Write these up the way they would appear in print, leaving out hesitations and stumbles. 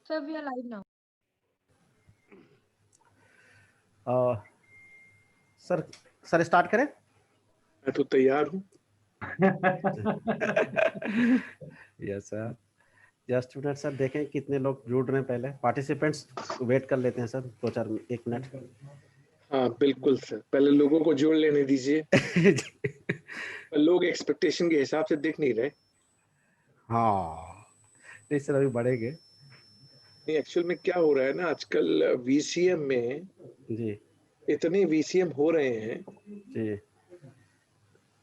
Sir, we are live now. Sir sir start करें? मैं तो तैयार हूँ। Yes sir, just minute sir, देखें कितने लोग जुड़ रहे हैं। पहले पार्टिसिपेंट्स वेट कर लेते हैं सर, 1 मिनट। हाँ बिल्कुल सर, पहले लोगों को जोड़ लेने दीजिए। लोग एक्सपेक्टेशन के हिसाब से दिख नहीं रहे। हाँ नहीं सर, अभी बढ़ेंगे। नहीं, एक्चुअल में क्या हो रहा है ना, आजकल वीसीएम में जी इतने वीसीएम हो रहे हैं। जी,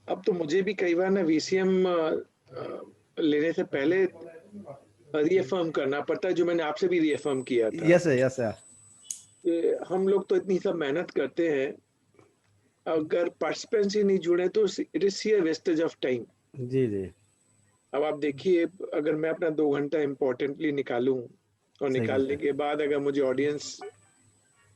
अब तो मुझे भी कई बार ना वीसीएम लेने से पहले रीअफर्म करना पड़ता है, जो मैंने आपसे भी रीअफर्म किया था। Yes sir, yes sir. हम लोग तो इतनी सब मेहनत करते हैं, अगर पार्टिसिपेंट्स ही नहीं जुड़े तो it is sheer wastage of time. जी जी, अब आप देखिए, अगर मैं अपना 2 घंटा इम्पोर्टेंटली निकालूं और सही निकालने बात के बाद अगर मुझे ऑडियंस,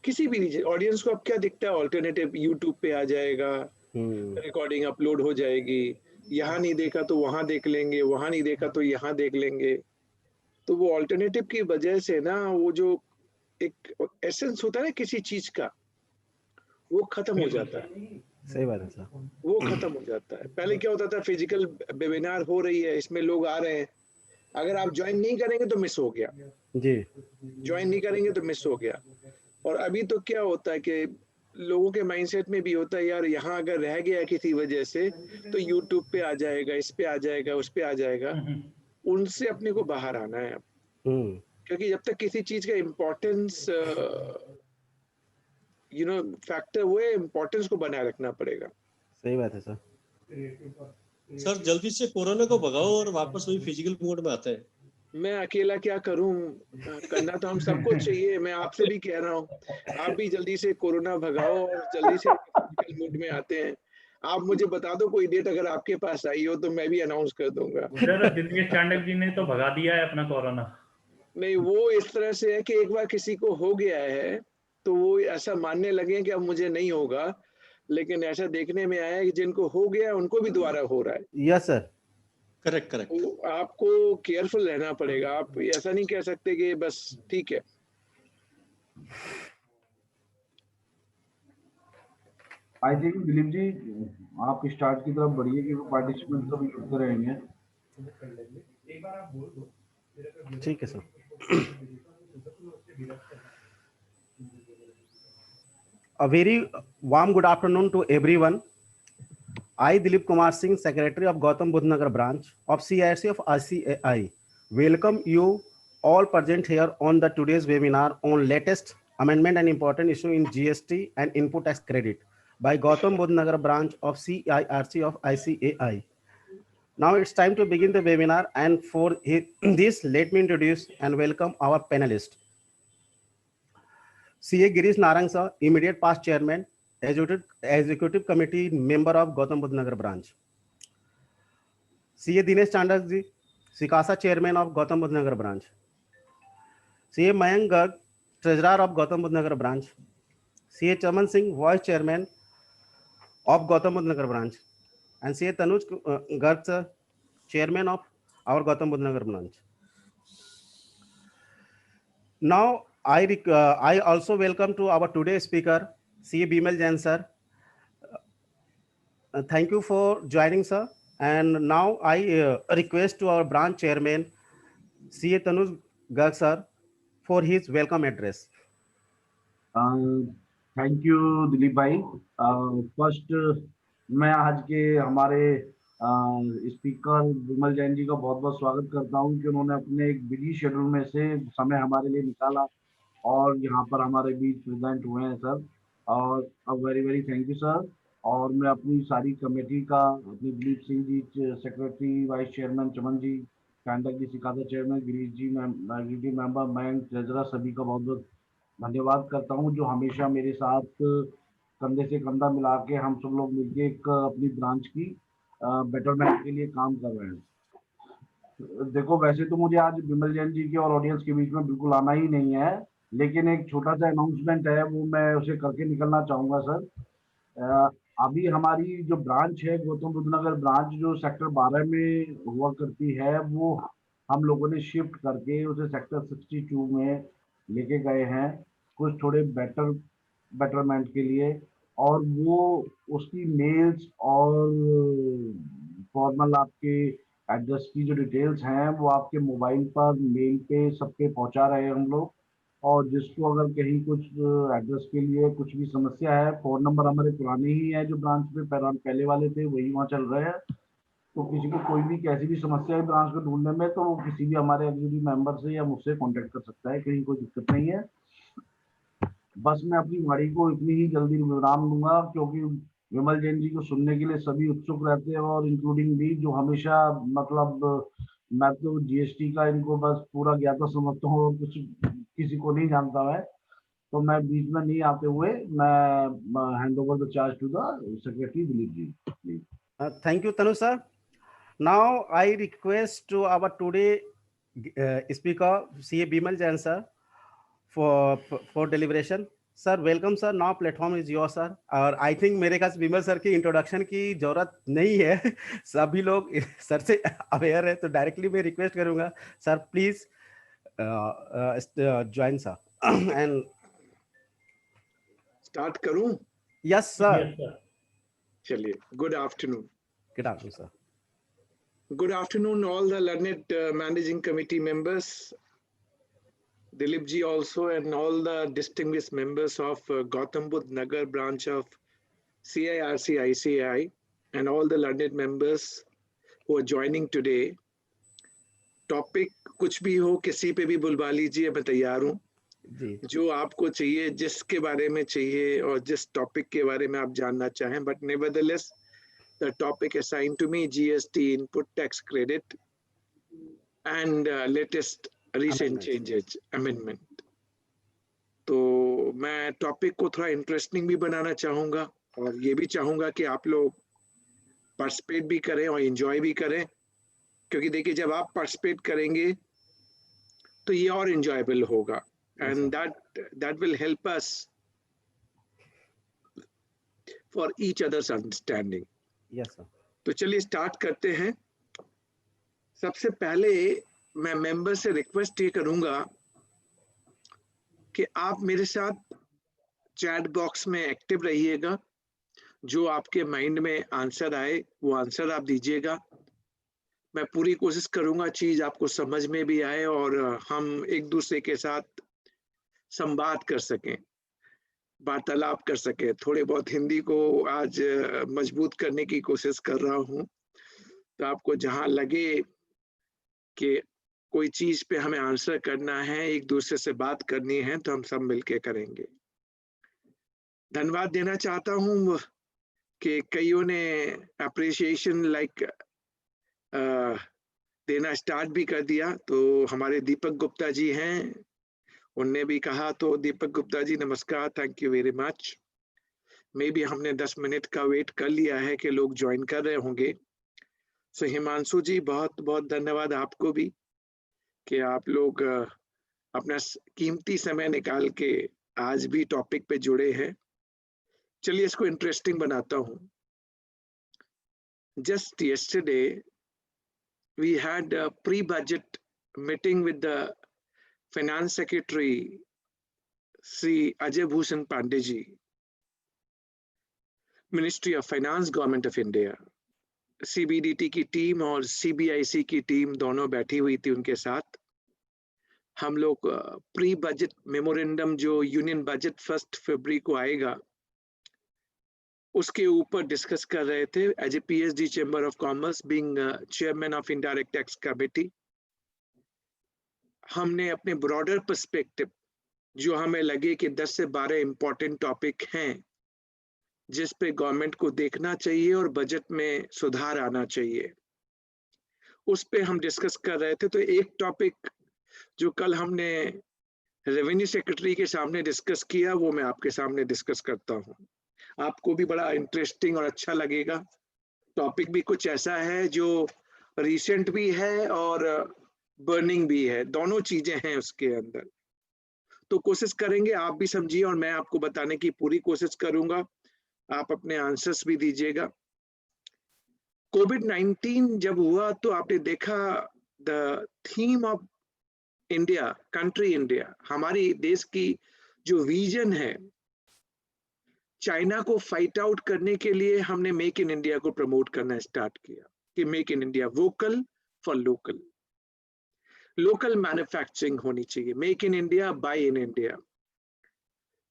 किसी भी ऑडियंस को अब क्या दिखता है, ऑल्टरनेटिव यूट्यूब पे आ जाएगा, रिकॉर्डिंग अपलोड हो जाएगी, यहाँ नहीं देखा तो वहां देख लेंगे, वहां नहीं देखा तो यहाँ देख लेंगे। तो वो ऑल्टरनेटिव की वजह से ना, वो जो एक एसेंस होता है ना किसी चीज का, वो खत्म हो जाता है। सही बात है सर। वो खत्म हो जाता है। पहले क्या होता था, फिजिकल वेबिनार हो रही है, इसमें लोग आ रहे हैं, अगर आप ज्वाइन नहीं करेंगे तो मिस हो गया, जी ज्वाइन नहीं करेंगे तो मिस हो गया। और अभी तो क्या होता है कि लोगों के माइंडसेट में भी होता है, यार यहाँ अगर रह गया किसी वजह से तो यूट्यूब पे आ जाएगा, इस पे आ जाएगा, उस पे आ जाएगा। उनसे अपने को बाहर आना है अब, क्योंकि जब तक किसी चीज का इम्पोर्टेंस फैक्टर, वो इम्पोर्टेंस को बनाए रखना पड़ेगा। सही बात है सर। सर जल्दी से कोरोना को भगाओ और वापस वही फिजिकल मोड में आते हैं। मैं अकेला क्या करूं, करना तो हम सबको चाहिए। मैं आपसे भी कह रहा हूं, आप भी जल्दी से कोरोना भगाओ और जल्दी से फिजिकल मोड में आते हैं। आप मुझे बता दो कोई डेट, अगर आपके पास आई हो तो मैं भी अनाउंस कर दूंगा। दिनेश चांडक जी ने तो भगा दिया है अपना कोरोना। नहीं, वो इस तरह से है कि एक बार किसी को हो गया है तो वो ऐसा मानने लगे कि अब मुझे नहीं होगा, लेकिन ऐसा देखने में आया है कि जिनको हो गया उनको भी दोबारा हो रहा है। Yes sir, correct correct. तो आपको केयरफुल रहना पड़ेगा। आप ऐसा नहीं कह सकते कि बस ठीक है। आई थिंक दिलीप जी आप स्टार्ट की तरफ बढ़िए, क्योंकि पार्टिसिपेंट तो भी जुड़ते रहेंगे। ठीक है sir. A very warm good afternoon to everyone. I, Dilip Kumar Singh, Secretary of Gautam Budh Nagar branch of CIRC of ICAI, welcome you all present here on the today's webinar on latest amendment and important issue in GST and input tax credit by Gautam Budh Nagar branch of CIRC of ICAI. Now it's time to begin the webinar, and for this, let me introduce and welcome our panelists. CA Girish Narang sir, immediate past chairman, executive committee member of Gautam Budh Nagar branch. CA Dinesh Chandak ji, Sikasa chairman of Gautam Budh Nagar branch. CA Mayank Garg, treasurer of Gautam Budh Nagar branch. CA Chaman Singh, vice chairman of Gautam Budh Nagar branch. And CA Tanuj Garg sir, chairman of our Gautam Budh Nagar branch. Now, I also welcome to our today's speaker, CA Bimal Jain sir. Thank you for joining, sir. And now I request to our branch chairman, CA Tanuj Garg sir, for his welcome address. Thank you Dilip भाई। First मैं आज के हमारे speaker विमल जैन जी का बहुत बहुत स्वागत करता हूं कि उन्होंने अपने एक बिजी शेड्यूल में से समय हमारे लिए निकाला और यहाँ पर हमारे बीच प्रेजेंट हुए हैं सर। और very very thank you sir. और मैं अपनी सारी कमेटी का, अपनी Dilip Singh ji secretary, vice chairman चमन जी, चांडक जी सिकासा चेयरमैन, गिरीश जी एग्जीक्यूटिव मेंबर, मैं ट्रेजरर, सभी का बहुत बहुत धन्यवाद करता हूं जो हमेशा मेरे साथ कंधे से कंधा मिला के हम सब लोग मिलकर एक अपनी ब्रांच की बेटरमेंट के लिए काम कर रहे हैं। देखो वैसे तो मुझे आज विमल जैन जी के और ऑडियंस के बीच में बिल्कुल आना ही नहीं है, लेकिन एक छोटा सा अनाउंसमेंट है, वो मैं उसे करके निकलना चाहूँगा सर। अभी हमारी जो ब्रांच है गौतम बुद्ध नगर ब्रांच, जो सेक्टर 12 में हुआ करती है, वो हम लोगों ने शिफ्ट करके उसे सेक्टर 62 में लेके गए हैं, कुछ थोड़े बेटरमेंट के लिए। और वो उसकी मेल्स और फॉर्मल आपके एड्रेस की जो डिटेल्स हैं वो आपके मोबाइल पर मेल पे सब पे पहुंचा रहे हैं हम लोग। और जिसको अगर कहीं कुछ एड्रेस के लिए कुछ भी समस्या है, फोन नंबर हमारे पुराने ही है जो ब्रांच पे पहले वाले थे वही वहाँ चल रहे हैं। तो किसी को कोई भी कैसी भी समस्या है ब्रांच को ढूंढने में तो वो किसी भी हमारे एग्जीक्यूटिव मेंबर से या मुझसे कांटेक्ट कर सकता है, कहीं कोई दिक्कत नहीं है। बस मैं अपनी गाड़ी को इतनी ही जल्दी विराम दूंगा क्योंकि विमल जैन जी को सुनने के लिए सभी उत्सुक रहते हैं, और इंक्लूडिंग भी जो हमेशा मतलब मैं तो जीएसटी का इनको बस पूरा ज्ञाता समझता हूँ और कुछ किसी को नहीं जानता है। तो मैं बीच में नहीं आते हुए मैं hand over the charge to the secretary Dilip ji, please. Thank you, Tanu sir. Now I request to our today speaker, CA Bimal Jain sir, for deliberation. Sir, welcome sir. Now platform is yours sir. और I think मेरे ख्याल से Bimal sir की introduction की जरूरत नहीं है, सभी लोग सर से अवेयर है, तो डायरेक्टली मैं रिक्वेस्ट करूंगा sir please join sir and start करूं? Yes sir. Yes, sir. चलिए, good afternoon. Good afternoon sir. Good afternoon, all the learned managing committee members, Dilip ji also, and all the distinguished members of Gautam Budh Nagar branch of CIRC ICAI, and all the learned members who are joining today. Topic कुछ भी हो, किसी पे भी बुलवा लीजिए, मैं तैयार हूँ। जी जो आपको चाहिए, जिसके बारे में चाहिए और जिस टॉपिक के बारे में आप जानना चाहें, but nevertheless the topic assigned to me, GST input tax credit and latest recent changes amendment. तो मैं टॉपिक को थोड़ा इंटरेस्टिंग भी बनाना चाहूंगा और ये भी चाहूंगा कि आप लोग पार्टिसिपेट भी करें और एंजॉय भी करें, क्योंकि देखिए जब आप पार्टिसिपेट करेंगे तो ये और एंजॉयबल होगा, and that will help us for each others understanding. Yes sir. तो चलिए स्टार्ट करते हैं। सबसे पहले मैं मेंबर से रिक्वेस्ट ये करूंगा कि आप मेरे साथ चैट बॉक्स में एक्टिव रहिएगा। जो आपके माइंड में आंसर आए वो आंसर आप दीजिएगा। मैं पूरी कोशिश करूंगा चीज आपको समझ में भी आए और हम एक दूसरे के साथ संवाद कर सकें, वार्तालाप कर सके। थोड़े बहुत हिंदी को आज मजबूत करने की कोशिश कर रहा हूँ, तो आपको जहां लगे कि कोई चीज पे हमें आंसर करना है, एक दूसरे से बात करनी है, तो हम सब मिलके करेंगे। धन्यवाद देना चाहता हूँ कि कईयों ने अप्रिसिएशन लाइक देना स्टार्ट भी कर दिया। तो हमारे दीपक गुप्ता जी हैं, उनने भी कहा। तो दीपक गुप्ता जी नमस्कार, थैंक यू वेरी मच। मे भी हमने 10 मिनट का वेट कर लिया है कि लोग ज्वाइन कर रहे होंगे। सो हिमांशु जी बहुत बहुत धन्यवाद आपको भी कि आप लोग अपना कीमती समय निकाल के आज भी टॉपिक पे जुड़े हैं। चलिए इसको इंटरेस्टिंग बनाता हूँ। Just yesterday we had a pre-budget meeting with the Finance Secretary Sri Ajay Bhushan Pandey ji, Ministry of Finance, Government of India। CBDT की टीम और CBIC की टीम दोनों बैठी हुई थी उनके साथ। हम लोग प्री बजट मेमोरेंडम जो यूनियन बजट 1 फरवरी को आएगा उसके ऊपर डिस्कस कर रहे थे। As a PSD chamber of commerce, being chairman of indirect tax committee, हमने अपने ब्रॉडर पर्सपेक्टिव जो हमें लगे कि 10 से 12 इंपॉर्टेंट टॉपिक हैं जिस पे गवर्नमेंट को देखना चाहिए और बजट में सुधार आना चाहिए, उस पे हम डिस्कस कर रहे थे। तो एक टॉपिक जो कल हमने रेवेन्यू सेक्रेटरी के सामने डिस्कस किया वो मैं आपके सामने डिस्कस करता हूँ। आपको भी बड़ा इंटरेस्टिंग और अच्छा लगेगा। टॉपिक भी कुछ ऐसा है जो रिसेंट भी है और बर्निंग भी है, दोनों चीजें हैं उसके अंदर। तो कोशिश करेंगे आप भी समझिए और मैं आपको बताने की पूरी कोशिश करूंगा। आप अपने आंसर्स भी दीजिएगा। कोविड-19 जब हुआ तो आपने देखा the theme of India, country India, हमारी देश की जो विजन है, चाइना को फाइट आउट करने के लिए हमने मेक इन इंडिया को प्रमोट करना स्टार्ट किया कि make in India, vocal for local, local manufacturing होनी चाहिए, make in India, buy in India.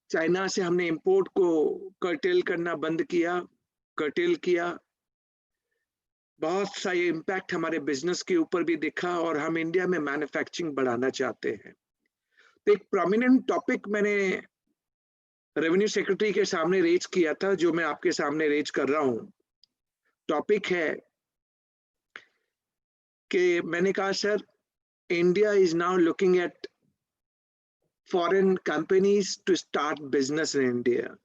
China से हमने इंपोर्ट को कर्टेल करना बंद किया, कर्टेल किया। बहुत सा ये इम्पैक्ट हमारे बिजनेस के ऊपर भी दिखा और हम इंडिया में मैन्युफैक्चरिंग बढ़ाना चाहते हैं। तो एक प्रोमिनेंट टॉपिक मैंने रेवेन्यू सेक्रेटरी के सामने रेज किया था, जो मैं आपके सामने रेज कर रहा हूं। टॉपिक है कि मैंने कहा sir, India is now looking at foreign companies to start business in India,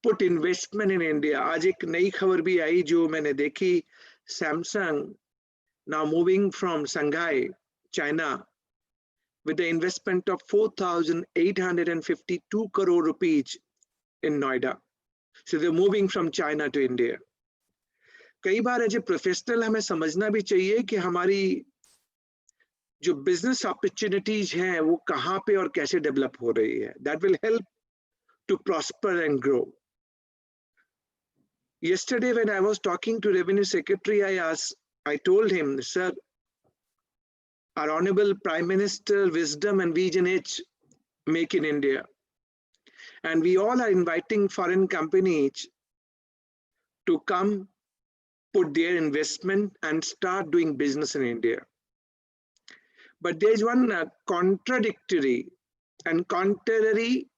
put investment in India. आज एक नई खबर भी आई जो मैंने देखी, Samsung now moving from Shanghai China with the investment of 4,852 crore rupees in Noida. So they're moving from China to India. कई बार एज ए प्रोफेशनल हमें समझना भी चाहिए कि हमारी जो बिजनेस अपॉर्चुनिटीज हैं वो कहाँ पे और कैसे डेवलप हो रही है। That will help to prosper and grow. Yesterday when I was talking to Revenue Secretary, I told him, sir, our Honorable Prime Minister wisdom and vision is make in India. And we all are inviting foreign companies to come, put their investment and start doing business in India. But there is one contradictory and contrary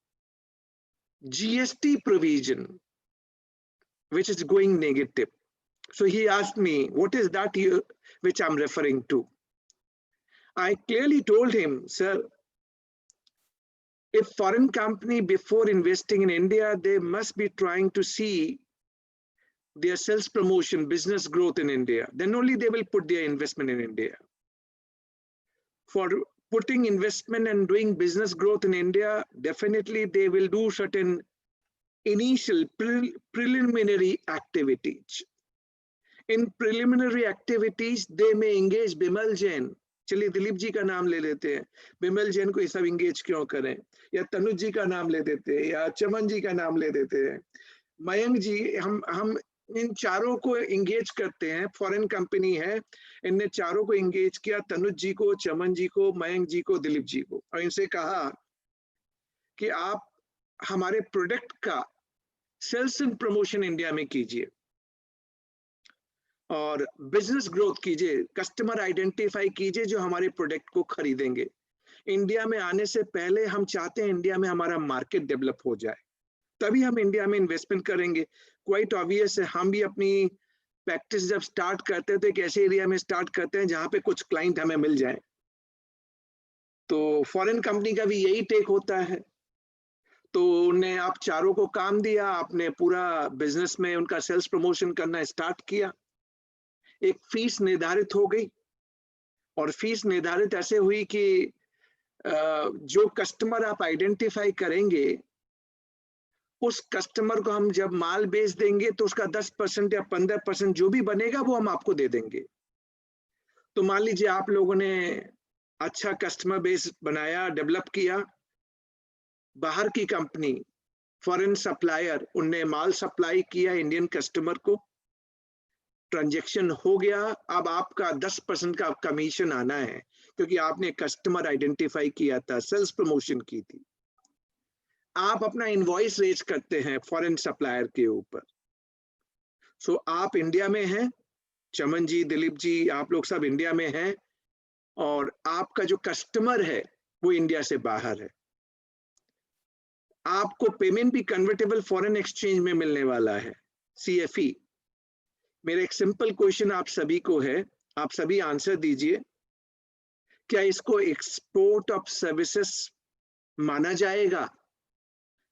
GST provision, which is going negative. So he asked me, what is that which I'm referring to? I clearly told him, sir, if foreign company before investing in India, they must be trying to see their sales promotion, business growth in India. Then only they will put their investment in India. For putting investment and doing business growth in India, definitely they will do certain initial preliminary activities. In preliminary activities, they may engage Bimal Jain. चलिए दिलीप जी का नाम ले लेते हैं, बिमल जैन को ये सब engage क्यों करें, या तनुज जी का नाम ले देते हैं, या चमन जी का नाम ले देते हैं, मयंक जी, हम इन चारों को इंगेज करते हैं। फॉरेन कंपनी है, इनने चारों को इंगेज किया, तनुज जी को, चमन जी को, मयंक जी को, दिलीप जी को, और इनसे कहा कि आप हमारे प्रोडक्ट का सेल्स एंड प्रमोशन इंडिया में कीजिए और बिजनेस ग्रोथ कीजिए, कस्टमर आइडेंटिफाई कीजिए जो हमारे प्रोडक्ट को खरीदेंगे। इंडिया में आने से पहले हम चाहते हैं इंडिया में हमारा मार्केट डेवलप हो जाए, तभी हम इंडिया में इन्वेस्टमेंट करेंगे। क्वाइट ऑब्वियस है, हम भी अपनी प्रैक्टिस जब स्टार्ट करते हैं तो एक ऐसे एरिया में स्टार्ट करते हैं जहां पे कुछ क्लाइंट हमें मिल जाए। तो फॉरेन कंपनी का भी यही टेक होता है। तो उन्हें आप चारों को काम दिया, आपने पूरा बिजनेस में उनका सेल्स प्रमोशन करना स्टार्ट किया, एक फीस निर्धारित हो गई, और फीस निर्धारित ऐसे हुई कि जो कस्टमर आप आइडेंटिफाई करेंगे उस कस्टमर को हम जब माल बेच देंगे तो उसका 10% या 15% जो भी बनेगा वो हम आपको दे देंगे। तो मान लीजिए आप लोगों ने अच्छा कस्टमर बेस बनाया, डेवलप किया, बाहर की कंपनी फॉरेन सप्लायर उनने माल सप्लाई किया इंडियन कस्टमर को, ट्रांजैक्शन हो गया, अब आपका 10% का कमीशन आना है क्योंकि आपने कस्टमर आइडेंटिफाई किया था, सेल्स प्रमोशन की थी। आप अपना इनवॉइस रेज करते हैं फॉरेन सप्लायर के ऊपर। सो आप इंडिया में हैं, चमन जी, दिलीप जी, आप लोग सब इंडिया में हैं, और आपका जो कस्टमर है वो इंडिया से बाहर है। आपको पेमेंट भी कन्वर्टेबल फॉरेन एक्सचेंज में मिलने वाला है, CFE। मेरा एक सिंपल क्वेश्चन आप सभी को है, आप सभी आंसर दीजिए, क्या इसको एक्सपोर्ट ऑफ सर्विसेज माना जाएगा?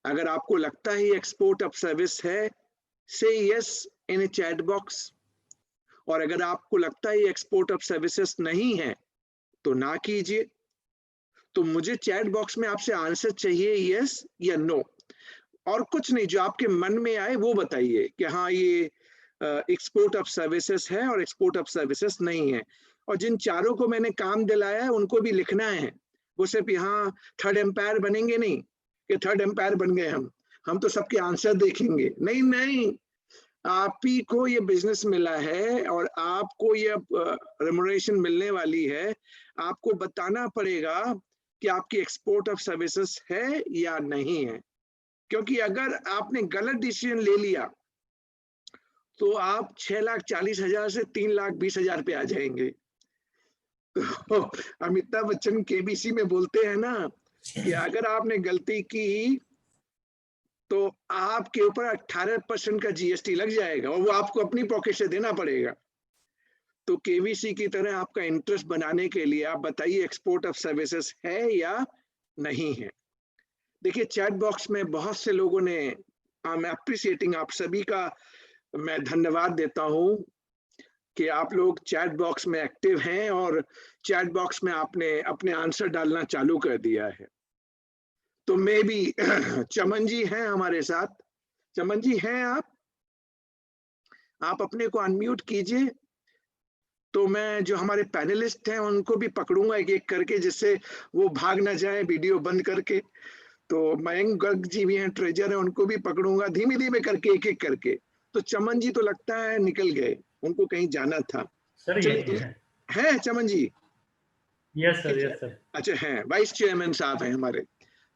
अगर आपको लगता है एक्सपोर्ट ऑफ सर्विस है, से yes in a chat box, और अगर आपको लगता है एक्सपोर्ट ऑफ सर्विसेज नहीं है तो ना कीजिए। तो मुझे चैट बॉक्स में आपसे आंसर चाहिए, यस या नो, और कुछ नहीं, जो आपके मन में आए वो बताइए कि हाँ ये एक्सपोर्ट ऑफ सर्विसेज है और एक्सपोर्ट ऑफ सर्विसेज नहीं है। और जिन चारों को मैंने काम दिलाया है उनको भी लिखना है। वो सिर्फ यहाँ थर्ड एम्पायर बनेंगे नहीं कि थर्ड एम्पायर बन गए हम तो सबके आंसर देखेंगे, नहीं नहीं, आप ही को ये बिजनेस मिला है और आपको ये रेम्युनरेशन मिलने वाली है, आपको बताना पड़ेगा कि आपकी एक्सपोर्ट ऑफ सर्विसेज है या नहीं है। क्योंकि अगर आपने गलत डिसीजन ले लिया तो आप 6,40,000 से 3,20,000 पे आ जाएंगे। तो अमिताभ बच्चन केबीसी में बोलते हैं ना कि अगर आपने गलती की तो आपके ऊपर 18% का जीएसटी लग जाएगा और वो आपको अपनी पॉकेट से देना पड़ेगा। तो केवीसी की तरह आपका इंटरेस्ट बनाने के लिए आप बताइए एक्सपोर्ट ऑफ सर्विसेज है या नहीं है। देखिए चैट बॉक्स में बहुत से लोगों ने, आई एम अप्रिशिएटिंग, आप सभी का मैं धन्यवाद देता हूं कि आप लोग चैट बॉक्स में एक्टिव हैं और चैट बॉक्स में आपने अपने आंसर डालना चालू कर दिया है। तो मे भी चमन जी हैं हमारे साथ। चमन जी हैं आप अपने को अनम्यूट कीजिए। तो मैं जो हमारे पैनलिस्ट हैं उनको भी पकड़ूंगा एक एक करके, जिससे वो भाग ना जाए वीडियो बंद करके। तो मयंक गर्ग जी भी हैं, ट्रेजर हैं, उनको भी पकड़ूंगा धीमे धीमे करके एक एक करके। तो चमन जी तो लगता है निकल गए, उनको कहीं जाना था। सर ये है चमन जी? Yes sir. अच्छा हैं, वाइस चेयरमैन साहब हैं हमारे।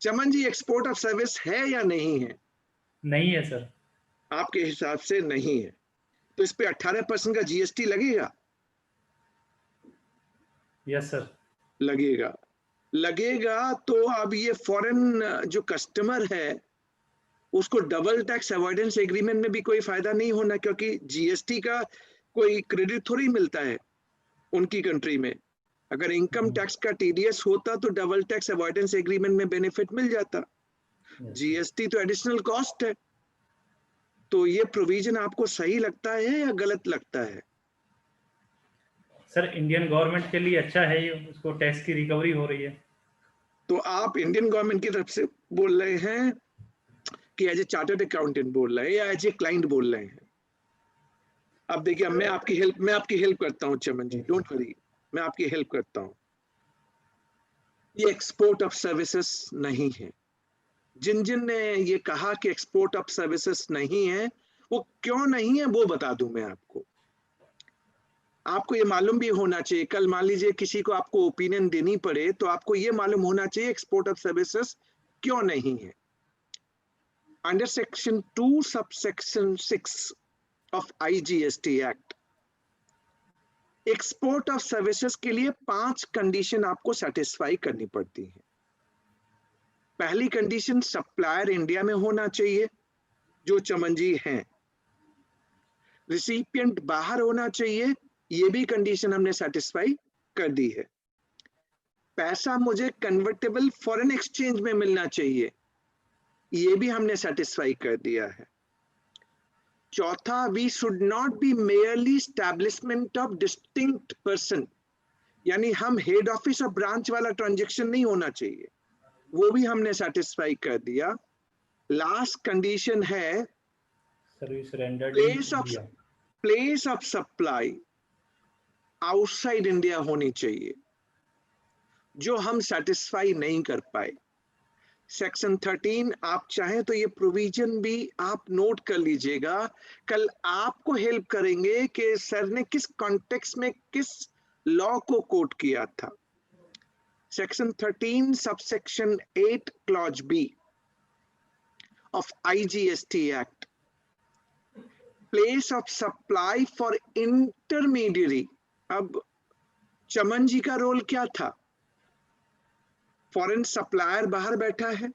चमन जी एक्सपोर्ट ऑफ सर्विस है या नहीं है? नहीं है सर। आपके हिसाब से नहीं है, तो इस पे 18% का जीएसटी लगेगा? Yes sir. लगेगा। तो अब ये फॉरेन जो कस्टमर है उसको डबल टैक्स अवॉइडेंस एग्रीमेंट में भी कोई फायदा नहीं होना, क्योंकि जीएसटी का कोई क्रेडिट थोड़ी मिलता है उनकी कंट्री में। अगर इनकम टैक्स का टीडीएस होता तो डबल टैक्स अवॉइडेंस एग्रीमेंट में बेनिफिट मिल जाता। जीएसटी तो एडिशनल कॉस्ट है। तो ये प्रोविजन आपको सही लगता है या गलत लगता है? सर इंडियन गवर्नमेंट के लिए अच्छा है, ये उसको टैक्स की रिकवरी हो रही है। तो आप इंडियन गवर्नमेंट की तरफ से बोल रहे हैं कि एज ए चार्टर्ड अकाउंटेंट बोल रहे हैं या एज ए क्लाइंट बोल रहे हैं? अब देखिए मैं आपकी हेल्प करता हूं चमन जी, डोंट वरी, मैं आपकी हेल्प करता हूं। ये एक्सपोर्ट ऑफ सर्विसेज नहीं है। जिन ने ये कहा कि एक्सपोर्ट ऑफ सर्विसेज नहीं है, वो क्यों नहीं है वो बता दूं मैं आपको ये मालूम भी होना चाहिए। कल मान लीजिए किसी को आपको ओपिनियन देनी पड़े तो आपको ये मालूम होना चाहिए एक्सपोर्ट ऑफ सर्विसेज क्यों नहीं है। Under section 2 subsection 6 of IGST act, export of services के लिए 5 कंडीशन आपको सेटिस्फाई करनी पड़ती है। पहली कंडीशन, सप्लायर इंडिया में होना चाहिए, जो चमन जी हैं। रिसिपिएंट बाहर होना चाहिए, ये भी कंडीशन हमने सेटिस्फाई कर दी है। पैसा मुझे कन्वर्टेबल फॉरेन एक्सचेंज में मिलना चाहिए, ये भी हमने सेटिस्फाई कर दिया है। चौथा, we should not be merely establishment of distinct person, यानी हम हेड ऑफिस और ब्रांच वाला ट्रांजैक्शन नहीं होना चाहिए, वो भी हमने सेटिस्फाई कर दिया। लास्ट कंडीशन है service rendered place of supply outside India होनी चाहिए, जो हम सेटिस्फाई नहीं कर पाए। सेक्शन 13 आप चाहें तो ये प्रोविजन भी आप नोट कर लीजिएगा, कल आपको हेल्प करेंगे कि सर ने किस कॉन्टेक्स्ट में किस लॉ को कोट किया था। Section 13 subsection 8 clause B of IGST act, place of supply for intermediary. अब चमन जी का रोल क्या था? फॉरेन सप्लायर बाहर बैठा है,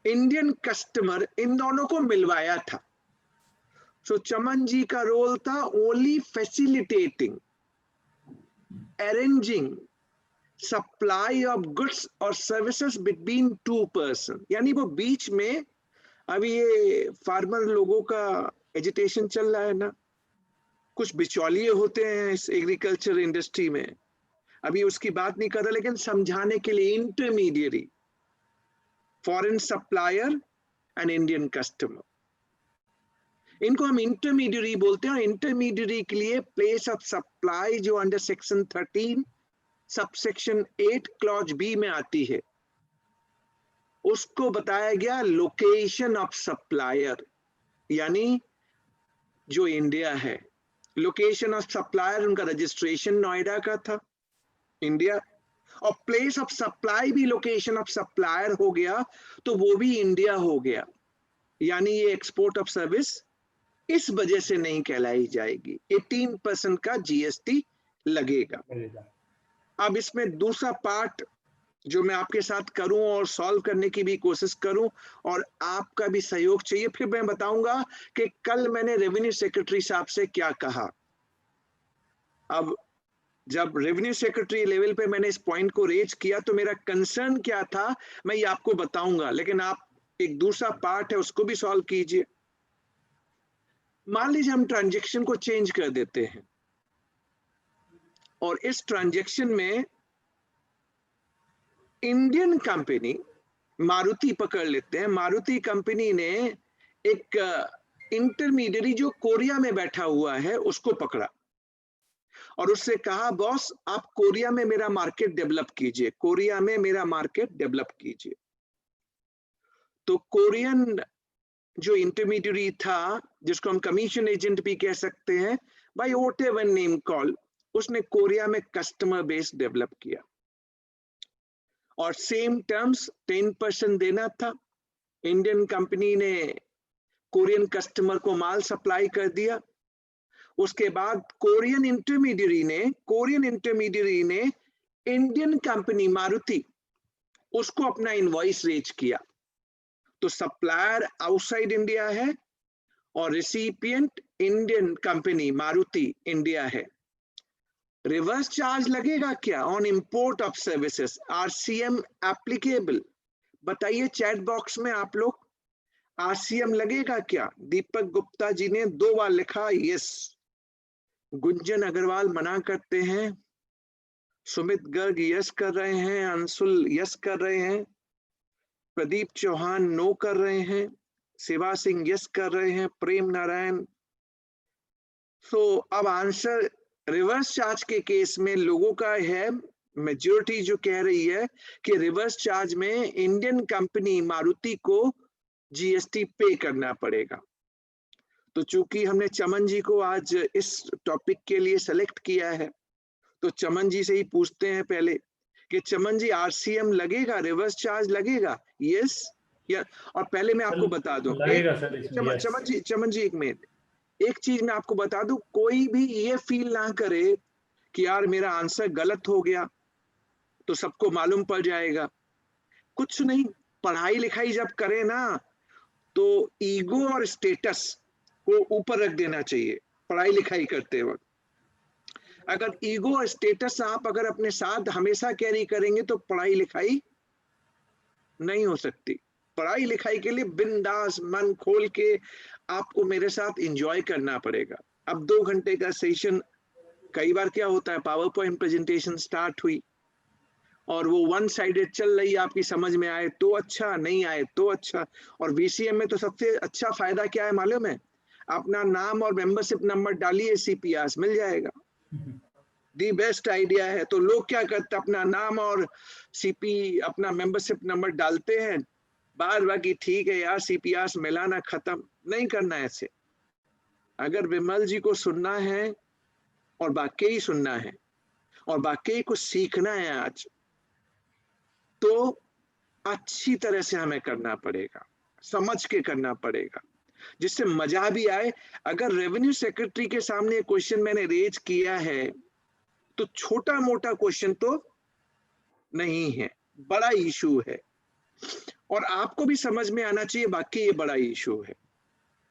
इंडियन कस्टमर, इन दोनों को मिलवाया था। सो चमन जी का रोल था only facilitating, arranging supply of goods और सर्विसेज बिटवीन टू पर्सन, यानी वो बीच में, अभी ये फार्मर लोगों का एजिटेशन चल रहा है ना, कुछ बिचौलिए होते हैं इस एग्रीकल्चर इंडस्ट्री में, अभी उसकी बात नहीं कर रहा, लेकिन समझाने के लिए, intermediary, foreign supplier and Indian customer, इनको हम इंटरमीडियरी बोलते हैं, और इंटरमीडियरी के लिए प्लेस ऑफ सप्लाई जो under section 13 subsection 8 clause B में आती है, उसको बताया गया लोकेशन ऑफ सप्लायर, यानी जो इंडिया है, लोकेशन ऑफ सप्लायर, उनका रजिस्ट्रेशन नोएडा का था, इंडिया, और प्लेस ऑफ सप्लाई भी लोकेशन ऑफ सप्लायर हो गया तो वो भी इंडिया हो गया, यानी ये एक्सपोर्ट ऑफ सर्विस इस वजह से नहीं कहलाई जाएगी। 18% का जीएसटी लगेगा। अब इसमें दूसरा पार्ट जो मैं आपके साथ करूं और सॉल्व करने की भी कोशिश करूं, और आपका भी सहयोग चाहिए, फिर मैं बताऊंगा कि कल मैंने रेवेन्यू सेक्रेटरी साहब से क्या कहा। अब जब रेवेन्यू सेक्रेटरी लेवल पे मैंने इस पॉइंट को रेज किया तो मेरा कंसर्न क्या था मैं ये आपको बताऊंगा, लेकिन आप एक दूसरा पार्ट है उसको भी सॉल्व कीजिए। मान लीजिए हम ट्रांजैक्शन को चेंज कर देते हैं और इस ट्रांजैक्शन में इंडियन कंपनी मारुति पकड़ लेते हैं, मारुति कंपनी ने एक इंटरमीडियरी जो कोरिया में बैठा हुआ है उसको पकड़ा और उससे कहा बॉस आप कोरिया में मेरा मार्केट डेवलप कीजिए, कोरिया में मेरा मार्केट डेवलप कीजिए। तो कोरियन जो इंटरमीडियरी था, जिसको हम कमीशन एजेंट भी कह सकते हैं, बाय व्हाटएवर नेम कॉल, उसने कोरिया में कस्टमर बेस डेवलप किया और सेम टर्म्स 10% देना था। इंडियन कंपनी ने कोरियन कस्टमर को माल सप्लाई कर दिया। उसके बाद कोरियन इंटरमीडियरी ने इंडियन कंपनी मारुति उसको अपना इनवॉइस रेज किया। तो सप्लायर आउटसाइड इंडिया है और recipient Indian company Maruti India है। रिवर्स चार्ज लगेगा क्या on import of services? RCM applicable? बताइए चैट बॉक्स में आप लोग, आरसीएम लगेगा क्या? दीपक गुप्ता जी ने 2 बार लिखा यस। गुंजन अग्रवाल मना करते हैं, सुमित गर्ग यस कर रहे हैं, अंशुल यस कर रहे हैं, प्रदीप चौहान नो कर रहे हैं, शिवा सिंह यस कर रहे हैं, प्रेम नारायण। सो अब आंसर रिवर्स चार्ज के केस में लोगों का है, मेजॉरिटी जो कह रही है कि रिवर्स चार्ज में इंडियन कंपनी मारुति को जीएसटी पे करना पड़ेगा। तो चूंकि हमने चमन जी को आज इस टॉपिक के लिए सेलेक्ट किया है तो चमन जी से ही पूछते हैं पहले कि चमन जी आरसीएम लगेगा, रिवर्स चार्ज लगेगा? यस या? और पहले मैं आपको बता दूं, लगेगा सर इसमें, चमन जी एक मिनट, एक चीज मैं आपको बता दूं, कोई भी ये फील ना करे कि यार मेरा आंसर गलत हो गया तो सबको मालूम पड़ जाएगा। कुछ नहीं, पढ़ाई लिखाई जब करें ना तो ईगो और स्टेटस को ऊपर रख देना चाहिए पढ़ाई लिखाई करते वक्त। अगर ईगो और स्टेटस आप अगर अपने साथ हमेशा कैरी करेंगे तो पढ़ाई लिखाई नहीं हो सकती। पढ़ाई लिखाई के लिए बिंदास मन खोल के आपको मेरे साथ एंजॉय करना पड़ेगा। अब 2 घंटे का सेशन, कई बार क्या होता है पावर पॉइंट प्रेजेंटेशन स्टार्ट हुई और वो 1 साइडेड चल रही, आपकी समझ में आए तो अच्छा, नहीं आए तो अच्छा। और वीसीएम में तो सबसे अच्छा फायदा क्या है मालूम है? अपना नाम और मेंबरशिप नंबर डालिए, सीपीआर मिल जाएगा। दी बेस्ट आइडिया है। तो लोग क्या करते हैं, अपना नाम और अपना मेंबरशिप नंबर डालते हैं बार बार कि ठीक है यार सीपीआर मिलाना, खत्म नहीं करना है ऐसे। अगर विमल जी को सुनना है और वाकई सुनना है और वाकई कुछ सीखना है आज, तो अच्छी तरह से हमें करना पड़ेगा, समझ के करना पड़ेगा, जिससे मजा भी आए। अगर रेवेन्यू सेक्रेटरी के सामने क्वेश्चन मैंने रेज किया है तो छोटा मोटा क्वेश्चन तो नहीं है, बड़ा इशू है और आपको भी समझ में आना चाहिए बाकी ये बड़ा इशू है।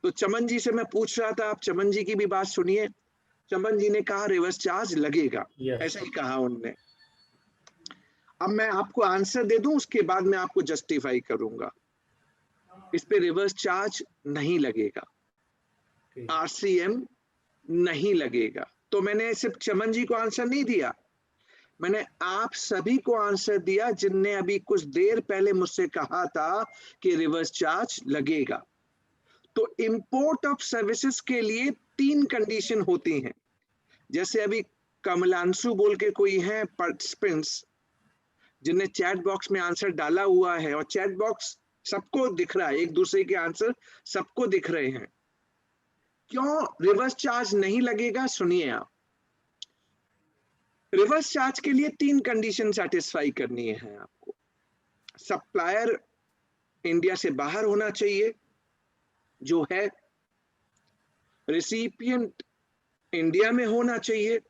तो चमन जी से मैं पूछ रहा था, आप चमन जी की भी बात सुनिए। चमन जी ने कहा रिवर्स चार्ज लगेगा, ऐसा ही कहा उनने। अब मैं आपको आंसर दे दूं, उसके बाद मैं आपको जस्टिफाई करूंगा। इस पे रिवर्स चार्ज नहीं लगेगा, आरसीएम नहीं लगेगा। तो मैंने सिर्फ चमन जी को आंसर नहीं दिया, मैंने आप सभी को आंसर दिया जिनने अभी कुछ देर पहले मुझसे कहा था कि रिवर्स चार्ज लगेगा। तो इंपोर्ट ऑफ सर्विसेज के लिए 3 कंडीशन होती हैं। जैसे अभी कमलांशु बोल के कोई है पार्टिसिपेंट्स जिनने चैट बॉक्स में आंसर डाला हुआ है, और चैट बॉक्स सबको दिख रहा है, एक दूसरे के आंसर सबको दिख रहे हैं। क्यों रिवर्स चार्ज नहीं लगेगा, सुनिए आप। रिवर्स चार्ज के लिए 3 कंडीशन सेटिस्फाई करनी है आपको। सप्लायर इंडिया से बाहर होना चाहिए जो है, रिसिपिएंट इंडिया में होना चाहिए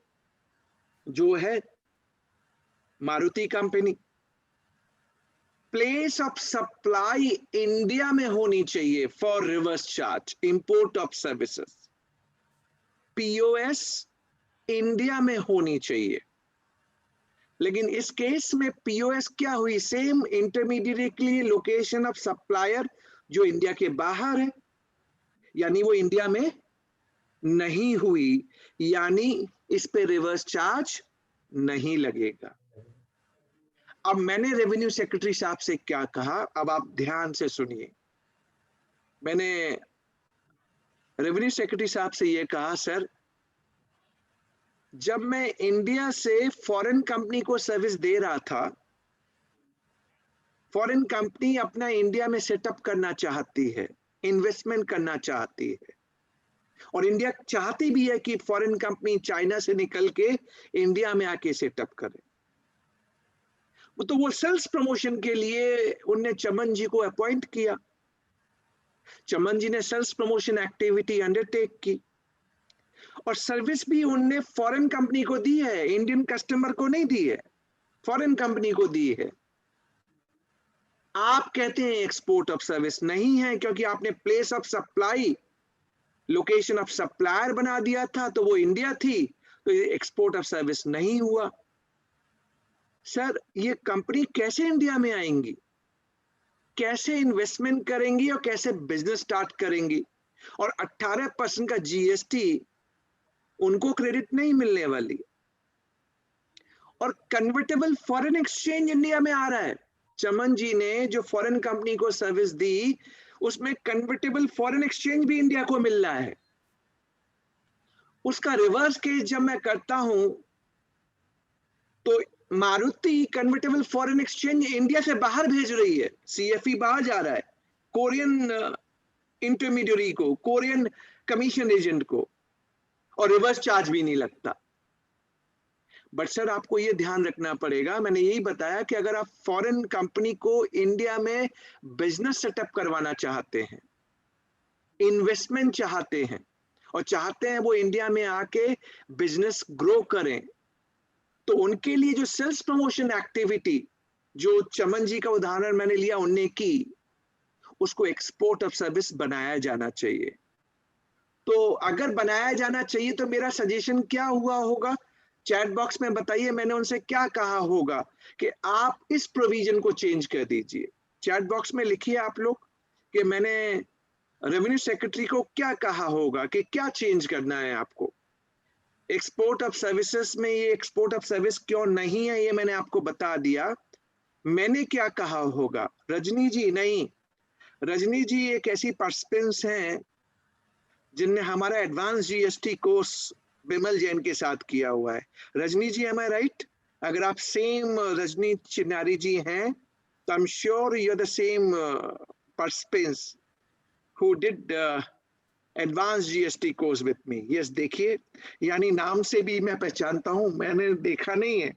जो है Maruti company, place of supply India में होनी चाहिए for reverse charge import of services, POS India में होनी चाहिए। लेकिन इस केस में पीओएस क्या हुई, सेम इंटरमीडिएट के लिए लोकेशन ऑफ सप्लायर जो इंडिया के बाहर है, यानी वो इंडिया में नहीं हुई, यानी इस पे रिवर्स चार्ज नहीं लगेगा। अब मैंने रेवेन्यू सेक्रेटरी साहब से क्या कहा, अब आप ध्यान से सुनिए। मैंने रेवेन्यू सेक्रेटरी साहब से यह कहा, सर जब मैं इंडिया से फॉरेन कंपनी को सर्विस दे रहा था, फॉरेन कंपनी अपना इंडिया में सेटअप करना चाहती है, इन्वेस्टमेंट करना चाहती है, और इंडिया चाहती भी है कि फॉरेन कंपनी चाइना से निकल के इंडिया में आके सेटअप करे। तो वो सेल्स प्रमोशन के लिए उनने चमन जी को अपॉइंट किया। चमन जी ने सेल्स प्रमोशन एक्टिविटी अंडरटेक की, और सर्विस भी उनने फॉरेन कंपनी को दी है, इंडियन कस्टमर को नहीं दी है, फॉरेन कंपनी को दी है। आप कहते हैं एक्सपोर्ट ऑफ सर्विस, नहीं है, क्योंकि आपने place of supply, location of supplier बना दिया था, तो वो इंडिया थी, तो ये एक्सपोर्ट ऑफ सर्विस नहीं हुआ। सर ये कंपनी कैसे इंडिया में आएंगी, कैसे इन्वेस्टमेंट करेंगी और कैसे बिजनेस स्टार्ट करेंगी, और 18% का जीएसटी उनको क्रेडिट नहीं मिलने वाली। और कन्वर्टेबल फॉरेन एक्सचेंज इंडिया में आ रहा है। चमन जी ने जो फॉरेन कंपनी को सर्विस दी, उसमें कन्वर्टेबल फॉरेन एक्सचेंज भी इंडिया को मिल रहा है। उसका रिवर्स केस जब मैं करता हूं, तो Maruti convertible foreign exchange India से बाहर भेज रही है, सीएफई बाहर जा रहा है, कोरियन इंटरमीडियरी को, कोरियन कमीशन एजेंट को, और रिवर्स चार्ज भी नहीं लगता। बट सर आपको ये ध्यान रखना पड़ेगा, मैंने यही बताया कि अगर आप फॉरेन कंपनी को इंडिया में बिजनेस सेटअप करवाना चाहते हैं, इन्वेस्टमेंट चाहते हैं, और चाहते हैं वो इंडिया में आके बिजनेस ग्रो करें, तो उनके लिए जो सेल्स प्रमोशन एक्टिविटी जो चमन जी का उदाहरण मैंने लिया उनने की, उसको एक्सपोर्ट ऑफ सर्विस बनाया जाना चाहिए। तो अगर बनाया जाना चाहिए तो मेरा सजेशन क्या हुआ होगा, चैट बॉक्स में बताइए मैंने उनसे क्या कहा होगा कि आप इस प्रोविजन को चेंज कर दीजिए। चैट बॉक्स में लिखिए आप लोग कि मैंने रेवेन्यू सेक्रेटरी को क्या कहा होगा कि क्या चेंज करना है आपको। एक्सपोर्ट ऑफ सर्विसेज में ये एक्सपोर्ट ऑफ सर्विस क्यों नहीं है ये मैंने आपको बता दिया। मैंने क्या कहा होगा, रजनी जी नहीं, रजनी जी एक ऐसी पार्टिसिपेंट्स हैं जिनने हमारा advance GST course Bimal Jain के साथ किया हुआ है। Rajni ji am I right? अगर आप सेम रजनी चिनारी जी हैं तो I am sure you are the same participants who did advance GST course with me. Yes, देखिए यानी नाम से भी मैं पहचानता हूं, मैंने देखा नहीं है,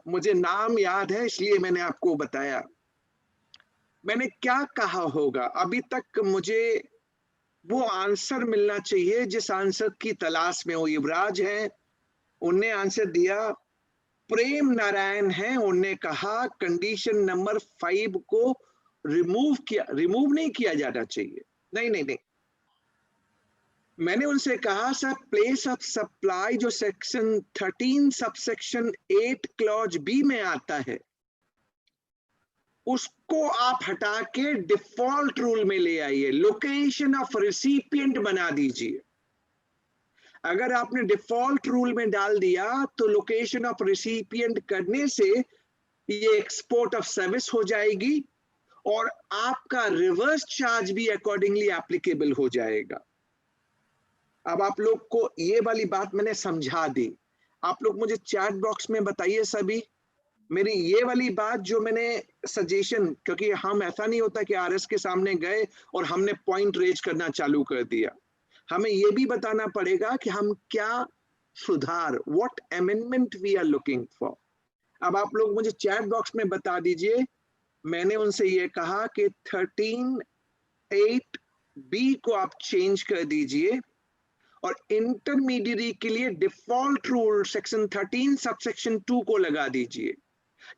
मुझे नाम याद है इसलिए मैंने आपको बताया। मैंने क्या कहा होगा, अभी तक मुझे वो आंसर मिलना चाहिए जिस आंसर की तलाश में हो। युवराज है, उनने आंसर दिया, प्रेम नारायण है, उनने कहा कंडीशन नंबर 5 को रिमूव नहीं किया जाना चाहिए। नहीं, मैंने उनसे कहा सर प्लेस ऑफ सप्लाई जो सेक्शन 13 सबसेक्शन 8 क्लॉज बी में आता है उसको आप हटा के डिफॉल्ट रूल में ले आइए, लोकेशन ऑफ रिसिपिएंट बना दीजिए। अगर आपने डिफॉल्ट रूल में डाल दिया तो लोकेशन ऑफ रिसिपिएंट करने से ये एक्सपोर्ट ऑफ सर्विस हो जाएगी और आपका रिवर्स चार्ज भी अकॉर्डिंगली एप्लीकेबल हो जाएगा। अब आप लोग को ये वाली बात मैंने समझा दी, आप लोग मुझे चैट बॉक्स में बताइए सभी मेरी ये वाली बात जो मैंने सजेशन, क्योंकि हम ऐसा नहीं होता कि आरएस के सामने गए और हमने पॉइंट रेज करना चालू कर दिया, हमें ये भी बताना पड़ेगा कि हम क्या सुधार, what amendment we are looking for. अब आप लोग मुझे चैट बॉक्स में बता दीजिए, मैंने उनसे ये कहा कि 13(8)B को आप चेंज कर दीजिए और इंटरमीडिएट के लिए डिफॉल्ट रूल सेक्शन 13 सबसेक्शन 2 को लगा दीजिए,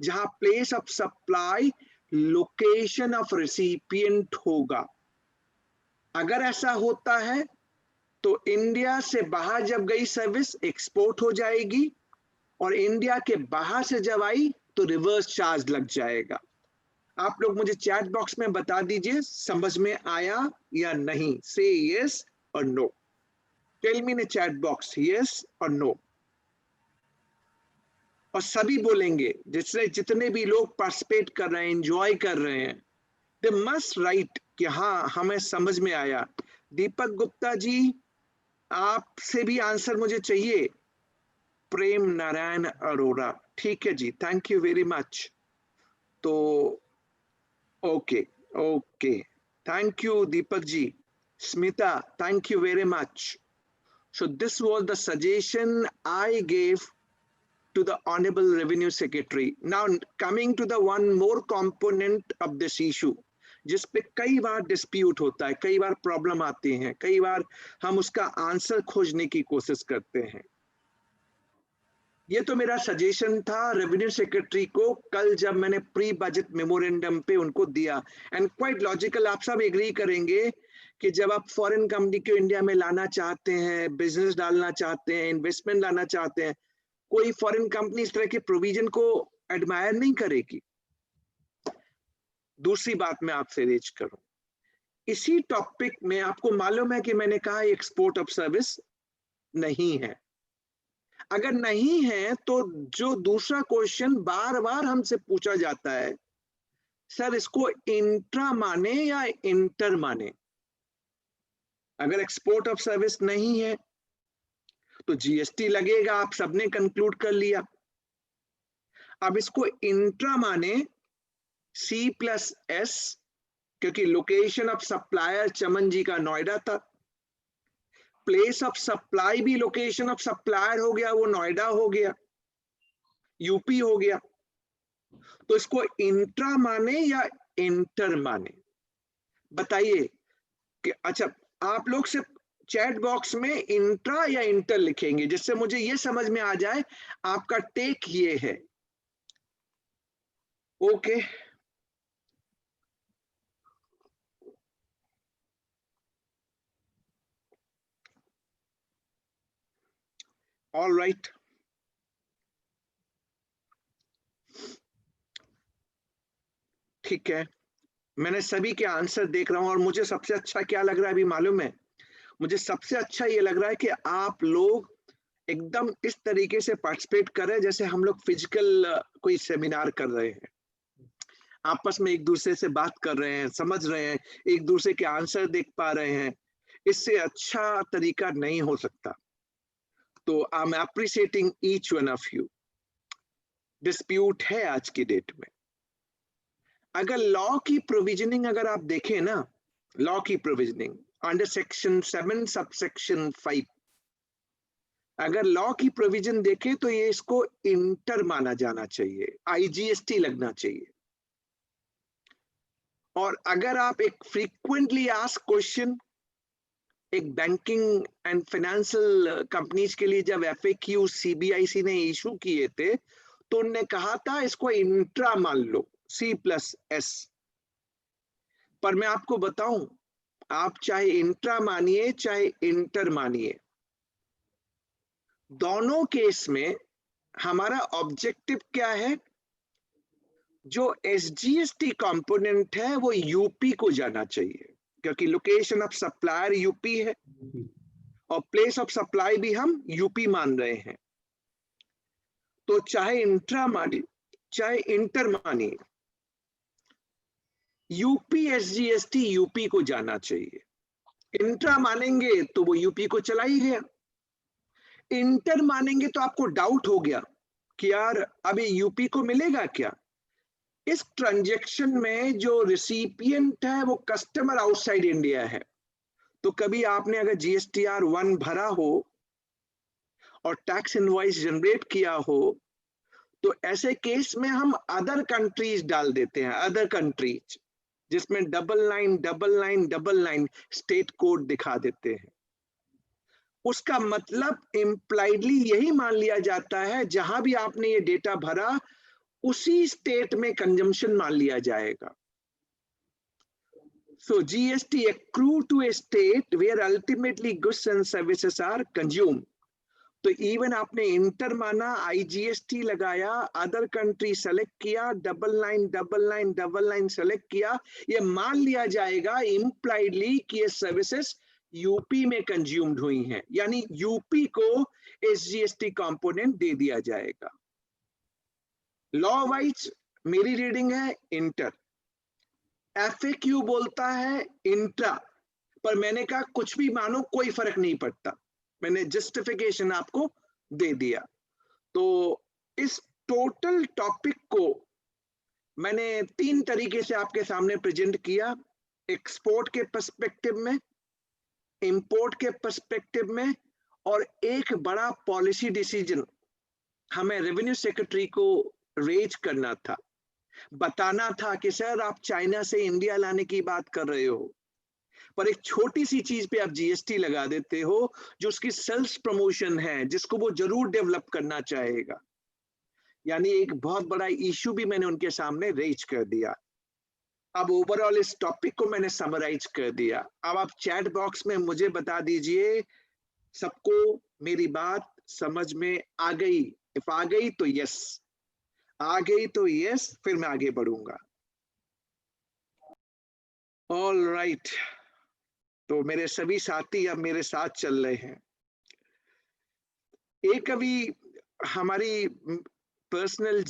जहां place of supply location of recipient होगा। अगर ऐसा होता है तो इंडिया से बाहर जब गई सर्विस एक्सपोर्ट हो जाएगी और इंडिया के बाहर से जब आई तो रिवर्स चार्ज लग जाएगा। आप लोग मुझे चैट बॉक्स में बता दीजिए समझ में आया या नहीं। से यस और no, tell me in chat box yes और नो। और सभी बोलेंगे, जितने भी लोग पार्टिसिपेट कर रहे हैं, एंजॉय कर रहे हैं, दे मस्ट राइट कि हाँ हमें समझ में आया। दीपक गुप्ता जी, आपसे भी आंसर मुझे चाहिए। प्रेम नारायण अरोड़ा, ठीक है जी, थैंक यू वेरी मच। तो okay okay, thank you Deepak ji. Smita, thank you very much. So this was the suggestion I gave to the Honorable Revenue Secretary. Now coming to the one more component of this issue, जिस पे कई बार dispute होता है, कई बार problem आती है, कई बार हम उसका आंसर खोजने की कोशिश करते हैं। ये तो मेरा सजेशन था रेवेन्यू सेक्रेटरी को कल जब मैंने प्री बजट मेमोरेंडम पे उनको दिया। एंड क्वाइट लॉजिकल, आप सब एग्री करेंगे कि जब आप फॉरेन कंपनी को इंडिया में लाना चाहते हैं, बिजनेस डालना चाहते हैं, इन्वेस्टमेंट लाना चाहते हैं, कोई फॉरेन कंपनी इस तरह के प्रोविजन को एडमायर नहीं करेगी। दूसरी बात मैं आपसे रेज करूं, इसी टॉपिक में आपको मालूम है कि मैंने कहा एक्सपोर्ट ऑफ सर्विस नहीं है। अगर नहीं है तो जो दूसरा क्वेश्चन बार बार हमसे पूछा जाता है, सर इसको इंट्रा माने या इंटर माने। अगर एक्सपोर्ट ऑफ सर्विस नहीं है तो जीएसटी लगेगा, आप सबने कंक्लूड कर लिया। अब इसको इंट्रा माने C+S, क्योंकि लोकेशन ऑफ सप्लायर चमन जी का नोएडा था, प्लेस ऑफ सप्लाई भी लोकेशन ऑफ सप्लायर हो गया, वो नोएडा हो गया, यूपी हो गया। तो इसको इंट्रा माने या इंटर माने, बताइए। कि अच्छा, आप लोग सिर्फ चैट बॉक्स में इंट्रा या इंटर लिखेंगे, जिससे मुझे ये समझ में आ जाए आपका टेक ये है। Okay, all right. ठीक है, मैंने सभी के आंसर देख रहा हूं और मुझे सबसे अच्छा क्या लग रहा है अभी मालूम है, मुझे सबसे अच्छा ये लग रहा है कि आप लोग एकदम इस तरीके से पार्टिसिपेट कर रहे हैं जैसे हम लोग फिजिकल कोई सेमिनार कर रहे हैं। आपस में एक दूसरे से बात कर रहे हैं, समझ रहे हैं, एक दूसरे के आंसर देख पा रहे हैं। इससे अच्छा तरीका नहीं हो सकता। तो I M appreciating each one of you. Dispute है आज की डेट में। अगर लॉ की प्रोविजनिंग अगर आप देखें ना, लॉ की प्रोविजनिंग अंडर सेक्शन 7 सबसेक्शन 5, अगर लॉ की प्रोविजन देखें तो ये इसको इंटर माना जाना चाहिए, आईजीएसटी लगना चाहिए। और अगर आप एक फ्रीक्वेंटली आस्क्ड क्वेश्चन, एक बैंकिंग एंड फाइनेंशियल कंपनीज के लिए जब एफएक्यू सीबीआईसी ने इशू किए थे तो उन्होंने कहा था इसको इंट्रा मान लो, C+S। पर मैं आपको बताऊं, आप चाहे इंट्रा मानिए चाहे इंटर मानिए, दोनों केस में हमारा ऑब्जेक्टिव क्या है, जो एसजीएसटी कंपोनेंट है वो यूपी को जाना चाहिए, क्योंकि लोकेशन ऑफ सप्लायर यूपी है और प्लेस ऑफ सप्लाई भी हम यूपी मान रहे हैं। तो चाहे इंट्रा मानिए चाहे इंटर मानिए, यूपी एसजीएसटी यूपी को जाना चाहिए। इंट्रा मानेंगे तो वो यूपी को चला ही गया, इंटर मानेंगे तो आपको डाउट हो गया कि यार अभी यूपी को मिलेगा क्या। इस ट्रांजैक्शन में जो रिसिपिएंट है वो कस्टमर आउटसाइड इंडिया है, तो कभी आपने अगर जीएसटीआर 1 भरा हो और टैक्स इनवॉइस जनरेट किया हो तो ऐसे केस में हम अदर कंट्रीज डाल देते हैं, अदर कंट्रीज, जिसमें डबल लाइन स्टेट कोड दिखा देते हैं। उसका मतलब इम्प्लाइडली यही मान लिया जाता है जहां भी आपने ये डेटा भरा उसी स्टेट में कंजम्पशन मान लिया जाएगा। So GST accrue to a state where ultimately goods and services are consumed. तो इवन आपने इंटर माना, IGST लगाया, अदर कंट्री सेलेक्ट किया, डबल लाइन सेलेक्ट किया, ये मान लिया जाएगा इम्प्लाइडली कि ये सर्विसेज यूपी में कंज्यूम्ड हुई हैं, यानी यूपी को SGST कंपोनेंट दे दिया जाएगा। लॉ वाइज मेरी रीडिंग है इंटर, FAQ बोलता है इंट्रा, पर मैंने कहा कुछ भी मानो कोई फर्क नहीं पड़ता, मैंने जस्टिफिकेशन आपको दे दिया। तो इस टोटल टॉपिक को मैंने 3 तरीके से आपके सामने प्रेजेंट किया, एक्सपोर्ट के पर्सपेक्टिव में, इंपोर्ट के पर्सपेक्टिव में, और एक बड़ा पॉलिसी डिसीजन हमें रेवेन्यू सेक्रेटरी को रेज करना था, बताना था कि सर आप चाइना से इंडिया लाने की बात कर रहे हो, पर एक छोटी सी चीज पे आप जीएसटी लगा देते हो जो उसकी सेल्स प्रमोशन है, जिसको वो जरूर डेवलप करना चाहेगा। यानी एक बहुत बड़ा इशू भी मैंने उनके सामने रेज कर दिया। अब ओवरऑल इस टॉपिक को मैंने समराइज कर दिया। अब आप चैट बॉक्स में मुझे बता दीजिए सबको मेरी बात समझ में आ गई। इफ आ गई तो यस, आ गई तो यस, फिर मैं आगे बढ़ूंगा। ऑल राइट, तो मेरे सभी साथी अब मेरे साथ चल रहे हैं। एक अभी हमारी पर्सनल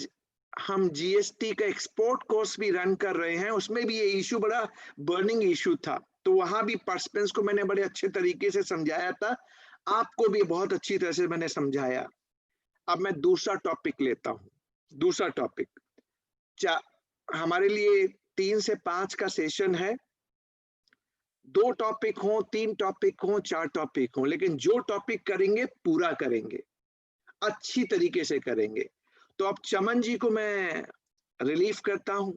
हम जीएसटी का एक्सपोर्ट कोर्स भी रन कर रहे हैं, उसमें भी ये इशू बड़ा बर्निंग इशू था, तो वहां भी पार्टिसिपेंट्स को मैंने बड़े अच्छे तरीके से समझाया था, आपको भी बहुत अच्छी तरह से मैंने समझाया। अब मैं दूसरा टॉपिक लेता हूं। दूसरा टॉपिक हमारे लिए 3 से 5 का सेशन है, 2 टॉपिक हो, 3 टॉपिक हो, 4 टॉपिक हो, लेकिन जो टॉपिक करेंगे पूरा करेंगे, अच्छी तरीके से करेंगे। तो अब चमन जी को मैं रिलीव करता हूं,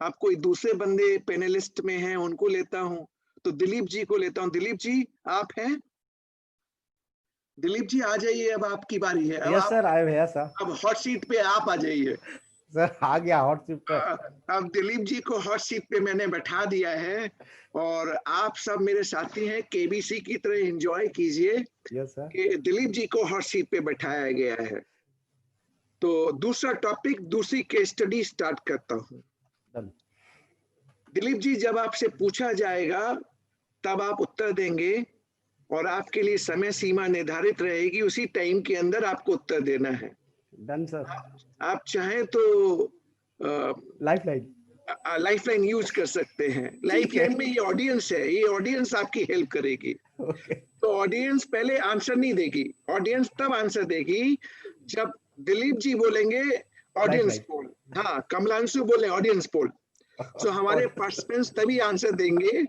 अब कोई दूसरे बंदे पैनलिस्ट में हैं उनको लेता हूं, तो दिलीप जी को लेता हूं। दिलीप जी आप हैं? दिलीप जी आ जाइए, अब आपकी बारी है। Yes sir, I am here sir. अब हॉट सीट पे आप आ जाइए। सर आ गया हॉट सीट पे। अब दिलीप जी को हॉट सीट पे मैंने बैठा दिया है और आप सब मेरे साथी हैं, केबीसी की तरह एंजॉय कीजिए। Yes sir. कि दिलीप जी को हॉट सीट पे बैठाया गया है। तो दूसरा टॉपिक, दूसरी केस स्टडी स्टार्ट करता हूं। दिलीप जी, जब आपसे पूछा जाएगा तब आप उत्तर देंगे और आपके लिए समय सीमा निर्धारित रहेगी, उसी टाइम के अंदर आपको उत्तर देना है। Done sir. आप चाहें तो लाइफलाइन यूज कर सकते हैं। लाइफलाइन में ये ऑडियंस है, ये ऑडियंस आपकी हेल्प करेगी। तो ऑडियंस पहले आंसर नहीं देगी, ऑडियंस तब आंसर देगी जब दिलीप जी बोलेंगे ऑडियंस पोल, हाँ कमलांशु बोले ऑडियंस पोल, तो हमारे पार्टिसिपेंट्स तभी आंसर देंगे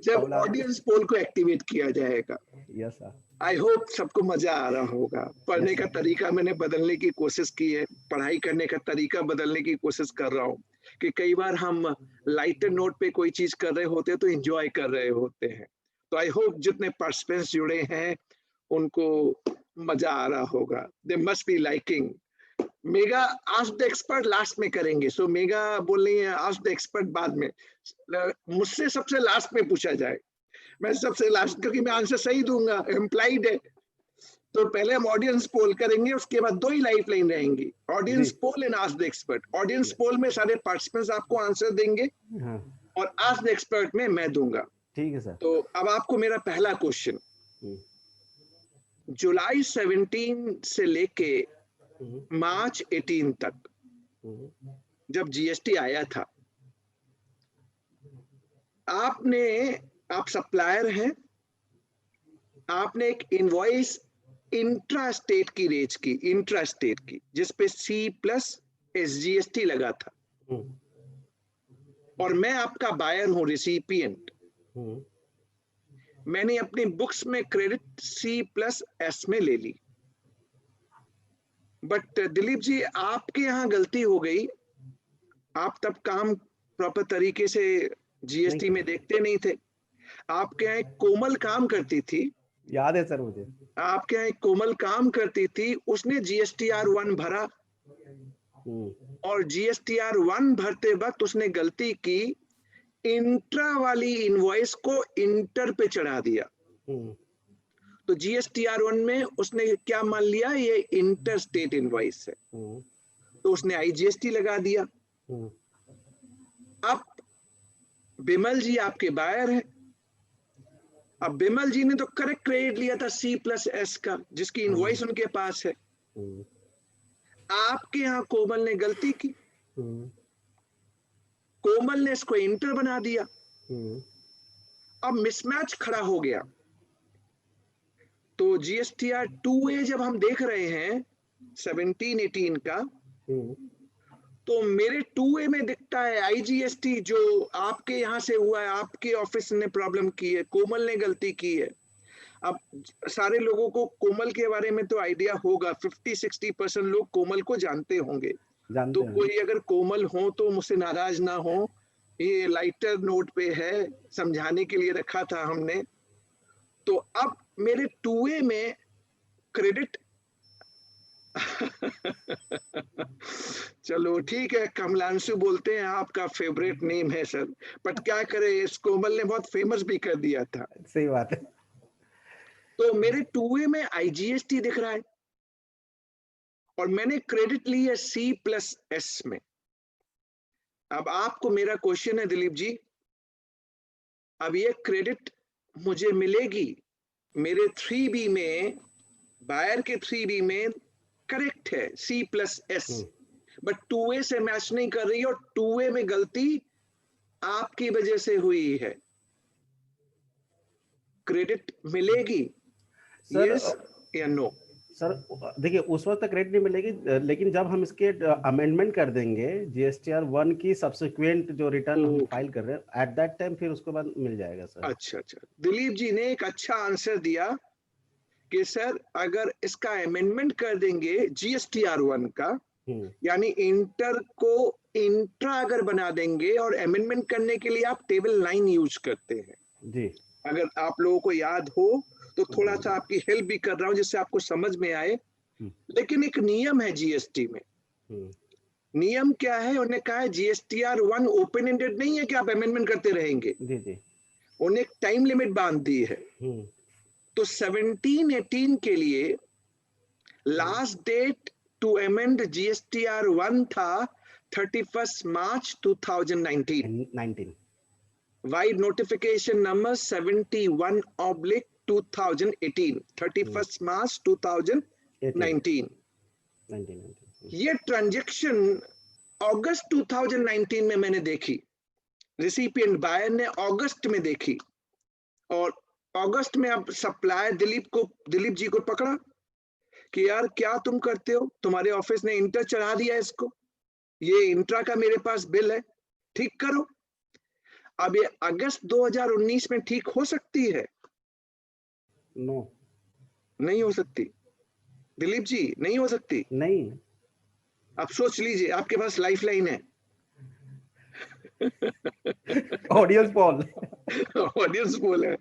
जब ऑडियंस पोल को एक्टिवेट किया जाएगा। Yes sir. आई होप सबको मजा आ रहा होगा। पढ़ने का तरीका मैंने बदलने की कोशिश की है, पढ़ाई करने का तरीका बदलने की कोशिश कर रहा हूँ कि कई बार हम लाइटर नोट पे कोई चीज कर रहे होते हैं तो एंजॉय कर रहे होते हैं। तो आई होप जितने पार्टिसिपेंट्स जुड़े हैं उनको मजा आ रहा होगा। They must be liking. Mega ask the expert last में करेंगे, सो मेगा बोल रही है आस्क द एक्सपर्ट बाद में, मुझसे सबसे लास्ट में पूछा जाए। मैं सबसे लास्ट, क्योंकि मैं आंसर सही दूंगा, इम्प्लाइड है। तो पहले हम ऑडियंस पोल करेंगे, उसके बाद 2 ही लाइफ लाइन रहेंगी, audience poll and ask the expert. Audience poll में सारे पार्टिसिपेंट्स आपको आंसर देंगे और आस्क द एक्सपर्ट में मैं दूंगा। ठीक है सर। तो अब आपको मेरा पहला क्वेश्चन, जुलाई 17 से लेके मार्च 18 तक जब जीएसटी आया था, आप सप्लायर हैं, आपने एक इनवॉइस इंट्रा स्टेट की रेज की, इंट्रा स्टेट की, जिसपे C+SGST लगा था, और मैं आपका बायर हूं, रिसिपिएंट। मैंने अपनी बुक्स में क्रेडिट C+S में ले ली, बट दिलीप जी आपके यहाँ गलती हो गई। आप तब काम प्रॉपर तरीके से जीएसटी में देखते नहीं थे। आपके यहाँ एक कोमल काम करती थी, याद है सर मुझे। आपके यहाँ एक कोमल काम करती थी, उसने GSTR1 भरा, और GSTR1 भरते वक्त उसने गलती की, इंट्रा वाली इनवॉइस को इंटर पे चढ़ा दिया। तो GSTR1 में उसने क्या मान लिया, ये इंटर स्टेट इनवॉइस है, तो उसने IGST लगा दिया। अब बिमल जी आपके बायर हैं, अब बिमल जी ने तो करेक्ट क्रेडिट लिया था C+S का, जिसकी इनवॉइस उनके पास है। आपके यहाँ कोमल ने गलती की, कोमल ने इसको इंटर बना दिया। अब मिसमैच खड़ा हो गया। तो GSTR 2A जब हम देख रहे हैं 17-18 का, तो मेरे 2A में दिखता है IGST, जो आपके यहाँ से हुआ है, आपके ऑफिस ने प्रॉब्लम की है, कोमल ने गलती की है। अब सारे लोगों को कोमल के बारे में तो आइडिया होगा, 50-60% लोग कोमल को जानते होंगे। तो कोई अगर कोमल हो तो मुझसे नाराज ना हो, ये लाइटर नोट पे है, समझाने के लिए रखा था हमने। तो अब मेरे 2A में क्रेडिट चलो ठीक है, कमलांशु बोलते हैं आपका फेवरेट नेम है सर, बट क्या करे, इस कोमल ने बहुत फेमस भी कर दिया था। सही बात है। तो मेरे 2A में IGST दिख रहा है, और मैंने क्रेडिट ली है C+S में। अब आपको मेरा क्वेश्चन है दिलीप जी, अब ये क्रेडिट मुझे मिलेगी मेरे 3B में, बायर के 3B में करेक्ट है C+S, बट 2A से मैच नहीं कर रही, और 2A में गलती आपकी वजह से हुई है। क्रेडिट मिलेगी यस या नो? सर देखिए, उस वक्त तक क्रेडिट नहीं मिलेगी, लेकिन जब हम इसके अमेंडमेंट कर देंगे GSTR 1 की सब्सिक्वेंट जो रिटर्न हम फाइल कर रहे हैं, एट दैट टाइम फिर उसके बाद मिल जाएगा सर। अच्छा, दिलीप जी ने एक अच्छा आंसर दिया कि सर अगर इसका अमेंडमेंट कर देंगे GSTR 1 का, यानी इंटर को इंट्रा अगर बना देंगे, और अमेंडमेंट करने के लिए आप टेबल 9 यूज करते हैं जी, अगर आप लोगों को याद हो तो, थोड़ा सा आपकी हेल्प भी कर रहा हूं जिससे आपको समझ में आए। लेकिन एक नियम है GST में, नियम क्या है, उन्होंने कहा है GSTR 1 ओपन एंडेड नहीं है कि आप अमेंडमेंट करते रहेंगे, उन्हें एक टाइम लिमिट बांध दी है। तो 17-18 के लिए last date to amend GSTR 1 था 31 मार्च 2019। वाइड नोटिफिकेशन नंबर 71/2018, 31 मार्च 2019। ये ट्रांजैक्शन अगस्त 2019 में मैंने देखी, रिसिपिएंट बायर ने अगस्त में देखी, और अगस्त में अब सप्लायर दिलीप जी को पकड़ा कि यार क्या तुम करते हो, तुम्हारे ऑफिस ने इंटर चढ़ा दिया इसको, ये इंट्रा का मेरे पास बिल है, ठीक करो। अब ये अगस्त 2019 में ठीक हो सकती है? नो, नहीं हो सकती दिलीप जी, नहीं हो सकती। नहीं। अब सोच लीजिए, आपके पास लाइफलाइन है। ऑडियंस पोल ऑडियंस पोल है।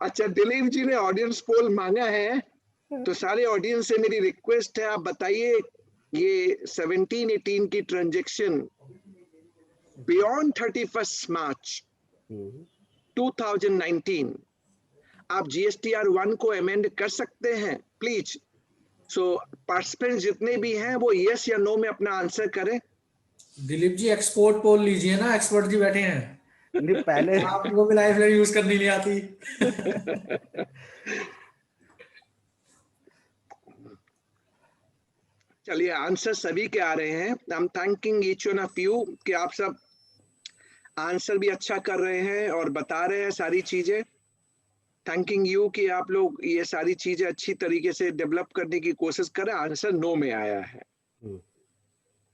अच्छा, दिलीप जी ने ऑडियंस पोल मांगा है, तो सारे ऑडियंस से मेरी रिक्वेस्ट है, आप बताइए ये 17-18 की ट्रांजैक्शन बियॉन्ड 31 मार्च 2019 आप GSTR 1 को अमेंड कर सकते हैं प्लीज? सो पार्टिसिपेंट्स जितने भी हैं वो यस या नो में अपना आंसर करें। दिलीप जी एक्सपोर्ट पोल लीजिए ना, एक्सपर्ट जी बैठे हैं। नहीं, पहले आपको भी लाइफलाइन यूज करनी नहीं आती। चलिए, आंसर सभी के आ रहे हैं। I am thanking each one of you कि आप सब आंसर भी अच्छा कर रहे हैं और बता रहे हैं सारी चीजें। थैंकिंग यू कि आप लोग ये सारी चीजें अच्छी तरीके से डेवलप करने की कोशिश करें। आंसर नो में आया है।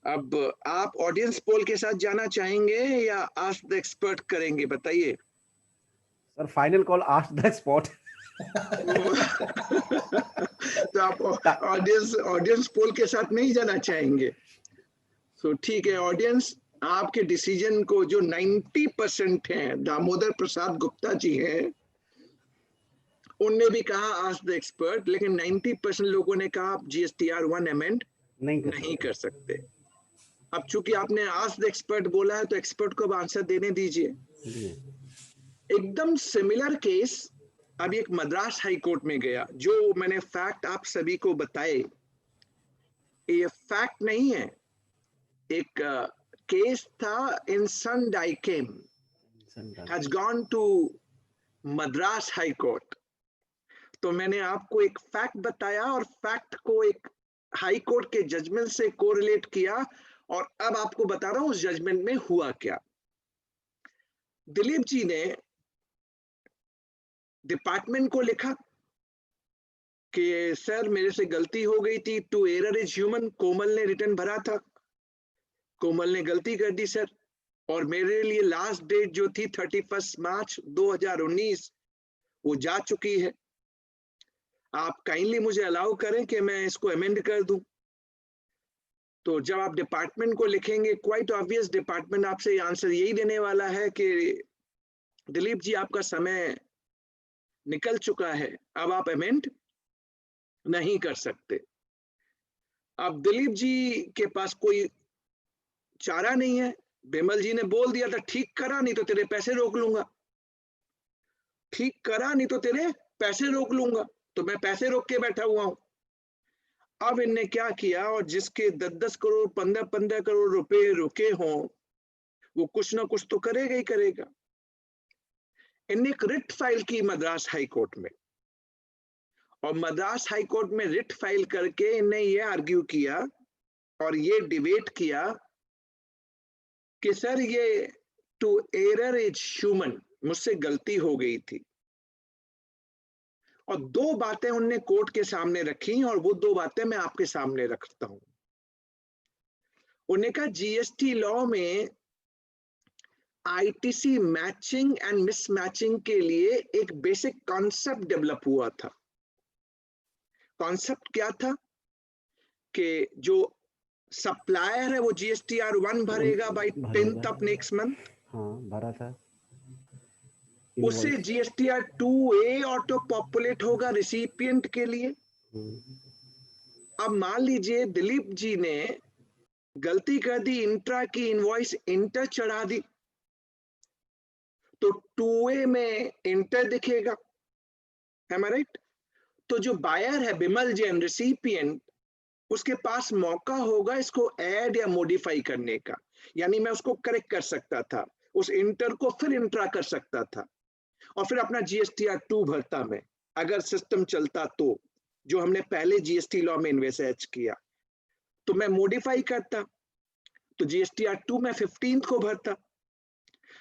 अब आप ऑडियंस पोल के साथ जाना चाहेंगे या आस्क द एक्सपर्ट करेंगे, बताइए। Sir final call ask the expert. तो आप ऑडियंस पोल के साथ नहीं जाना चाहेंगे? तो ठीक है, ऑडियंस आपके डिसीजन को, जो 90% हैं, दामोदर प्रसाद गुप्ता जी हैं, उनने भी कहा आस्क द एक्सपर्ट, लेकिन 90% लोगों ने कहा GSTR 1 अमेंड नहीं कर सकते। अब चूंकि आपने आस्क द एक्सपर्ट बोला है तो एक्सपर्ट को अब आंसर देने दीजिए। एकदम सिमिलर केस अभी एक मद्रास हाई कोर्ट में गया। जो मैंने फैक्ट आप सभी को बताए, ये फैक्ट नहीं है, एक केस था in Sun Dyechem has gone to Madras high court. तो मैंने आपको एक फैक्ट बताया और फैक्ट को एक हाई कोर्ट के जजमेंट से कोरिलेट किया, और अब आपको बता रहा हूं उस जजमेंट में हुआ क्या। दिलीप जी ने डिपार्टमेंट को लिखा कि सर मेरे से गलती हो गई थी, टू एरर इज ह्यूमन। कोमल ने रिटर्न भरा था, कोमल ने गलती कर दी सर, और मेरे लिए लास्ट डेट जो थी 31 मार्च 2019 वो जा चुकी है। आप काइंडली मुझे अलाउ करें कि मैं इसको अमेंड कर दूं। तो जब आप डिपार्टमेंट को लिखेंगे, क्वाइट ऑब्वियस डिपार्टमेंट आपसे आंसर यही देने वाला है कि दिलीप जी आपका समय निकल चुका है, अब आप अमेंड नहीं कर सकते। अब दिलीप जी के पास कोई चारा नहीं है। बिमल जी ने बोल दिया था ठीक करा नहीं तो तेरे पैसे रोक लूंगा, ठीक करा नहीं तो तेरे पैसे रोक लूंगा, तो मैं पैसे रोक के बैठा हुआ हूं। अब इनने क्या किया, और जिसके 10-10 करोड़ 15-15 करोड़ रुपए रुके हों वो कुछ ना कुछ तो करेगा ही करेगा। इनने एक रिट फाइल की मद्रास हाई कोर्ट में, और मद्रास हाई कोर्ट में रिट फाइल करके इनने ये आर्ग्यू किया और ये डिबेट किया कि सर ये टू एरर इज ह्यूमन, मुझसे गलती हो गई थी। और दो बातें उनने कोर्ट के सामने रखी, और वो दो बातें मैं आपके सामने रखता हूं। उन्होंने कहा जीएसटी लॉ में आईटीसी मैचिंग एंड मिसमैचिंग के लिए एक बेसिक कॉन्सेप्ट डेवलप हुआ था। कॉन्सेप्ट क्या था कि जो सप्लायर है वो GSTR 1 भरेगा bye 10th of next month. हाँ भरा था। उससे GSTR 2A ऑटो पॉपुलेट होगा रिसिपिएंट के लिए। अब मान लीजिए दिलीप जी ने गलती कर दी, इंट्रा की इनवॉइस इंटर चढ़ा दी, तो 2A में इंटर दिखेगा, है राइट? तो जो बायर है बिमल जैन रिसिपिएंट, उसके पास मौका होगा इसको ऐड या मॉडिफाई करने का, यानी मैं उसको करेक्ट कर सकता था, उस इंटर को फिर इंट्रा कर सकता था और फिर अपना GSTR 2 भरता मैं, अगर सिस्टम चलता तो, जो हमने पहले GST लॉ में इन्वेस्ट किया। तो मैं मॉडिफाई करता, तो GSTR 2 मैं 15th को भरता।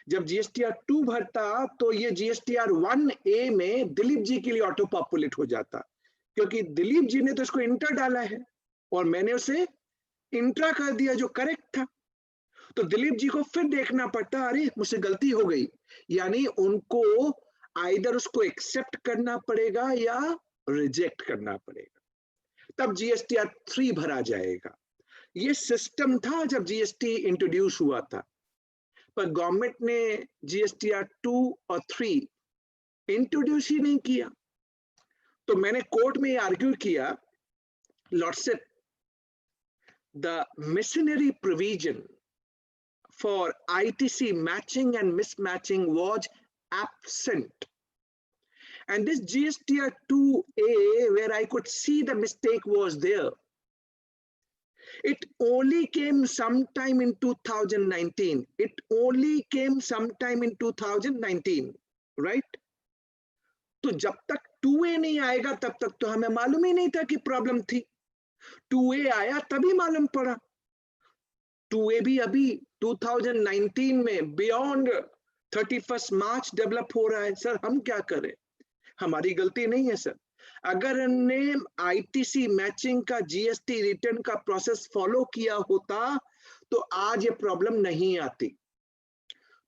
जब GSTR 2 भरता तो ये GSTR 1A में दिलीप जी के लिए ऑटो पॉपुलेट हो जाता, क्योंकि दिलीप जी ने तो इसको इंटर डाला है और मैंने उसे इंट्रा कर दिया जो करेक्ट था। तो दिलीप जी को फिर देखना पड़ता, अरे मुझसे गलती हो गई, यानी उनको आइदर उसको एक्सेप्ट करना पड़ेगा या रिजेक्ट करना पड़ेगा, तब GSTR 3 भरा जाएगा। ये सिस्टम था जब GST इंट्रोड्यूस हुआ था, पर गवर्नमेंट ने GSTR 2 और 3 इंट्रोड्यूस ही नहीं किया। तो मैंने कोर्ट में आर्ग्यू किया, lordship, the missionary provision for ITC matching and mismatching was absent, and this GSTR 2A, where I could see the mistake was there, it only came sometime in 2019. It only came sometime in 2019, right? तो जब तक 2A नहीं आएगा तब तक तो हमें मालूम ही नहीं था कि प्रॉब्लम थी। 2A आया तभी मालूम पड़ा। 2A भी अभी 2019 में बियॉन्ड 31 मार्च डेवलप हो रहा है। सर हम क्या करें, हमारी गलती नहीं है सर। अगर हमने आईटीसी मैचिंग का जीएसटी रिटर्न का प्रोसेस फॉलो किया होता तो आज ये प्रॉब्लम नहीं आती।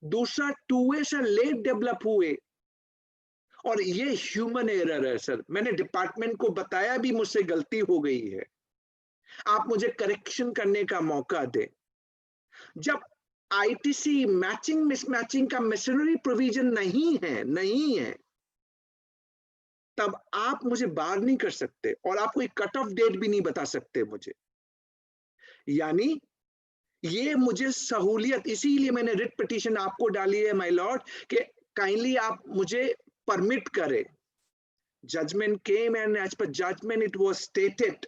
दूसरा 2A से लेट डेवलप हुए और ये ह्यूमन एरर है सर। मैंने डिपार्टमेंट को बताया भी मुझसे गलती हो गई है, आप मुझे करेक्शन करने का मौका दें। जब आईटीसी मैचिंग मिसमैचिंग का मिशनरी प्रोविजन नहीं है तब आप मुझे बाहर नहीं कर सकते और आप कोई कट ऑफ डेट भी नहीं बता सकते मुझे। यानी ये मुझे सहूलियत, इसीलिए मैंने रिट पिटीशन आपको डाली है माय लॉर्ड कि काइंडली आप मुझे परमिट करें। Judgment came and as per judgment it was stated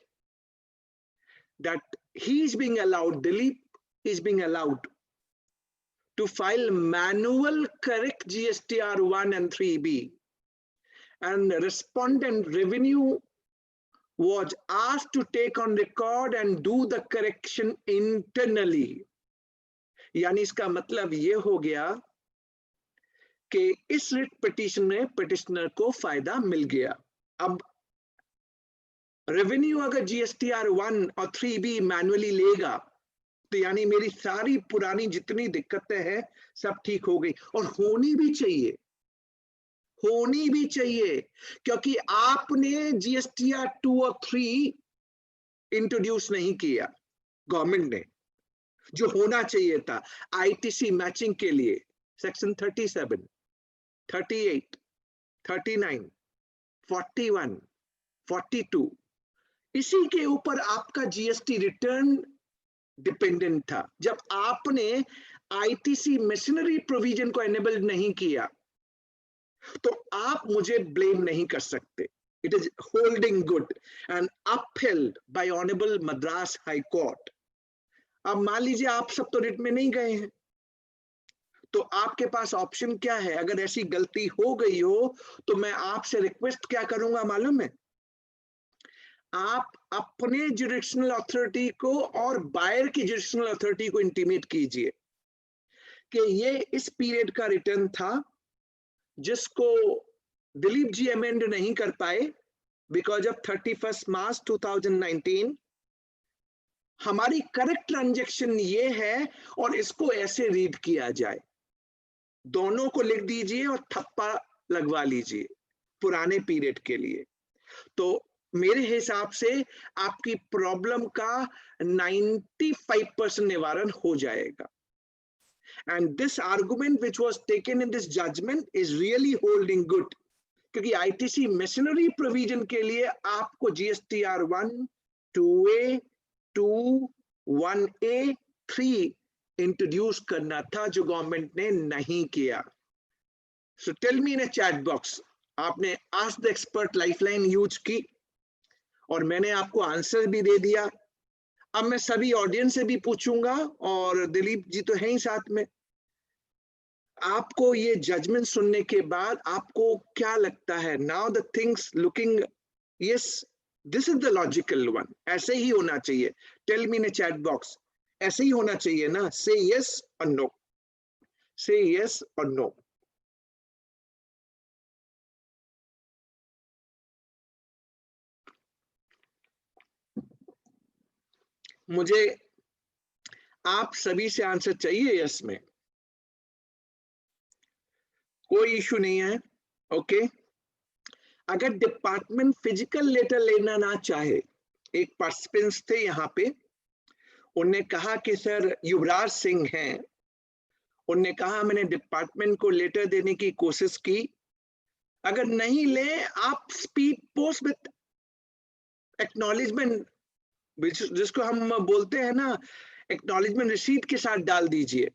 that he is being allowed, Dilip is being allowed to file manual correct GSTR 1 and 3B, and respondent revenue was asked to take on record and do the correction internally. यानी इसका मतलब ये हो गया कि इस writ petition में petitioner को फायदा मिल गया। अब रेवेन्यू अगर GSTR 1 और 3B मैनुअली लेगा तो यानी मेरी सारी पुरानी जितनी दिक्कतें हैं सब ठीक हो गई। और होनी भी चाहिए क्योंकि आपने GSTR 2 और 3 इंट्रोड्यूस नहीं किया, गवर्नमेंट ने, जो होना चाहिए था आईटीसी मैचिंग के लिए। सेक्शन 37, 38, 39, 41, 42 इसी के ऊपर आपका जीएसटी रिटर्न डिपेंडेंट था। जब आपने आईटीसी मशीनरी प्रोविजन को एनेबल नहीं किया तो आप मुझे ब्लेम नहीं कर सकते। It is holding good and upheld bye honourable Madras high court. अब मान लीजिए आप सब तो रिट में नहीं गए हैं तो आपके पास ऑप्शन क्या है? अगर ऐसी गलती हो गई हो तो मैं आपसे रिक्वेस्ट क्या करूंगा मालूम है? आप अपने जुडिशनल अथॉरिटी को और बायर की जुडिशनल अथॉरिटी को इंटीमेट कीजिए कि ये इस पीरियड का रिटर्न था जिसको दिलीप जी अमेंड नहीं कर पाए बिकॉज ऑफ 31 मार्च 2019। हमारी करेक्ट ट्रांजैक्शन ये है और इसको ऐसे रीड किया जाए। दोनों को लिख दीजिए और ठप्पा लगवा लीजिए पुराने पीरियड के लिए। तो मेरे हिसाब से आपकी प्रॉब्लम का 95% निवारण हो जाएगा। And this argument which was taken in this judgment is really holding good क्योंकि आईटीसी मशीनरी प्रोविजन के लिए आपको जीएसटीआर 1, 2A, 2, 1A, 3 इंट्रोड्यूस करना था जो गवर्नमेंट ने नहीं किया। So tell me in a chat box, आपने ask the expert lifeline use की और मैंने आपको आंसर भी दे दिया। अब मैं सभी ऑडियंस से भी पूछूंगा और दिलीप जी तो हैं ही साथ में। आपको ये जजमेंट सुनने के बाद आपको क्या लगता है? Now the things looking, yes this is the logical one, ऐसे ही होना चाहिए। Tell me in chat box, ऐसे ही होना चाहिए ना? से यस और नो, से यस और नो। मुझे आप सभी से आंसर चाहिए यस में, कोई इशू नहीं है। ओके अगर डिपार्टमेंट फिजिकल लेटर लेना ना चाहे, एक पार्टिसिपेंट्स थे यहाँ पे, उन्होंने कहा कि सर युवराज सिंह हैं, उन्होंने कहा मैंने डिपार्टमेंट को लेटर देने की कोशिश की, अगर नहीं ले आप स्पीड पोस्ट विद एक्नॉलेजमेंट, जिसको हम बोलते हैं ना एक्नॉलेजमेंट रिसीट के साथ डाल दीजिए।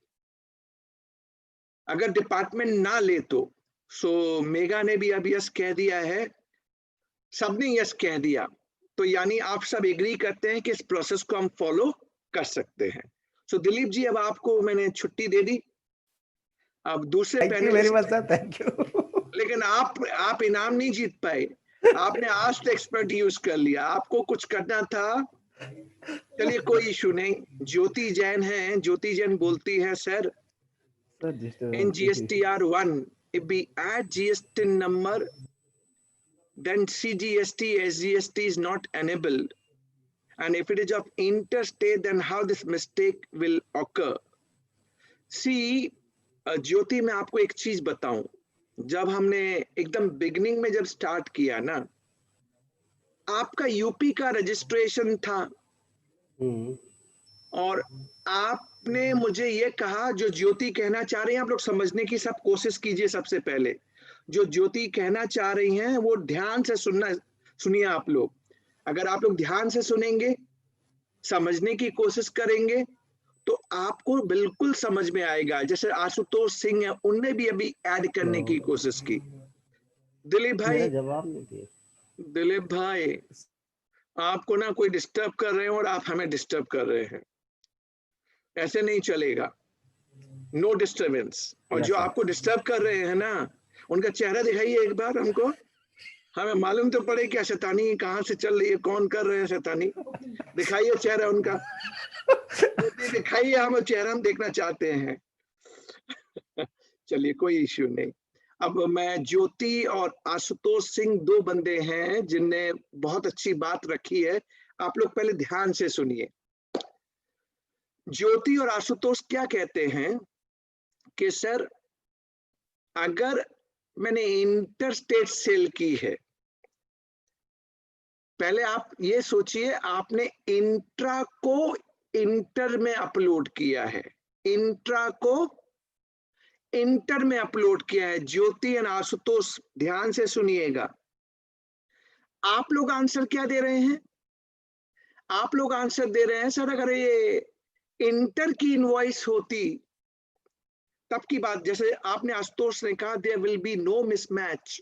अगर डिपार्टमेंट ना ले तो सो मेगा ने भी अब यस कह दिया है, सबने यस कह दिया, तो यानी आप सब एग्री करते हैं कि इस प्रोसेस को हम फॉलो कर सकते हैं। सो दिलीप जी अब आपको मैंने छुट्टी दे दी। अब दूसरे थैंक यू। लेकिन आप इनाम नहीं जीत पाए, आपने आज तो एक्सपर्ट यूज कर लिया। आपको कुछ करना था चलिए कोई इशू नहीं। ज्योति जैन है, ज्योति जैन बोलती है sir in GSTR1 if we add GST number then CGST SGST is not enabled, and if it is of interstate then how this mistake will occur. See ज्योति मैं आपको एक चीज बताऊं, जब हमने एकदम बिगनिंग में जब स्टार्ट किया ना, आपका यूपी का रजिस्ट्रेशन था और आपने मुझे ये कहा, जो ज्योति कहना चाह रही हैं आप लोग समझने की सब कोशिश कीजिए। सबसे पहले जो ज्योति कहना चाह रही हैं वो ध्यान से सुनिए आप लोग। अगर आप लोग ध्यान से सुनेंगे, समझने की कोशिश करेंगे तो आपको बिल्कुल समझ में आएगा। जैसे आशुतोष सिंह है, उनने भी अभी ऐड करने की कोशिश की। दिलीप भाई, जवाब नहीं दिए। दिलीप भाई आपको ना कोई डिस्टर्ब कर रहे हैं और आप हमें डिस्टर्ब कर रहे हैं, ऐसे नहीं चलेगा। No disturbance. और जो आपको डिस्टर्ब कर रहे हैं ना, उनका चेहरा दिखाइए एक बार हमको, हमें मालूम तो पड़े क्या शैतानी कहाँ से चल रही है, कौन कर रहे हैं शैतानी। दिखाइए चेहरा उनका, दिखाइए, हम चेहरा हम देखना चाहते हैं। चलिए कोई इश्यू नहीं। अब मैं ज्योति और आशुतोष सिंह दो बंदे हैं जिनने बहुत अच्छी बात रखी है, आप लोग पहले ध्यान से सुनिए। ज्योति और आशुतोष क्या कहते हैं कि सर अगर मैंने इंटरस्टेट सेल की है, पहले आप ये सोचिए, आपने इंट्रा को इंटर में अपलोड किया है, इंट्रा को इंटर में अपलोड किया है। ज्योति और आशुतोष ध्यान से सुनिएगा। आप लोग आंसर क्या दे रहे हैं? आप लोग आंसर दे रहे हैं सर अगर ये इंटर की इनवॉइस होती तब की बात। जैसे आपने आशुतोष ने कहा there will be no mismatch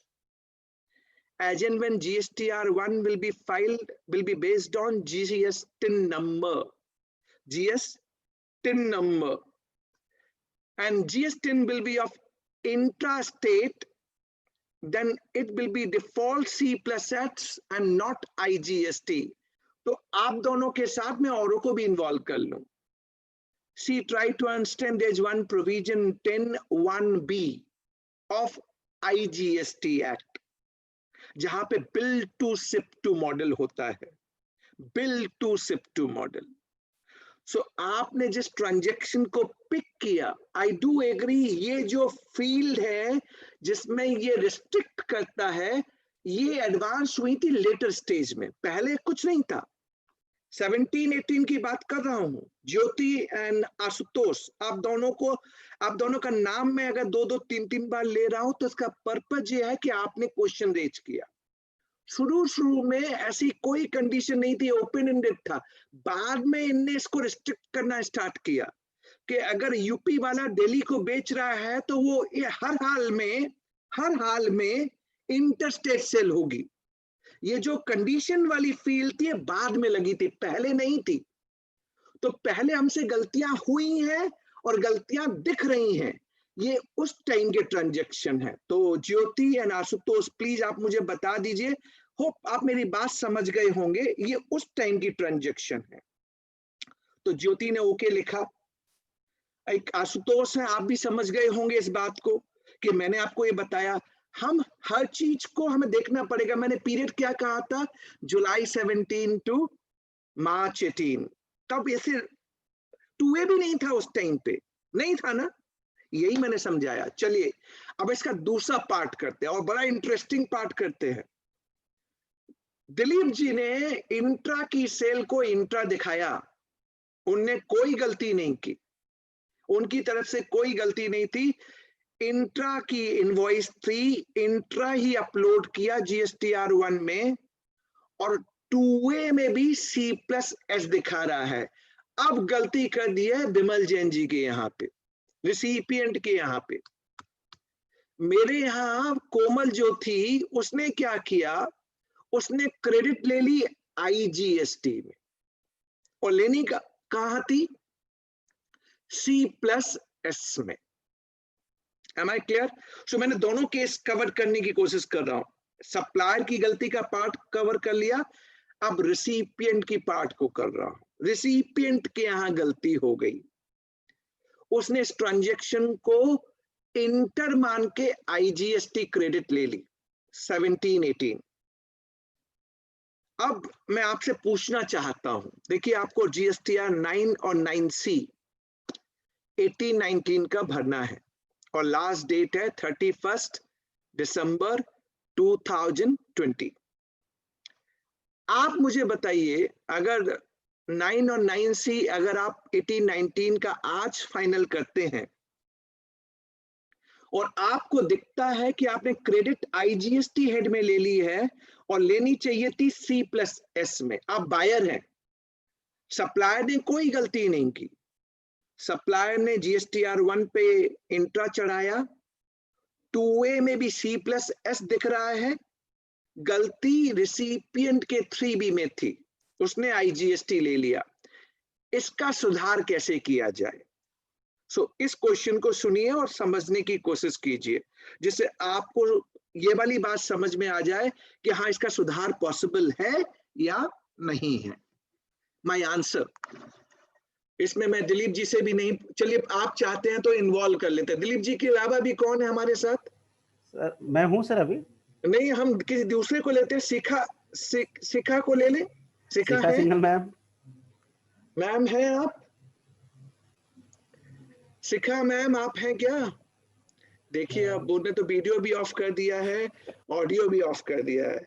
as and when GSTR1 will be filed will be based on GS TIN number, GS TIN number, and GS TIN will be of intrastate, then it will be default C+H and not IGST. तो आप दोनों के साथ मैं औरों को भी involve कर लूं। See, try to understand there's one provision 10(1)(b) of IGST Act जहां पे bill to ship to model होता है, bill to ship to model. So आपने जिस ट्रांजैक्शन को पिक किया, आई डू एग्री, ये जो फील्ड है जिसमें ये रिस्ट्रिक्ट करता है, ये एडवांस हुई थी लेटर स्टेज में, पहले कुछ नहीं था। 17-18 की बात कर रहा हूं। ज्योति एंड आशुतोष, आप दोनों का नाम में अगर 2-3 बार ले रहा हूं तो इसका पर्पज ये है कि आपने क्वेश्चन रेज किया। शुरू में ऐसी कोई कंडीशन नहीं थी, ओपन एंडेड था। बाद में इनने इसको रिस्ट्रिक्ट करना स्टार्ट किया कि अगर यूपी वाला दिल्ली को बेच रहा है तो वो हर हाल में इंटरस्टेट सेल होगी। ये जो कंडीशन वाली फील्ड थी बाद में लगी थी, पहले नहीं थी। तो पहले हमसे गलतियां हुई हैं और गलतियां दिख रही हैं, ये उस टाइम के ट्रांजैक्शन है। तो ज्योति एंड आशुतोष प्लीज आप मुझे बता दीजिए, होप आप मेरी बात समझ गए होंगे, ये उस टाइम की ट्रांजैक्शन है। तो ज्योति ने ओके लिखा। एक आशुतोष है, आप भी समझ गए होंगे इस बात को कि मैंने आपको ये बताया। हम हर चीज को हमें देखना पड़ेगा। मैंने पीरियड क्या कहा था, जुलाई 17 टू मार्च 18। तब ऐसे 2A भी नहीं था उस टाइम पे, नहीं था ना, यही मैंने समझाया। चलिए अब इसका दूसरा पार्ट करते हैं और बड़ा इंटरेस्टिंग पार्ट करते हैं। दिलीप जी ने इंट्रा की सेल को इंट्रा दिखाया, उनने कोई गलती नहीं की, उनकी तरफ से कोई गलती नहीं थी। इंट्रा की इनवॉइस थी, इंट्रा ही अपलोड किया GSTR1 में, और 2A में भी C+H दिखा रहा है। अब गलती कर दी है विमल जैन जी के यहाँ पे, रिसिपिएंट के यहाँ पे। मेरे यहाँ कोमल जो थी उसने क्या किया, उसने क्रेडिट ले ली IGST में और लेनी कहाँ थी, C+S में। Am I clear? So मैंने दोनों केस कवर करने की कोशिश कर रहा हूं। सप्लायर की गलती का पार्ट कवर कर लिया, अब रिसिपिएंट की पार्ट को कर रहा हूं। रिसिपिएंट के यहां गलती हो गई, उसने इस ट्रांजैक्शन को इंटर मान के आईजीएसटी क्रेडिट ले ली 17-18। अब मैं आपसे पूछना चाहता हूं, देखिए आपको जीएसटीआर 9 और 9C 18-19 का भरना है और लास्ट डेट है 31 दिसंबर 2020। आप मुझे बताइए, अगर 9 और 9C अगर आप 18-19 का आज फाइनल करते हैं और आपको दिखता है कि आपने क्रेडिट आईजीएसटी हेड में ले ली है और लेनी चाहिए थी C+S में, आप बायर हैं, सप्लायर ने कोई गलती नहीं की, सप्लायर ने जीएसटीआर 1 पे इंट्रा चढ़ाया, 2A में भी C+S दिख रहा है, गलती रिसिपिएंट के 3B में थी, उसने आईजीएसटी ले लिया। इसका सुधार कैसे किया जाए? इस क्वेश्चन को सुनिए और समझने की कोशिश कीजिए, जिससे आपको ये वाली बात समझ में आ जाए कि हाँ, इसका सुधार पॉसिबल है या नहीं है। माय आंसर, इसमें मैं दिलीप जी से भी नहीं, चलिए आप चाहते हैं तो इन्वॉल्व कर लेते हैं। दिलीप जी के अलावा भी कौन है हमारे साथ? सर मैं हूं सर अभी। नहीं, हम किसी दूसरे को लेते हैं, शिखा को ले लें। शिखा है? सिंघल मैम। मैम है आप? शिखा मैम आप हैं क्या? देखिए अब उन्होंने तो वीडियो भी ऑफ कर दिया है, ऑडियो भी ऑफ कर दिया है,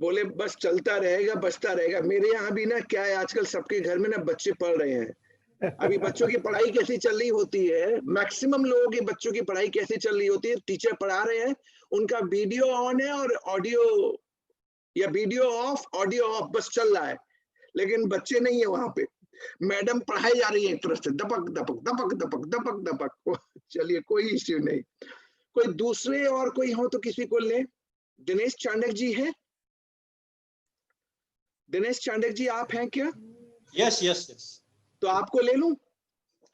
बोले बस चलता रहेगा बचता रहेगा। मेरे यहाँ भी ना क्या है, आजकल सबके घर में ना बच्चे पढ़ रहे हैं। अभी बच्चों की पढ़ाई कैसी चल रही होती है, मैक्सिमम लोगों की बच्चों की पढ़ाई कैसी चल रही होती है, टीचर पढ़ा रहे हैं, उनका वीडियो ऑन है और ऑडियो या वीडियो ऑफ ऑडियो ऑफ बस चल रहा है, लेकिन बच्चे नहीं है वहां पे। मैडम पढ़ाई जा रही है एक तरफ से, दपक दपक दपक दपक दपक दपक। चलिए कोई इश्यू नहीं। कोई दूसरे और कोई हो तो किसी को ले। दिनेश चांडक जी है? दिनेश चांडक जी आप हैं क्या? Yes yes yes. तो आपको ले लूं?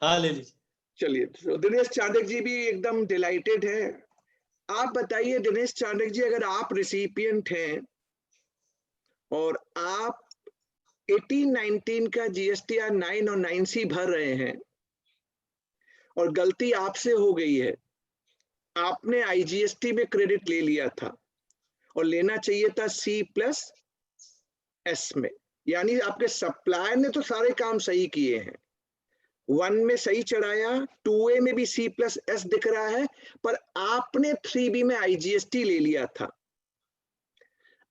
हाँ ले लीजिए। चलिए, तो दिनेश चांडक जी भी एकदम डिलाइटेड है। आप बताइए दिनेश चांडक जी, अगर आप रिसिपिएंट हैं और आप 18-19 का जीएसटीआर 9 और 9C भर रहे हैं और गलती आपसे हो गई है, आपने आईजीएसटी में क्रेडिट ले लिया था और लेना चाहिए था C+S में, यानी आपके सप्लायर ने तो सारे काम सही किए हैं, 1 में सही चढ़ाया, 2A में भी C+S दिख रहा है, पर आपने 3B में आईजीएसटी ले लिया था।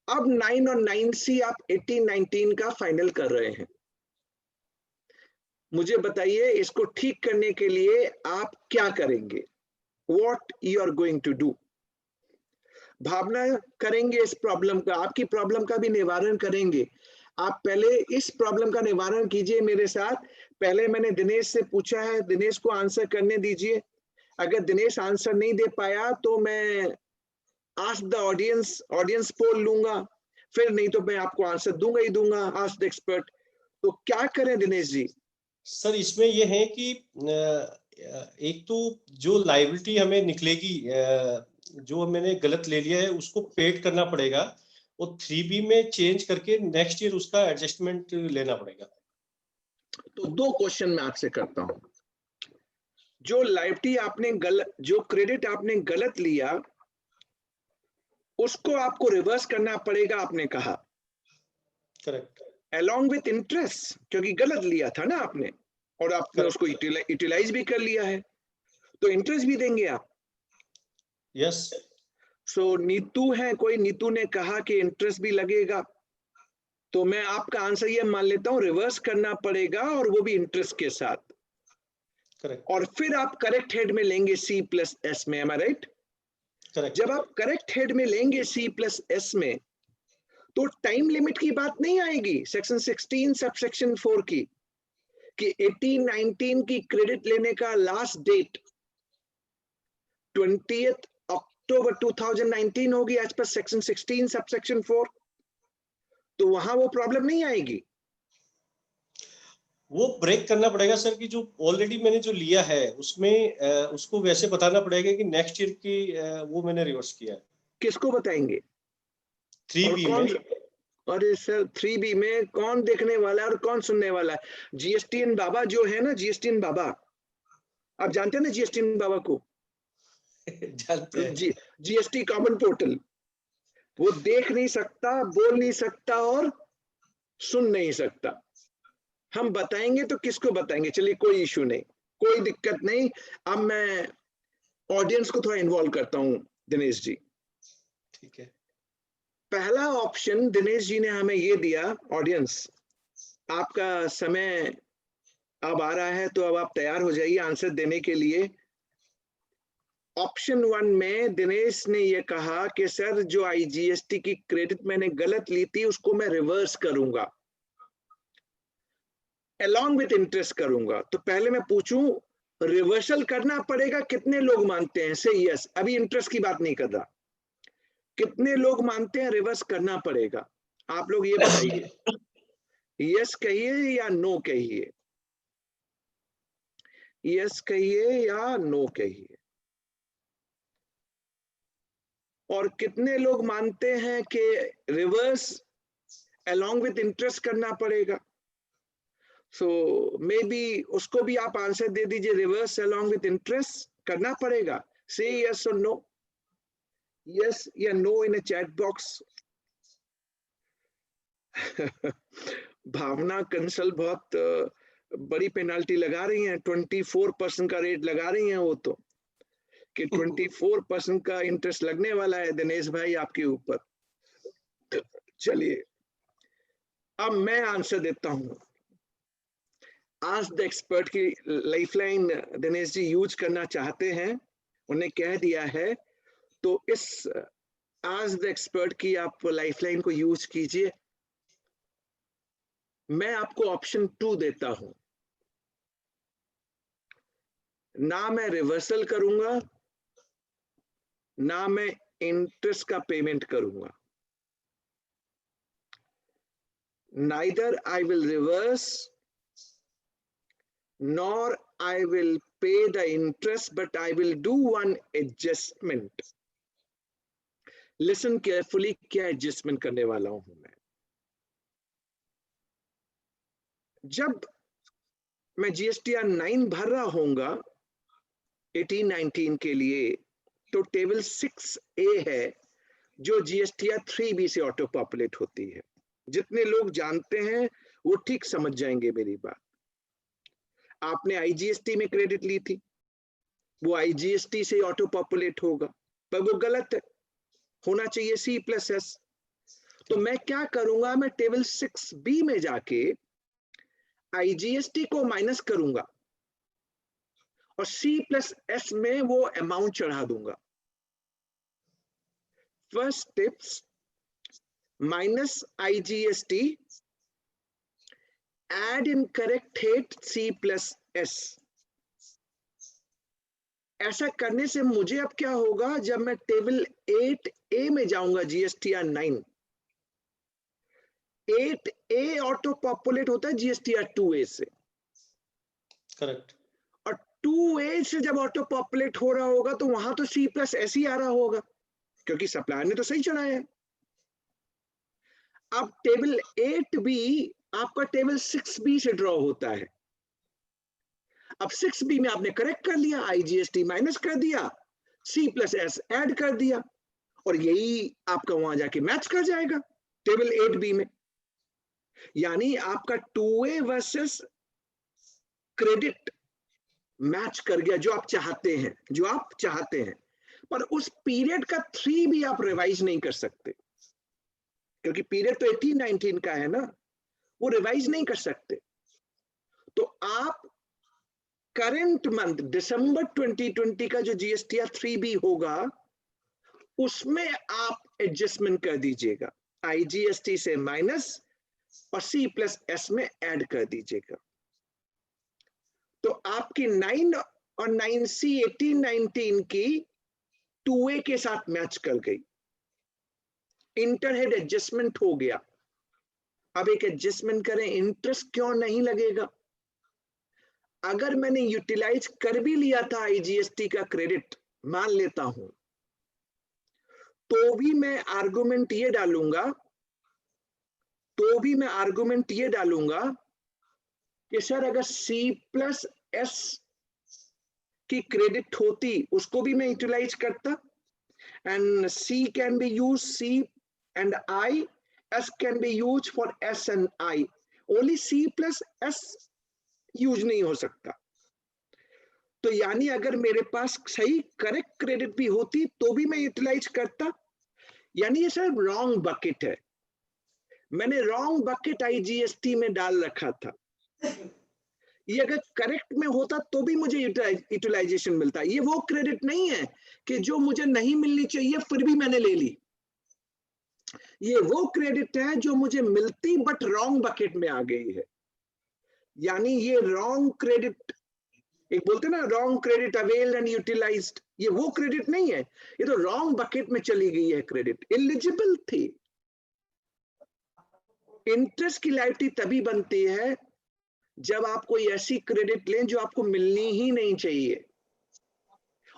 अब 9 और 9C आप 18-19 का फाइनल कर रहे हैं। मुझे बताइए इसको ठीक करने के लिए आप क्या करेंगे? What you are going to do? भावना करेंगे इस प्रॉब्लम का, आपकी प्रॉब्लम का भी निवारण करेंगे। आप पहले इस प्रॉब्लम का निवारण कीजिए मेरे साथ। पहले मैंने दिनेश से पूछा है, दिनेश को आंसर करने दीजिए। अगर दिनेश आंसर नहीं दे पाया तो मैं आस्क द ऑडियंस पोल लूंगा, फिर नहीं तो मैं आपको आंसर दूंगा ही दूंगा, आस्क द एक्सपर्ट। तो क्या करें दिनेश जी? सर इसमें ये है कि एक तो जो लायबिलिटी हमें निकलेगी, जो मैंने गलत ले लिया है उसको पेड करना पड़ेगा और 3B में चेंज करके नेक्स्ट ईयर उसका एडजस्टमेंट लेना पड़ेगा। तो 2 क्वेश्चन मैं आपसे करता हूं। जो लायबिलिटी आपने जो क्रेडिट आपने गलत लिया उसको आपको रिवर्स करना पड़ेगा, आपने कहा। करेक्ट। अलॉन्ग विथ इंटरेस्ट, क्योंकि गलत लिया था ना आपने और आपने उसको यूटिलाइज भी कर लिया है, तो इंटरेस्ट भी देंगे आप। यस। नीतू है, कोई नीतू ने कहा कि इंटरेस्ट भी लगेगा, तो मैं आपका आंसर ये मान लेता हूं रिवर्स करना पड़ेगा और वो भी इंटरेस्ट के साथ। करेक्ट। और फिर आप करेक्ट हेड में लेंगे C+S में, am I right? करेक्ट। जब आप करेक्ट हेड में लेंगे C+S में तो टाइम लिमिट की बात नहीं आएगी सेक्शन 16 सबसेक्शन 4 की, कि 18-19 की क्रेडिट लेने का लास्ट डेट 20th अक्टूबर 2019 होगी एज पर सेक्शन 16 सबसेक्शन 4। तो वहां वो प्रॉब्लम नहीं आएगी। वो ब्रेक करना पड़ेगा सर कि जो ऑलरेडी मैंने जो लिया है उसमें उसको वैसे बताना पड़ेगा कि नेक्स्ट ईयर की वो मैंने रिवर्स किया है। किसको बताएंगे? 3B में। अरे सर 3B में कौन देखने वाला है और कौन सुनने वाला है? जीएसटीएन बाबा जो है ना, जीएसटीएन बाबा, आप जानते हैं ना जीएसटीएन बाबा को? जानते हैं। जीएसटी कॉमन पोर्टल, वो देख नहीं सकता, बोल नहीं सकता और सुन नहीं सकता। हम बताएंगे तो किसको बताएंगे? चलिए कोई इशू नहीं, कोई दिक्कत नहीं। अब मैं ऑडियंस को थोड़ा इन्वॉल्व करता हूं दिनेश जी। ठीक है। पहला ऑप्शन दिनेश जी ने हमें ये दिया, ऑडियंस आपका समय अब आ रहा है, तो अब आप तैयार हो जाइए आंसर देने के लिए। ऑप्शन 1 में दिनेश ने ये कहा कि सर जो आईजीएसटी की क्रेडिट मैंने गलत ली थी उसको मैं रिवर्स करूंगा, along with इंटरेस्ट करूंगा। तो पहले मैं पूछूं, रिवर्सल करना पड़ेगा? कितने लोग मानते हैं? से यस, अभी इंटरेस्ट की बात नहीं कर रहा। कितने लोग मानते हैं रिवर्स करना पड़ेगा? आप लोग ये बताइए, यस कहिए या नो कहिए, यस कहिए या नो कहिए। और कितने लोग मानते हैं कि रिवर्स along with इंटरेस्ट करना पड़ेगा? सो मे बी उसको भी आप आंसर दे दीजिए, रिवर्स along with इंटरेस्ट करना पड़ेगा। से यस और नो, यस या no in a chat box. Bhavna Kansal बहुत बड़ी पेनाल्टी लगा रही हैं, 24% का रेट लगा रही हैं वो, तो कि 24% का इंटरेस्ट लगने वाला है दिनेश भाई आपके ऊपर। चलिए अब मैं आंसर देता हूं। आज द एक्सपर्ट की लाइफलाइन दिनेश जी यूज करना चाहते हैं, उन्हें कह दिया है, तो इस आज द एक्सपर्ट की आप लाइफलाइन को यूज कीजिए। मैं आपको ऑप्शन 2 देता हूं, ना मैं रिवर्सल करूंगा ना मैं इंटरेस्ट का पेमेंट करूंगा। Neither I will reverse nor I will pay the interest, but I will do one adjustment. Listen carefully, क्या adjustment करने वाला हूं मैं। जब मैं जीएसटीआर 9 भर रहा होऊंगा 18-19 के लिए, तो टेबल 6A है जो जीएसटीआर 3B से ऑटो पॉपुलेट होती है। जितने लोग जानते हैं वो ठीक समझ जाएंगे मेरी बात। आपने आईजीएसटी में क्रेडिट ली थी, वो आईजीएसटी से ऑटो पॉपुलेट होगा, पर वो गलत है, होना चाहिए C+S। तो मैं क्या करूंगा, मैं टेबल 6B में जाके आईजीएसटी को माइनस करूंगा और C+S में वो अमाउंट चढ़ा दूंगा। First tips, minus IGST, add in correct hate C+S। ऐसा करने से मुझे अब क्या होगा, जब मैं टेबल 8A में जाऊंगा जीएसटीआर 9, 8A ऑटो पॉपुलेट होता है जीएसटीआर 2A से, करेक्ट। और 2A से जब ऑटो पॉपुलेट हो रहा होगा तो वहां तो C+S ही आ रहा होगा, क्योंकि सप्लायर ने तो सही चढ़ाया है। अब टेबल 8B आपका टेबल 6B से ड्रॉ होता है। अब 6B में आपने करेक्ट कर लिया, आईजीएसटी माइनस कर दिया, C+S ऐड कर दिया, और यही आपका वहां जाके मैच कर जाएगा टेबल 8B में। यानी आपका 2A वर्सेस क्रेडिट मैच कर गया, जो आप चाहते हैं, जो आप चाहते हैं। पर उस पीरियड का 3B आप रिवाइज नहीं कर सकते, क्योंकि पीरियड तो 18-19 का है ना, वो रिवाइज नहीं कर सकते। तो आप करंट मंथ दिसंबर 2020 का जो जीएसटीआर 3B होगा उसमें आप एडजस्टमेंट कर दीजिएगा, आईजीएसटी से माइनस और C+S में ऐड कर दीजिएगा। तो आपकी 9 और 9C 18-19 की 2A के साथ मैच कर गई, इंटरहेड एडजस्टमेंट हो गया। अब एक एडजस्टमेंट करें, इंटरेस्ट क्यों नहीं लगेगा? अगर मैंने यूटिलाइज कर भी लिया था आईजीएसटी का क्रेडिट, मान लेता हूं, तो भी मैं आर्गुमेंट ये डालूंगा तो भी मैं आर्गुमेंट ये डालूंगा कि सर अगर C+S की क्रेडिट होती उसको भी मैं यूटिलाइज करता, and C can be use C and I, S can be used for S and I, only C+S use नहीं हो सकता। तो यानी अगर मेरे पास सही करेक्ट क्रेडिट भी होती तो भी मैं यूटिलाइज करता, यानी ये सर रॉन्ग बकेट है, मैंने रॉन्ग बकेट IGST में डाल रखा था। ये अगर करेक्ट में होता तो भी मुझे यूटिलाइजेशन मिलता। ये वो क्रेडिट नहीं है कि जो मुझे नहीं मिलनी चाहिए फिर भी मैंने ले ली, ये वो क्रेडिट है जो मुझे मिलती बट रॉन्ग बकेट में आ गई है। यानी ये रॉन्ग क्रेडिट, एक बोलते ना wrong credit availed and utilised, ये वो क्रेडिट नहीं है, ये तो रॉन्ग बकेट में चली गई है क्रेडिट, एलिजिबल थी। इंटरेस्ट की लायबिलिटी तभी बनती है जब आप कोई ऐसी क्रेडिट लें जो आपको मिलनी ही नहीं चाहिए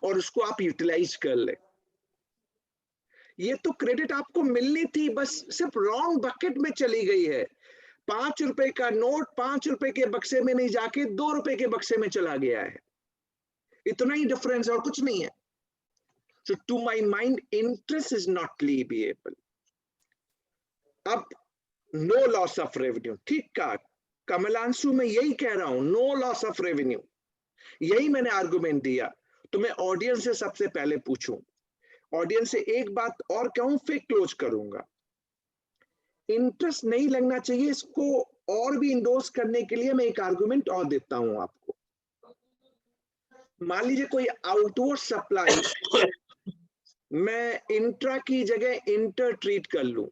और उसको आप यूटिलाइज कर लें। ये तो क्रेडिट आपको मिलनी थी, बस सिर्फ रॉन्ग बकेट में चली गई है। 5 रुपए का नोट 5 रुपए के बक्से में नहीं जाके 2 रुपए के बक्से में चला गया है, इतना ही डिफरेंस और कुछ नहीं है। So to my mind, interest is not leviable. अब no loss of revenue, ठीक का कमलांशु मैं यही कह रहा हूं, नो लॉस ऑफ रेवेन्यू, यही मैंने आर्गुमेंट दिया। तो मैं ऑडियंस से सबसे पहले पूछूं, ऑडियंस से एक बात और कहूं फिर क्लोज करूंगा, इंटरेस्ट नहीं लगना चाहिए, इसको और भी इंडोर्स करने के लिए मैं एक आर्गुमेंट और देता हूं आपको। मान लीजिए कोई आउटवर्ड सप्लाई मैं इंट्रा की जगह इंटर ट्रीट कर लूं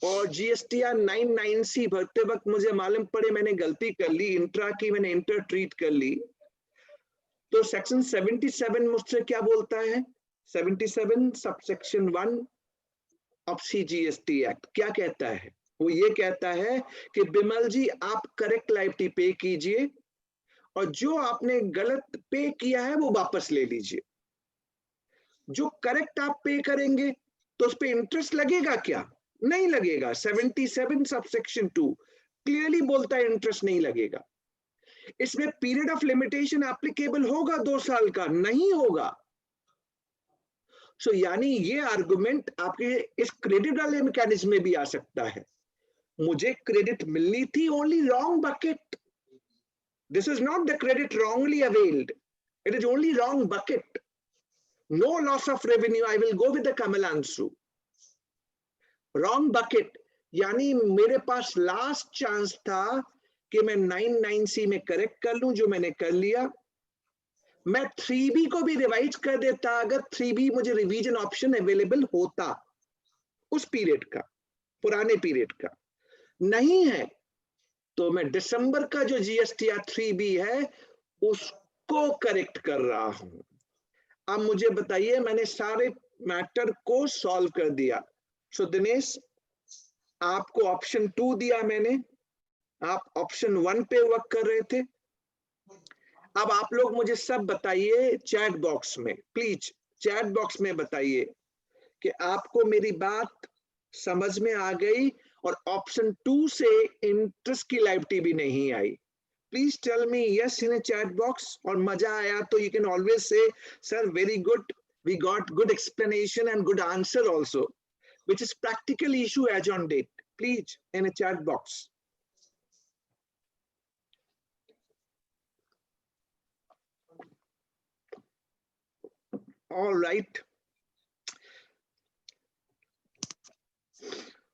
और GSTR 99C भरते वक्त मुझे मालूम पड़े मैंने गलती कर ली, इंट्रा की मैंने इंटर ट्रीट कर ली, तो सेक्शन 77 मुझसे क्या बोलता है, 77 सबसेक्शन 1 ऑफ CGST एक्ट क्या कहता है? वो ये कहता है कि बिमल जी आप करेक्ट लायबिलिटी पे कीजिए और जो आपने गलत पे किया है वो वापस ले लीजिए। जो करेक्ट आप पे करेंगे तो उस पे इंटरेस्ट लगेगा क्या? नहीं लगेगा। 77 सबसेक्शन 2 क्लियरली बोलता है इंटरेस्ट नहीं लगेगा। इसमें पीरियड ऑफ लिमिटेशन एप्लीकेबल होगा 2 साल का? नहीं होगा। सो यानी ये आर्गुमेंट आपके इस क्रेडिट वाले मैकेनिज्म में भी आ सकता है, मुझे क्रेडिट मिलनी थी, only wrong bucket, this is not the credit wrongly availed, it is only wrong bucket, no loss of revenue, I will go with the Kamlanshu. Wrong bucket यानी मेरे पास लास्ट चांस था कि मैं 99C में करेक्ट कर लूं, जो मैंने कर लिया। मैं 3B को भी रिवाइज कर देता अगर 3B मुझे रिवीजन ऑप्शन अवेलेबल होता उस पीरियड का, पुराने पीरियड का। नहीं है तो मैं दिसंबर का जो GSTR 3B है उसको करेक्ट कर रहा हूं। अब मुझे बताइए, मैंने सारे मैटर को सॉल्व कर दिया। सो दिनेश आपको ऑप्शन 2 दिया मैंने, आप ऑप्शन 1 पे वर्क कर रहे थे। अब आप लोग मुझे सब बताइए चैट बॉक्स में, प्लीज चैट बॉक्स में बताइए कि आपको मेरी बात समझ में आ गई और ऑप्शन 2 से इंटरेस्ट की लायबिलिटी भी नहीं आई। Please tell me yes in a chat box, और मजा आया तो you can always say sir very good, we got good explanation and good answer also, which is practical issue as on date, please in a chat box. All right,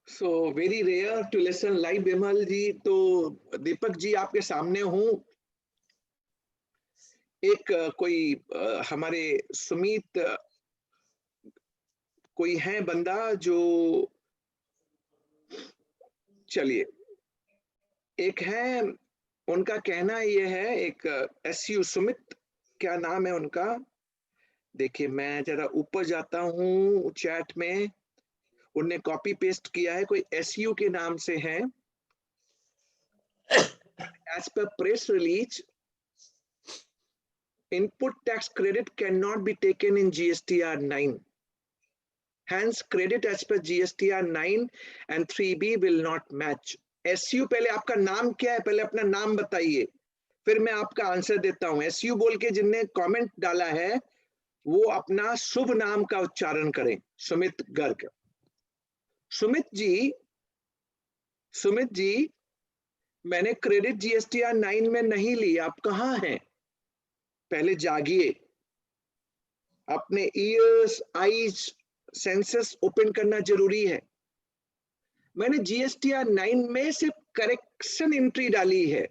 so very rare to listen live Bimal ji. तो दीपक जी आपके सामने हूं, एक कोई हमारे सुमित कोई है बंदा जो, चलिए एक है, उनका कहना ये है, एक SU सुमित, क्या नाम है उनका, देखिए मैं जरा ऊपर जाता हूं चैट में, उनने कॉपी पेस्ट किया है, कोई SU के नाम से है। As per press release, input tax credit can not be taken in GSTR 9। Hence, credit as per GSTR 9 and 3B will not match. SU, पहले आपका नाम क्या है, पहले अपना नाम बताइए, फिर मैं आपका आंसर देता हूं। SU बोल के जिनने कमेंट डाला है वो अपना शुभ नाम का उच्चारण करें। सुमित गर्ग। सुमित जी, मैंने क्रेडिट GSTR 9 में नहीं ली, आप कहाँ हैं? पहले जागिए, अपने ईयर्स, आईज, सेंसस ओपन करना जरूरी है। मैंने GSTR 9 में सिर्फ करेक्शन एंट्री डाली है।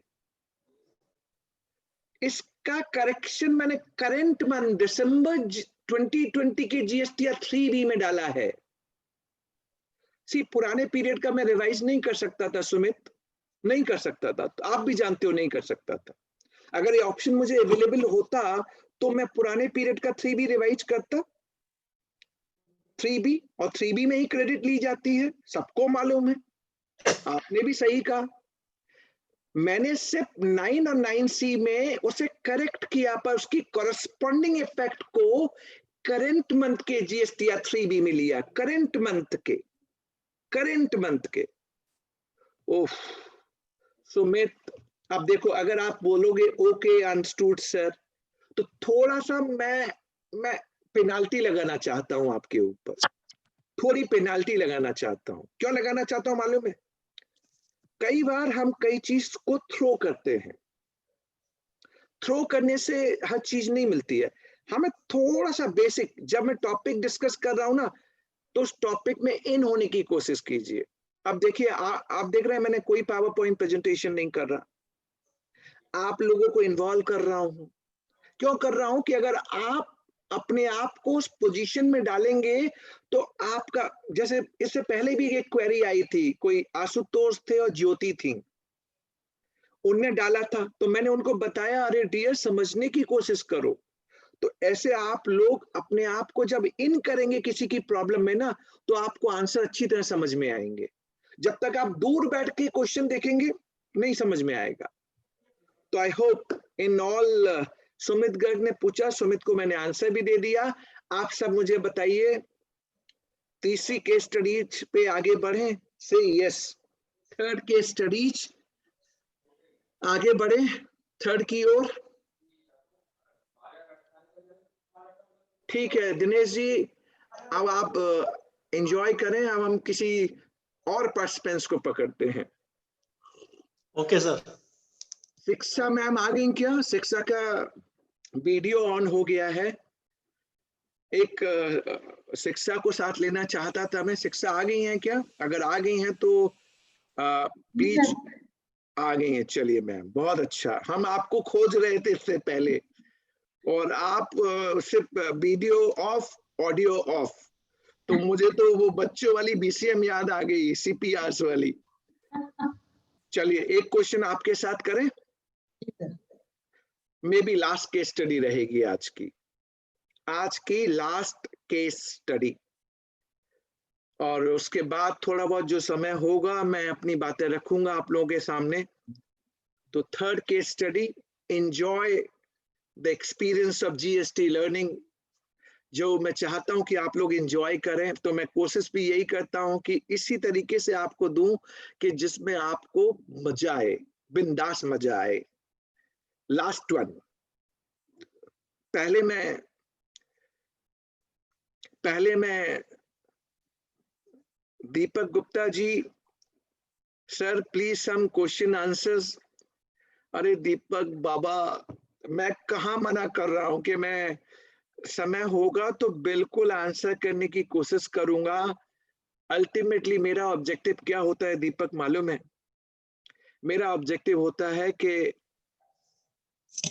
इसका करेक्शन मैंने करंट मंथ दिसंबर 2020 के GSTR 3B में डाला है। पुराने पीरियड का मैं रिवाइज नहीं कर सकता था सुमित, नहीं कर सकता था, तो आप भी जानते हो नहीं कर सकता था। अगर ये ऑप्शन मुझे अवेलेबल होता तो मैं पुराने पीरियड का 3B रिवाइज करता, 3B, और 3B में ही क्रेडिट ली जाती है, सबको मालूम है। आपने भी सही कहा, मैंने सिर्फ 9 और 9C में उसे करेक्ट किया, पर उसकी कॉरेस्पॉन्डिंग इफेक्ट को करंट मंथ के GSTR 3B में लिया, करंट मंथ के। ओह सुमित, अब देखो, अगर आप बोलोगे ओके अंडरस्टूड सर, तो थोड़ा सा मैं पेनाल्टी लगाना चाहता हूं आपके ऊपर, थोड़ी पेनाल्टी लगाना चाहता हूं। क्यों लगाना चाहता हूं मालूम है? कई बार हम कई चीज को थ्रो करते हैं, थ्रो करने से हर चीज नहीं मिलती है। हमें थोड़ा सा बेसिक, जब मैं टॉपिक डिस्कस कर रहा हूं ना, तो उस टॉपिक में इन होने की कोशिश कीजिए। अब देखिए, आप देख रहे हैं मैंने कोई पावर पॉइंट प्रेजेंटेशन नहीं कर रहा, आप लोगों को इन्वॉल्व कर रहा हूं। क्यों कर रहा हूं? कि अगर आप अपने आप को उस पोजीशन में डालेंगे तो आपका, जैसे इससे पहले भी एक क्वेरी आई थी, कोई आशुतोष थे और ज्योति थी, उनने डाला था, तो मैंने उनको बताया, अरे डियर समझने की कोशिश करो। तो ऐसे आप लोग अपने आप को जब इन करेंगे किसी की प्रॉब्लम में ना, तो आपको आंसर अच्छी तरह समझ में आएंगे। जब तक आप दूर बैठ के क्वेश्चन देखेंगे नहीं समझ में आएगा। तो I hope in all, Sumit Garg ने पूछा, सुमित को मैंने आंसर भी दे दिया। आप सब मुझे बताइए, तीसरी केस स्टडीज पे आगे बढ़े, से यस। थर्ड केस स्टडीज, आगे बढ़े थर्ड की ओर। ठीक है दिनेश जी, अब आप एंजॉय करें, अब हम किसी और पार्टिसिपेंट्स को पकड़ते हैं। Okay sir. शिक्षा मैम आ गई क्या? शिक्षा का वीडियो ऑन हो गया है। एक शिक्षा को साथ लेना चाहता था मैं। शिक्षा आ गई हैं क्या? अगर आ गई हैं तो प्लीज। आ गई हैं, चलिए मैम, बहुत अच्छा। हम आपको खोज रहे थे इससे पहले, और आप सिर्फ वीडियो ऑफ, ऑडियो ऑफ। तो मुझे तो वो बच्चों वाली BCM याद आ गई, CPRs वाली। चलिए एक क्वेश्चन आपके साथ करें, may be last case study रहेगी आज की लास्ट केस स्टडी, और उसके बाद थोड़ा बहुत जो समय होगा मैं अपनी बातें रखूंगा आप लोगों के सामने। तो third case study, enjoy the experience of GST learning, जो मैं चाहता हूं कि आप लोग एंजॉय करें। तो मैं कोशिश भी यही करता हूं कि इसी तरीके से आपको दूं कि जिसमें आपको मजा आए, बिंदास मजा आए। लास्ट वन, पहले मैं Deepak Gupta ji, sir please some question answers. अरे दीपक बाबा, मैं कहाँ मना कर रहा हूं कि मैं, समय होगा तो बिल्कुल आंसर करने की कोशिश करूंगा। अल्टीमेटली मेरा ऑब्जेक्टिव क्या होता है दीपक मालूम है? मेरा ऑब्जेक्टिव होता है कि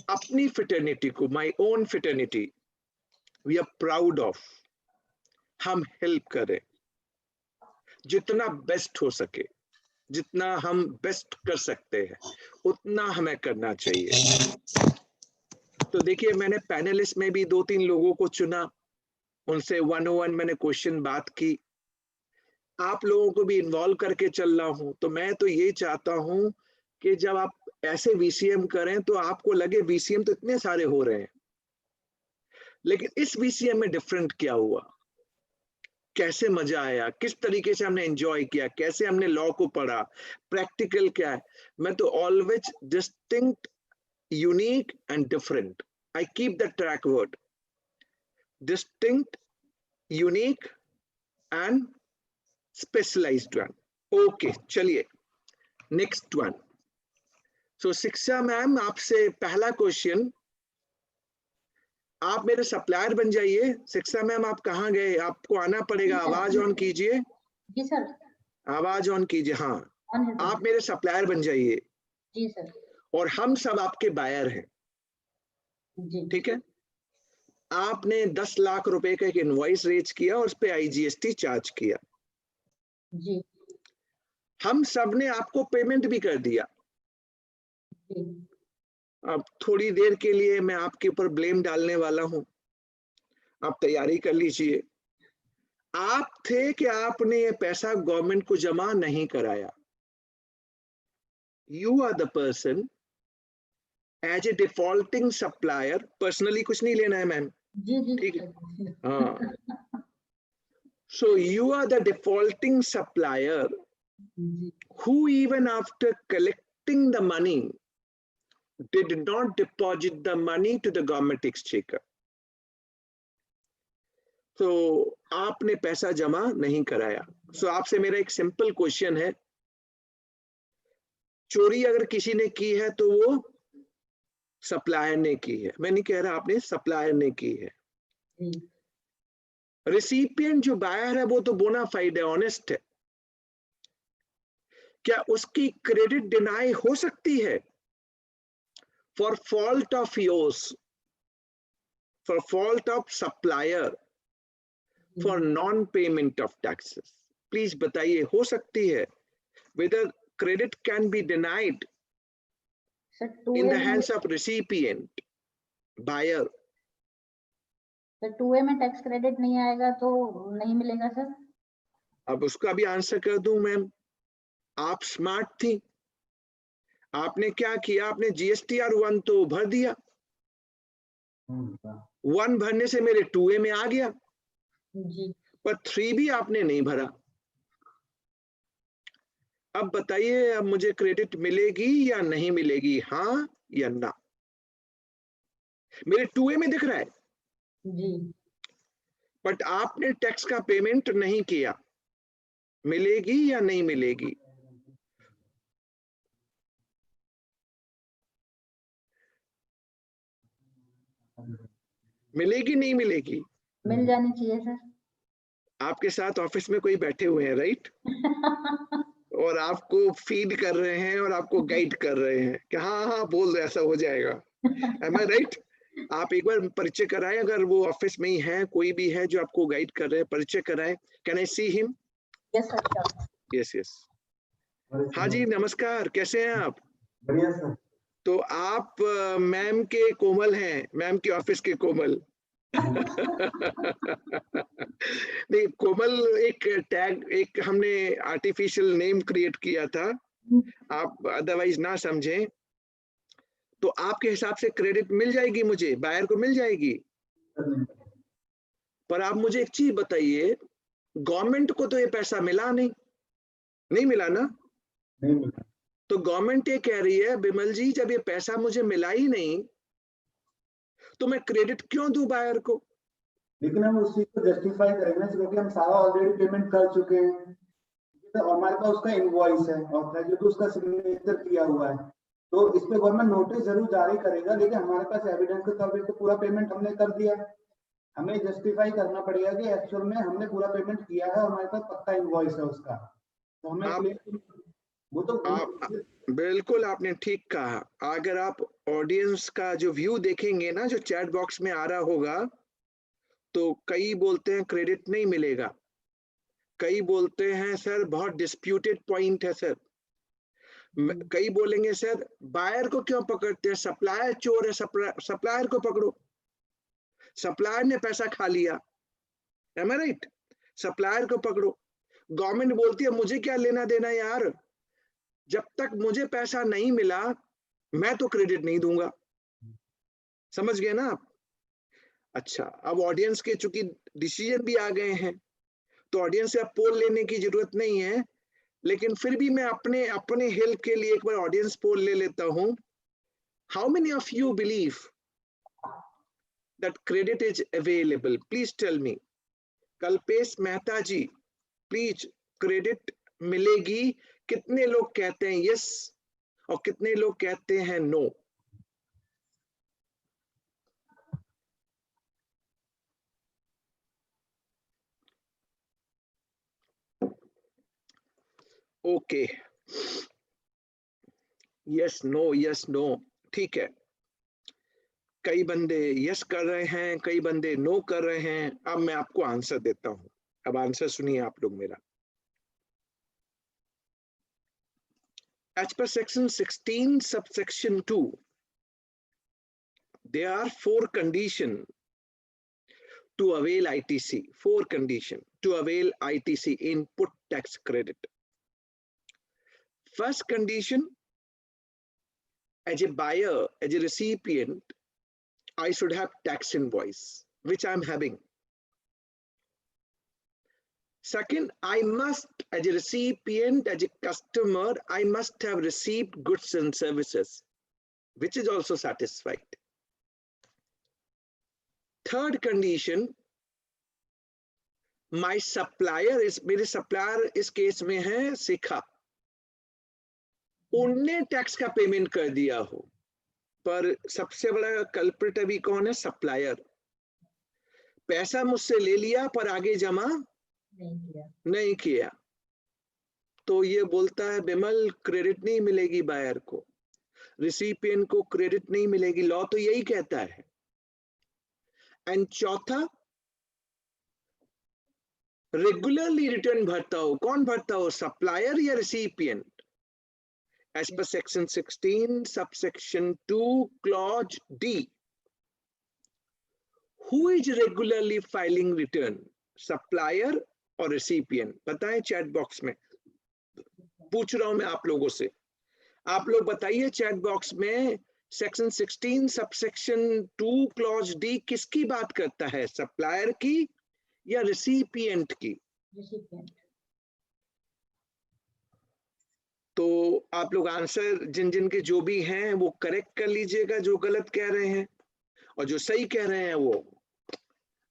अपनी फ्रेटर्निटी को, my own fraternity, we are proud of, हम हेल्प करें जितना बेस्ट हो सके, जितना हम बेस्ट कर सकते हैं उतना हमें करना चाहिए। तो देखिए, मैंने पैनलिस्ट में भी 2-3 लोगों को चुना, उनसे 101 मैंने क्वेश्चन बात की, आप लोगों को भी इन्वॉल्व करके चल रहा हूं। तो मैं तो ये चाहता हूं कि जब आप ऐसे VCM करें तो आपको लगे VCM तो इतने सारे हो रहे हैं, लेकिन इस VCM में डिफरेंट क्या हुआ? कैसे मजा आया, किस तरीके से हमने एंजॉय किया, कैसे हमने लॉ को पढ़ा, प्रैक्टिकल क्या है। मैं तो always distinct, unique and different, I keep the track word, distinct, unique and specialised one. Okay, चलिए next one. So Shiksha ma'am, आपसे पहला क्वेश्चन, आप मेरे सप्लायर बन जाइए। शिक्षा मैम, आप कहाँ गए? आपको आना पड़ेगा, आवाज ऑन कीजिए। जी सर। आवाज ऑन कीजिए। हाँ, ऑन है सर। आप मेरे सप्लायर बन जाइए जी सर। और हम सब आपके बायर हैं, जी। ठीक है? आपने 10 लाख रुपए का एक इनवॉइस रेज किया और उस पे IGST चार्ज किया। जी। हम सब ने आपको पेमेंट भी कर दिया। जी। अब थोड़ी देर के लिए मैं आपके ऊपर ब्लेम डालने वाला हूं, आप तैयारी कर लीजिए। आप थे कि आपने ये पैसा गवर्नमेंट को जमा नहीं कराया। You are the person as a defaulting supplier, personally कुछ नहीं लेना है मैम, जी। जी ठीक है? सर। हाँ, so you are the defaulting supplier जी। who even after collecting the money did not deposit the money to the government exchequer. तो आपने पैसा जमा नहीं कराया। सो आपसे मेरा एक सिंपल क्वेश्चन है, चोरी अगर किसी ने की है तो वो सप्लायर ने की है। मैं नहीं कह रहा आपने, सप्लायर ने की है। रिसिपिएंट जो बायर है वो तो बोना फाइड है, ऑनेस्ट है। क्या उसकी क्रेडिट डिनाई हो सकती है for fault of yours, for fault of supplier, for non payment of taxes? Please बताइए, हो सकती है? whether credit can be denied in the hands of recipient, buyer? Sir 2A में टैक्स क्रेडिट नहीं आएगा तो नहीं मिलेगा सर। अब उसका भी आंसर कर दूं मैम। आप स्मार्ट थी, आपने क्या किया, आपने GSTR 1 तो भर दिया। 1 भरने से मेरे 2A में आ गया, जी। पर 3 भी आपने नहीं भरा। अब बताइए, अब मुझे क्रेडिट मिलेगी या नहीं मिलेगी, हाँ या ना? मेरे 2A में दिख रहा है, जी। बट आपने टैक्स का पेमेंट नहीं किया, मिलेगी या नहीं मिलेगी? मिलेगी नहीं मिलेगी? मिल जानी चाहिए सर। आपके साथ ऑफिस में कोई बैठे हुए हैं, राइट? और आपको फीड कर रहे हैं और आपको गाइड कर रहे हैं कि हाँ हाँ बोल, ऐसा हो जाएगा। M I right? आप एक बार परिचय कराएं, अगर वो ऑफिस में ही है, कोई भी है जो आपको गाइड कर रहे हैं, परिचय कराएं। Can I see him? Yes sir. Yes yes. हाँ जी, नमस्कार, कैसे हैं आप? बढ़िया सर। तो आप मैम के कोमल हैं, मैम के ऑफिस के कोमल। नहीं, कोमल एक टैग, एक हमने आर्टिफिशियल नेम क्रिएट किया था, आप अदरवाइज ना समझें। तो आपके हिसाब से क्रेडिट मिल जाएगी, मुझे बायर को मिल जाएगी। पर आप मुझे एक चीज बताइए, गवर्नमेंट को तो ये पैसा मिला नहीं मिला ना? नहीं मिला। तो गवर्नमेंट ये कह रही है, बिमल जी जब ये पैसा मुझे मिला ही नहीं तो मैं क्रेडिट क्यों दूं बायर को? लेकिन हम उस चीज को जस्टिफाई करेंगे ना, क्योंकि हम सारा ऑलरेडी पेमेंट कर चुके हैं, तो हमारे पास उसका इनवॉइस है और जो उसका सिग्नेचर किया हुआ है, तो इस पे गवर्नमेंट नोटिस जरूर जारी करेगा, लेकिन हमारे पास एविडेंस के तौर पे तो पूरा पेमेंट हमने कर दिया। हमें जस्टिफाई करना पड़ेगा कि एक्चुअल में हमने पूरा पेमेंट किया है और हमारे पास पक्का इनवॉइस है उसका, तो हमें वो तो बिल्कुल आपने ठीक कहा। अगर आप ऑडियंस का जो व्यू देखेंगे ना, जो चैट बॉक्स में आ रहा होगा, तो कई बोलते हैं क्रेडिट नहीं मिलेगा, कई बोलते हैं सर बहुत डिस्प्यूटेड पॉइंट है सर, कई बोलेंगे सर बायर को क्यों पकड़ते हैं, सप्लायर चोर है, सप्लायर को पकड़ो, सप्लायर ने पैसा खा लिया, एम आई राइट? सप्लायर को पकड़ो। गवर्नमेंट बोलती है मुझे क्या लेना देना यार, जब तक मुझे पैसा नहीं मिला मैं तो क्रेडिट नहीं दूंगा। समझ गए ना आप? अच्छा, अब ऑडियंस के चूंकि डिसीजन भी आ गए हैं, तो ऑडियंस से आप पोल लेने की जरूरत नहीं है, लेकिन फिर भी मैं अपने हेल्प के लिए एक बार ऑडियंस पोल ले लेता हूं। How many of you believe that credit is available? Please tell me. Kalpesh Mehta ji, please, credit मिलेगी? कितने लोग कहते हैं यस और कितने लोग कहते हैं नो? ओके, यस नो, ठीक है। कई बंदे यस कर रहे हैं, कई बंदे नो कर रहे हैं। अब मैं आपको आंसर देता हूं, अब आंसर सुनिए आप लोग मेरा। As per section 16 subsection 2, there are 4 conditions to avail ITC. 4 conditions to avail ITC, input tax credit. First condition, as a buyer, as a recipient, I should have tax invoice, which I'm having. Second, I must, as a recipient, as a customer, I must have received goods and services, which is also satisfied. Third condition, my supplier is, मेरे supplier इस case में है शिखा, उनने tax का payment कर दिया हो। पर सबसे बड़ा कल्प्रिट अभी कौन है? सप्लायर। पैसा मुझसे ले लिया पर आगे जमा नहीं किया, तो ये बोलता है बिमल क्रेडिट नहीं मिलेगी बायर को, रिसिपिएंट को क्रेडिट नहीं मिलेगी। लॉ तो यही कहता है। एंड चौथा, रेगुलरली रिटर्न भरता हो। कौन भरता हो? सप्लायर या recipient? As per section 16 subsection 2 clause D, who is regularly filing return, supplier or recipient? बताएं चैट बॉक्स में, पूछ रहा हूं मैं आप लोगों से। आप लोग बताइए चैट बॉक्स में, सेक्शन 16 सबसेक्शन 2 क्लॉज डी किसकी बात करता है? सप्लायर की या रिसिपिएंट की? तो आप लोग आंसर जिन जिन के जो भी हैं वो करेक्ट कर लीजिएगा, जो गलत कह रहे हैं, और जो सही कह रहे हैं वो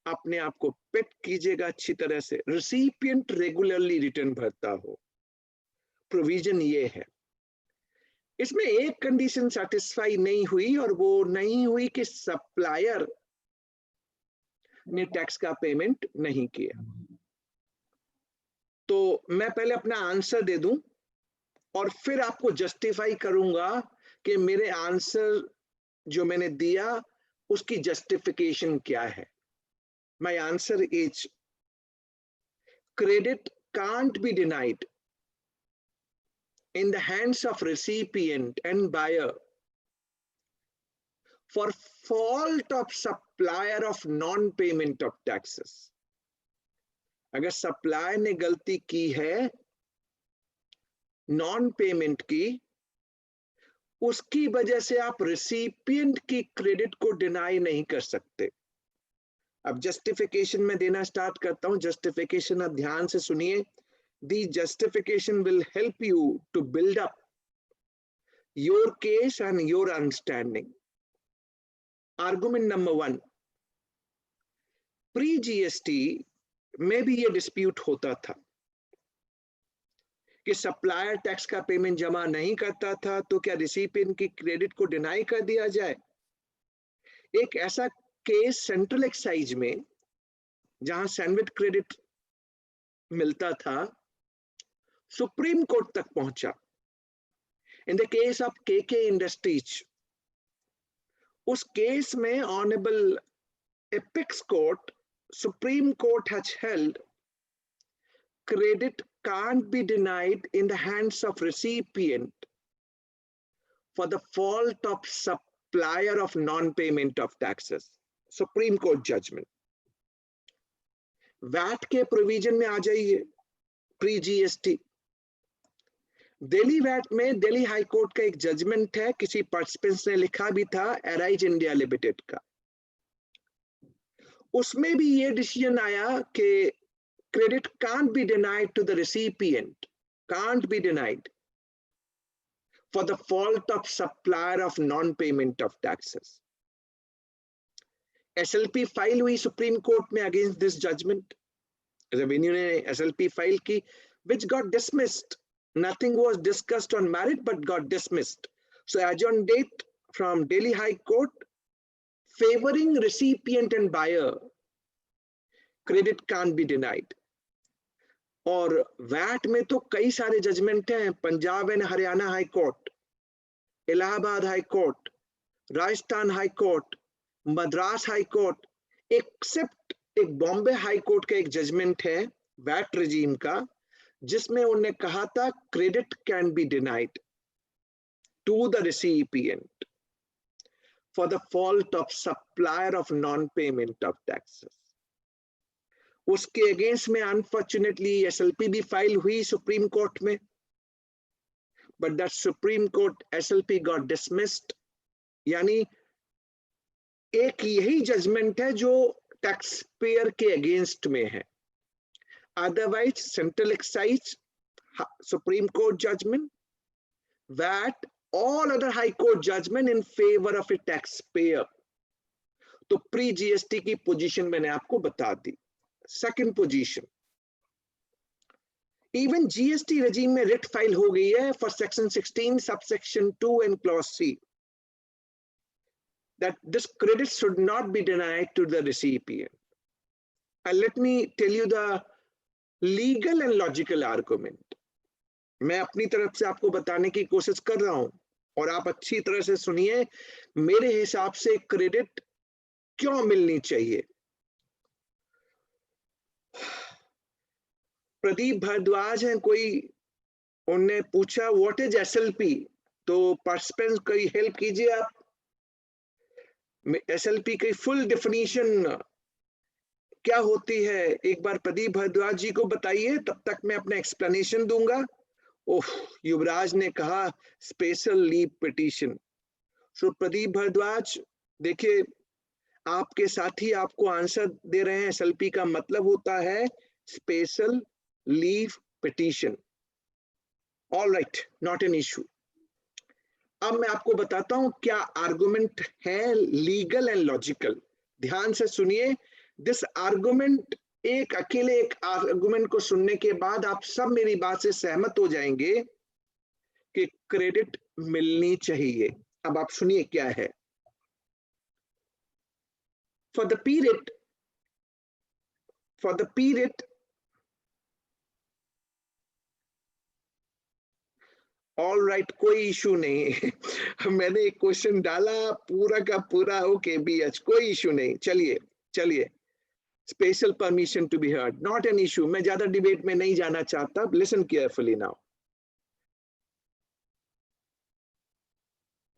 अपने आप को पिट कीजिएगा अच्छी तरह से। रिसिपिएंट रेगुलरली रिटर्न भरता हो, प्रोविजन ये है। इसमें एक कंडीशन सेटिस्फाई नहीं हुई, और वो नहीं हुई कि सप्लायर ने टैक्स का पेमेंट नहीं किया। तो मैं पहले अपना आंसर दे दूं और फिर आपको जस्टिफाई करूंगा कि मेरे आंसर जो मैंने दिया उसकी जस्टिफिकेशन क्या है। My answer is credit can't be denied in the hands of recipient and buyer for fault of supplier of non-payment of taxes. अगर सप्लायर ने गलती की है नॉन पेमेंट की, उसकी वजह से आप रिसिपिएंट की क्रेडिट को डिनाई नहीं कर सकते। अब जस्टिफिकेशन में देना स्टार्ट करता हूं। जस्टिफिकेशन आप ध्यान से सुनिए। The justification will help you to build up your case and your understanding. Argument number 1, pre GST में भी ये डिस्प्यूट होता था कि सप्लायर टैक्स का पेमेंट जमा नहीं करता था, तो क्या रिसिपिएंट की क्रेडिट को डिनाई कर दिया जाए? एक ऐसा केस सेंट्रल एक्साइज में जहां सैंडविच क्रेडिट मिलता था, सुप्रीम कोर्ट तक पहुंचा। In the case of KK industries, उस केस में honourable apex court, supreme court has held credit can't be denied in the hands of recipient for the fault of supplier of non-payment of taxes. Supreme Court judgment. VAT के provision में आ जाइए, pre GST. Delhi VAT में Delhi high court का एक judgement है, किसी participants ने लिखा भी था, एराइज इंडिया लिमिटेड का। उसमें भी ये डिसीजन आया कि credit can't be denied to the recipient, can't be denied for the fault of supplier of non-payment of taxes. SLP file हुई सुप्रीम कोर्ट में अगेंस्ट दिस जजमेंट, रेवेन्यू ने SLP file की, which got dismissed. Nothing was discussed on merit but got dismissed. So adjourn date from Delhi High Court favoring recipient and buyer, credit can't be denied. और VAT में तो कई सारे judgment हैं, Punjab and Haryana high court, Allahabad high court, Rajasthan high court, Madras high court, except एक Bombay high court का एक judgement है वैट रेजीम का, जिसमें उन्होंने कहा था credit can be denied to the recipient for the fault of supplier of non payment of taxes. उसके अगेंस्ट में अनफॉर्चुनेटली SLP भी फाइल हुई सुप्रीम कोर्ट में, but that supreme court SLP got dismissed. यानी एक यही जजमेंट है जो टैक्स पेयर के अगेंस्ट में है, otherwise central excise supreme court judgement, that all other high court judgement in favour of a taxpayer. तो प्री GST की पोजीशन मैंने आपको बता दी। Second position, even GST regime में रिट फाइल हो गई है for section 16 subsection 2 and clause C that this credit should not be denied to the recipient. And let me tell you the legal and logical argument. मैं अपनी तरफ से आपको बताने की कोशिश कर रहा हूं और आप अच्छी तरह से सुनिए। मेरे हिसाब से क्रेडिट क्यों मिलनी चाहिए। प्रदीप भारद्वाज हैं कोई, उनने पूछा व्हाट इज SLP, तो पार्टिसिपेंट्स कोई हेल्प कीजिए आप। SLP की फुल डेफिनेशन क्या होती है एक बार प्रदीप भारद्वाज जी को बताइए, तब तक मैं अपना एक्सप्लेनेशन दूंगा। ओह, युवराज ने कहा स्पेशल लीव पिटीशन। सो प्रदीप भारद्वाज देखिए, आपके साथी आपको आंसर दे रहे हैं। SLP का मतलब होता है special leave petition. All right, not an issue. अब मैं आपको बताता हूं क्या आर्गुमेंट है लीगल एंड लॉजिकल। ध्यान से सुनिए दिस आर्गुमेंट, एक अकेले एक आर्गुमेंट को सुनने के बाद आप सब मेरी बात से सहमत हो जाएंगे कि क्रेडिट मिलनी चाहिए। अब आप सुनिए क्या है। For the period all right, कोई इशू नहीं। मैंने एक क्वेश्चन डाला पूरा का पूरा, ओके BH, कोई इशू नहीं। चलिए special permission to be heard, not an issue. मैं ज्यादा डिबेट में नहीं जाना चाहता, लिसन केयरफुली नाउ।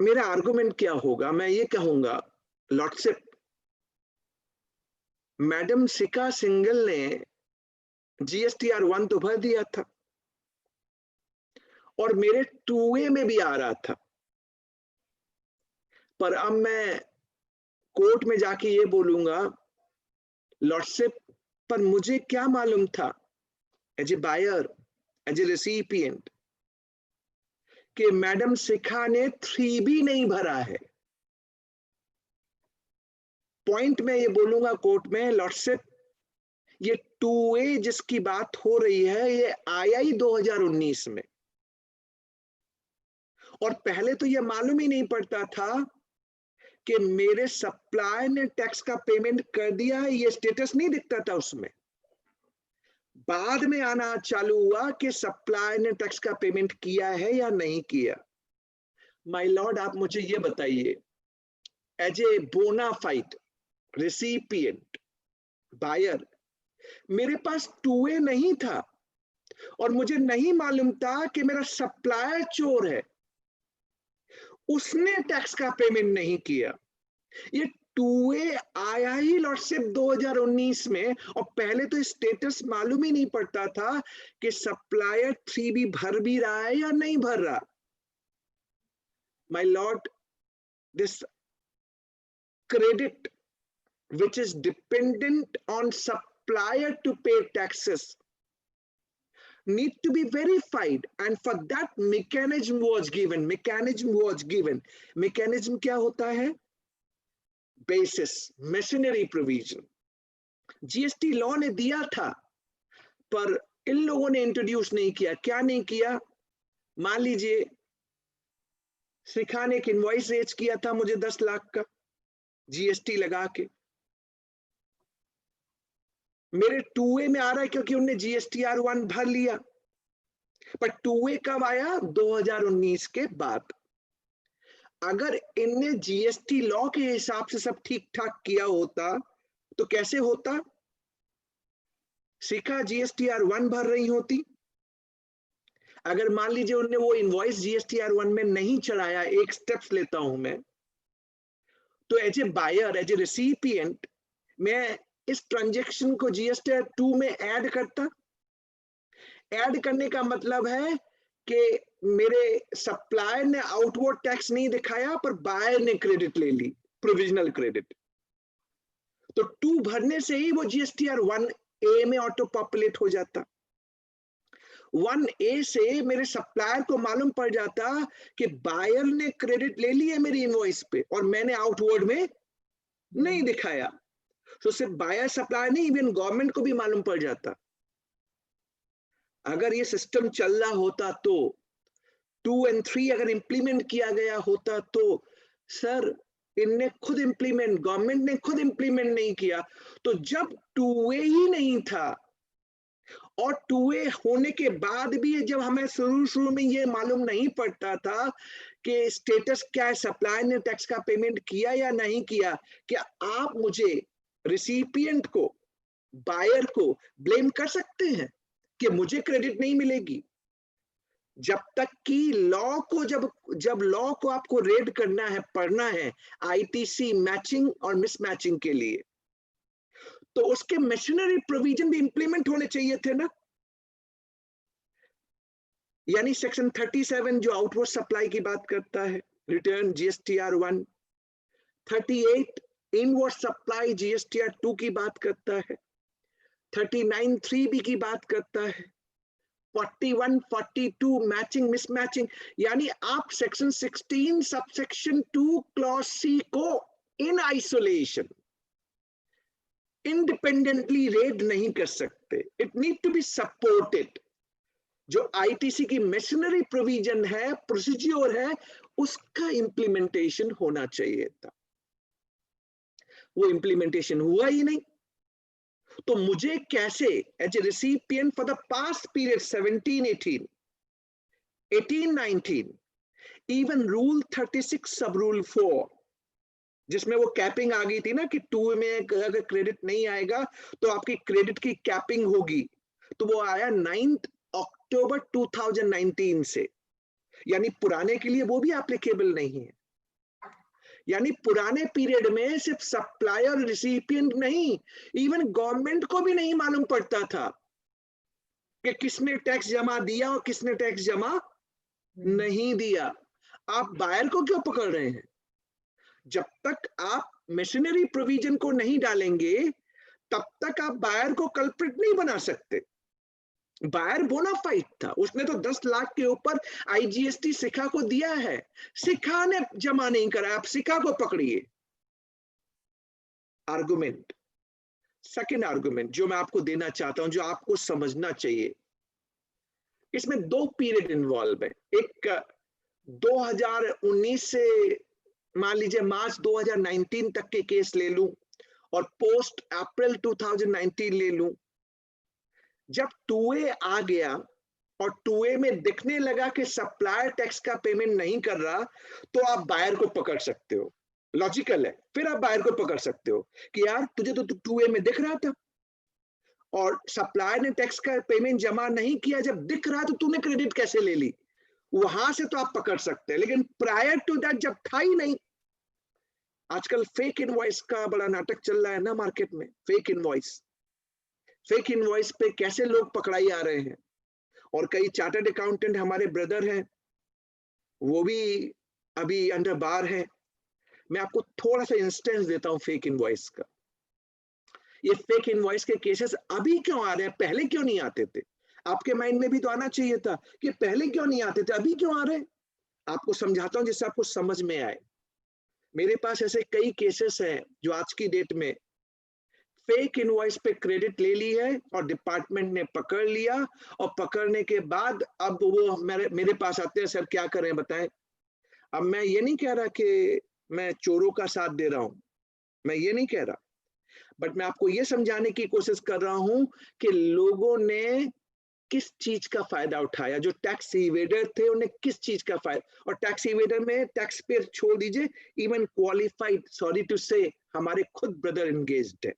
मेरा आर्गुमेंट क्या होगा, मैं ये कहूंगा लॉर्डशिप, मैडम शिखा सिंघल ने GSTR 1 तो भर दिया था और मेरे 2A में भी आ रहा था, पर अब मैं कोर्ट में जाके ये बोलूंगा लॉर्डशिप, पर मुझे क्या मालूम था as a buyer, as a recipient, कि मैडम शिखा ने 3B नहीं भरा है। पॉइंट में ये बोलूंगा कोर्ट में, लॉर्डशिप ये 2A जिसकी बात हो रही है ये आया ही 2019 में, और पहले तो ये मालूम ही नहीं पड़ता था कि मेरे सप्लायर ने टैक्स का पेमेंट कर दिया है, ये स्टेटस नहीं दिखता था उसमें। बाद में आना चालू हुआ कि सप्लायर ने टैक्स का पेमेंट किया है या नहीं किया। माय लॉर्ड, आप मुझे ये बताइए as a bona fide recipient buyer, मेरे पास 2A नहीं था और मुझे नहीं मालूम था कि मेरा सप्लायर चोर है, उसने टैक्स का पेमेंट नहीं किया। ये 2A आया ही लॉर्डशिप 2019 में, और पहले तो स्टेटस मालूम ही नहीं पड़ता था कि सप्लायर 3B भर भी रहा है या नहीं भर रहा। My Lord, this credit which is dependent on supplier to pay taxes need to be verified, and for that mechanism was given. Mechanism क्या होता है? Basis, machinery provision. GST law ने दिया था, पर इन लोगों ने इंट्रोड्यूस नहीं किया। क्या नहीं किया? मान लीजिए शिखा ने एक इनवॉइस रेज किया था मुझे 10 लाख का जीएसटी लगा के, मेरे 2A में आ रहा है क्योंकि उनने GSTR1 भर लिया, पर 2A कब आया? 2019 के बाद। अगर इनने जीएसटी लॉ के हिसाब से सब ठीक ठाक किया होता तो कैसे होता? शिखा GSTR1 भर रही होती, अगर मान लीजिए उन्होंने वो इनवॉइस GSTR1 में नहीं चढ़ाया, एक स्टेप्स लेता हूं मैं, तो as a buyer, as a recipient, मैं इस ट्रांजैक्शन को GSTR2 में ऐड करता। ऐड करने का मतलब है कि मेरे सप्लायर ने आउटवर्ड टैक्स नहीं दिखाया, पर बायर ने क्रेडिट ले ली, प्रोविजनल क्रेडिट। तो 2 भरने से ही वो GSTR1A में ऑटो पॉपुलेट हो जाता। 1A से मेरे सप्लायर को मालूम पड़ जाता कि बायर ने क्रेडिट ले ली है मेरी इनवॉइस पे और मैंने आउटवर्ड में नहीं दिखाया। तो सिर्फ बायर सप्लायर नहीं, इवन गवर्नमेंट को भी मालूम पड़ जाता। अगर ये सिस्टम चल रहा होता तो 2 और 3 अगर इंप्लीमेंट किया गया होता तो सर इनने खुद इंप्लीमेंट, गवर्नमेंट ने खुद इंप्लीमेंट नहीं किया। तो जब 2A ही नहीं था और 2A होने के बाद भी जब हमें शुरू में ये मालूम नहीं पड़ता था कि स्टेटस क्या है, सप्लायर ने टैक्स का पेमेंट किया या नहीं किया, क्या आप मुझे रिसिपिएंट को, बायर को ब्लेम कर सकते हैं कि मुझे क्रेडिट नहीं मिलेगी? जब तक कि लॉ को जब लॉ को आपको रेड करना है, पढ़ना है आईटीसी मैचिंग और मिसमैचिंग के लिए, तो उसके मशीनरी प्रोविजन भी इंप्लीमेंट होने चाहिए थे ना। यानी सेक्शन 37 जो आउटवर्ड सप्लाई की बात करता है, return GSTR1, 38 inward supply GSTR2 की बात करता है, 39 3B की बात करता है, 41 42 मैचिंग मिसमैचिंग। यानी आप सेक्शन 16 सबसेक्शन 2 क्लॉज C को इन आइसोलेशन इंडिपेंडेंटली रेड नहीं कर सकते। It need to be supported. जो आईटीसी की मशीनरी प्रोविजन है, प्रोसीजर है, उसका इंप्लीमेंटेशन होना चाहिए था। वो इंप्लीमेंटेशन हुआ ही नहीं। तो मुझे कैसे as a recipient for the past period 17 18 18 19 even rule 36 sub rule 4 जिसमें वो कैपिंग आ गई थी ना कि 2 में अगर क्रेडिट नहीं आएगा तो आपकी क्रेडिट की कैपिंग होगी, तो वो आया 9 अक्टूबर 2019 से। यानी पुराने के लिए वो भी एप्लीकेबल नहीं है। यानी पुराने पीरियड में सिर्फ सप्लायर रिसिपिएंट नहीं, इवन गवर्नमेंट को भी नहीं मालूम पड़ता था कि किसने टैक्स जमा दिया और किसने टैक्स जमा नहीं दिया। आप बायर को क्यों पकड़ रहे हैं? जब तक आप मशीनरी प्रोविजन को नहीं डालेंगे तब तक आप बायर को कल्प्रिट नहीं बना सकते। बायर बोनाफाइड था, उसने तो 10 लाख के ऊपर आईजीएसटी शिखा को दिया है, शिखा ने जमा नहीं करा, आप शिखा को पकड़िए। आर्गुमेंट, सेकंड आर्गुमेंट जो मैं आपको देना चाहता हूं, जो आपको समझना चाहिए, इसमें 2 पीरियड इन्वॉल्व है। एक 2019 से मान लीजिए मार्च 2019 तक के केस ले लूं और पोस्ट अप्रैल 2019 ले लूं। जब 2A आ गया और 2A में दिखने लगा कि सप्लायर टैक्स का पेमेंट नहीं कर रहा, तो आप बायर को पकड़ सकते हो, लॉजिकल है। फिर आप बायर को पकड़ सकते हो कि यार तुझे तो 2A में दिख रहा था और सप्लायर ने टैक्स का पेमेंट जमा नहीं किया, जब दिख रहा तो तूने क्रेडिट कैसे ले ली? वहां से तो आप पकड़ सकते हैं, लेकिन प्रायर टू दैट जब था ही नहीं। आजकल फेक इनवॉइस का बड़ा नाटक चल रहा है ना मार्केट में। फेक इनवॉइस पे कैसे लोग पकड़ाई आ रहे हैं, और कई चार्टर्ड अकाउंटेंट हमारे ब्रदर हैं, वो भी अभी अंडर बार है। मैं आपको थोड़ा सा इंस्टेंस देता हूं फेक इनवॉइस का। ये फेक इनवॉइस के केसेस अभी क्यों आ रहे हैं, पहले क्यों नहीं आते थे? आपके माइंड में भी तो आना चाहिए था कि पहले क्यों नहीं आते थे, अभी क्यों आ रहे हैं? आपको समझाता हूं जिससे आपको समझ में आए। मेरे पास ऐसे कई केसेस हैं जो आज की डेट में फेक इनवॉइस पे क्रेडिट ले ली है और डिपार्टमेंट ने पकड़ लिया, और पकड़ने के बाद अब वो मेरे पास आते हैं, सर क्या करें बताएं। अब मैं ये नहीं कह रहा कि मैं चोरों का साथ दे रहा हूं, मैं ये नहीं कह रहा, बट मैं आपको ये समझाने की कोशिश कर रहा हूं कि लोगों ने किस चीज का फायदा उठाया, जो टैक्स इवेडर थे उन्हें किस चीज का फायदा, और टैक्स इवेडर में टैक्स पेयर छोड़ दीजिए, इवन क्वालिफाइड, सॉरी टू से, हमारे खुद ब्रदर एंगेज्ड है।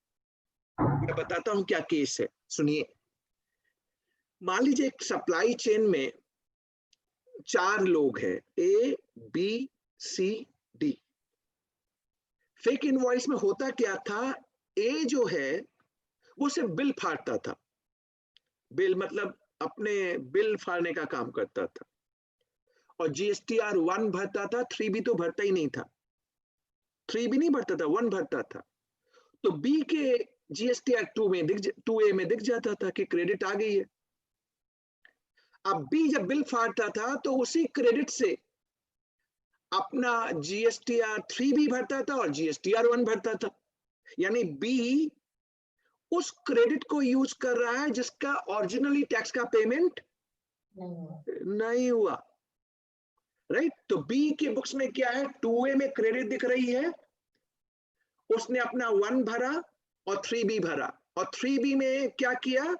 मैं बताता हूं क्या केस है, सुनिए। मान लीजिए एक सप्लाई चेन में 4 लोग हैं, A B C D. Fake invoice में होता क्या था, ए जो है वो सिर्फ बिल फाड़ता था, बिल मतलब अपने बिल फाड़ने का काम करता था, और जीएसटीआर 1 भरता था, 3B तो भरता ही नहीं था, 3B नहीं भरता था, 1 भरता था। तो बी के जीएसटीआर 2A में दिख जाता था कि क्रेडिट आ गई है। अब बी जब बिल फाड़ता था तो उसी क्रेडिट से अपना जीएसटीआर 3B भरता था और जीएसटीआर 1 भरता था, यानी बी उस क्रेडिट को यूज कर रहा है जिसका ओरिजिनली टैक्स का पेमेंट नहीं हुआ, राइट। तो बी के बुक्स में क्या है, 2A में क्रेडिट दिख रही है, उसने अपना 1 भरा और 3B भरा, और 3B में क्या किया,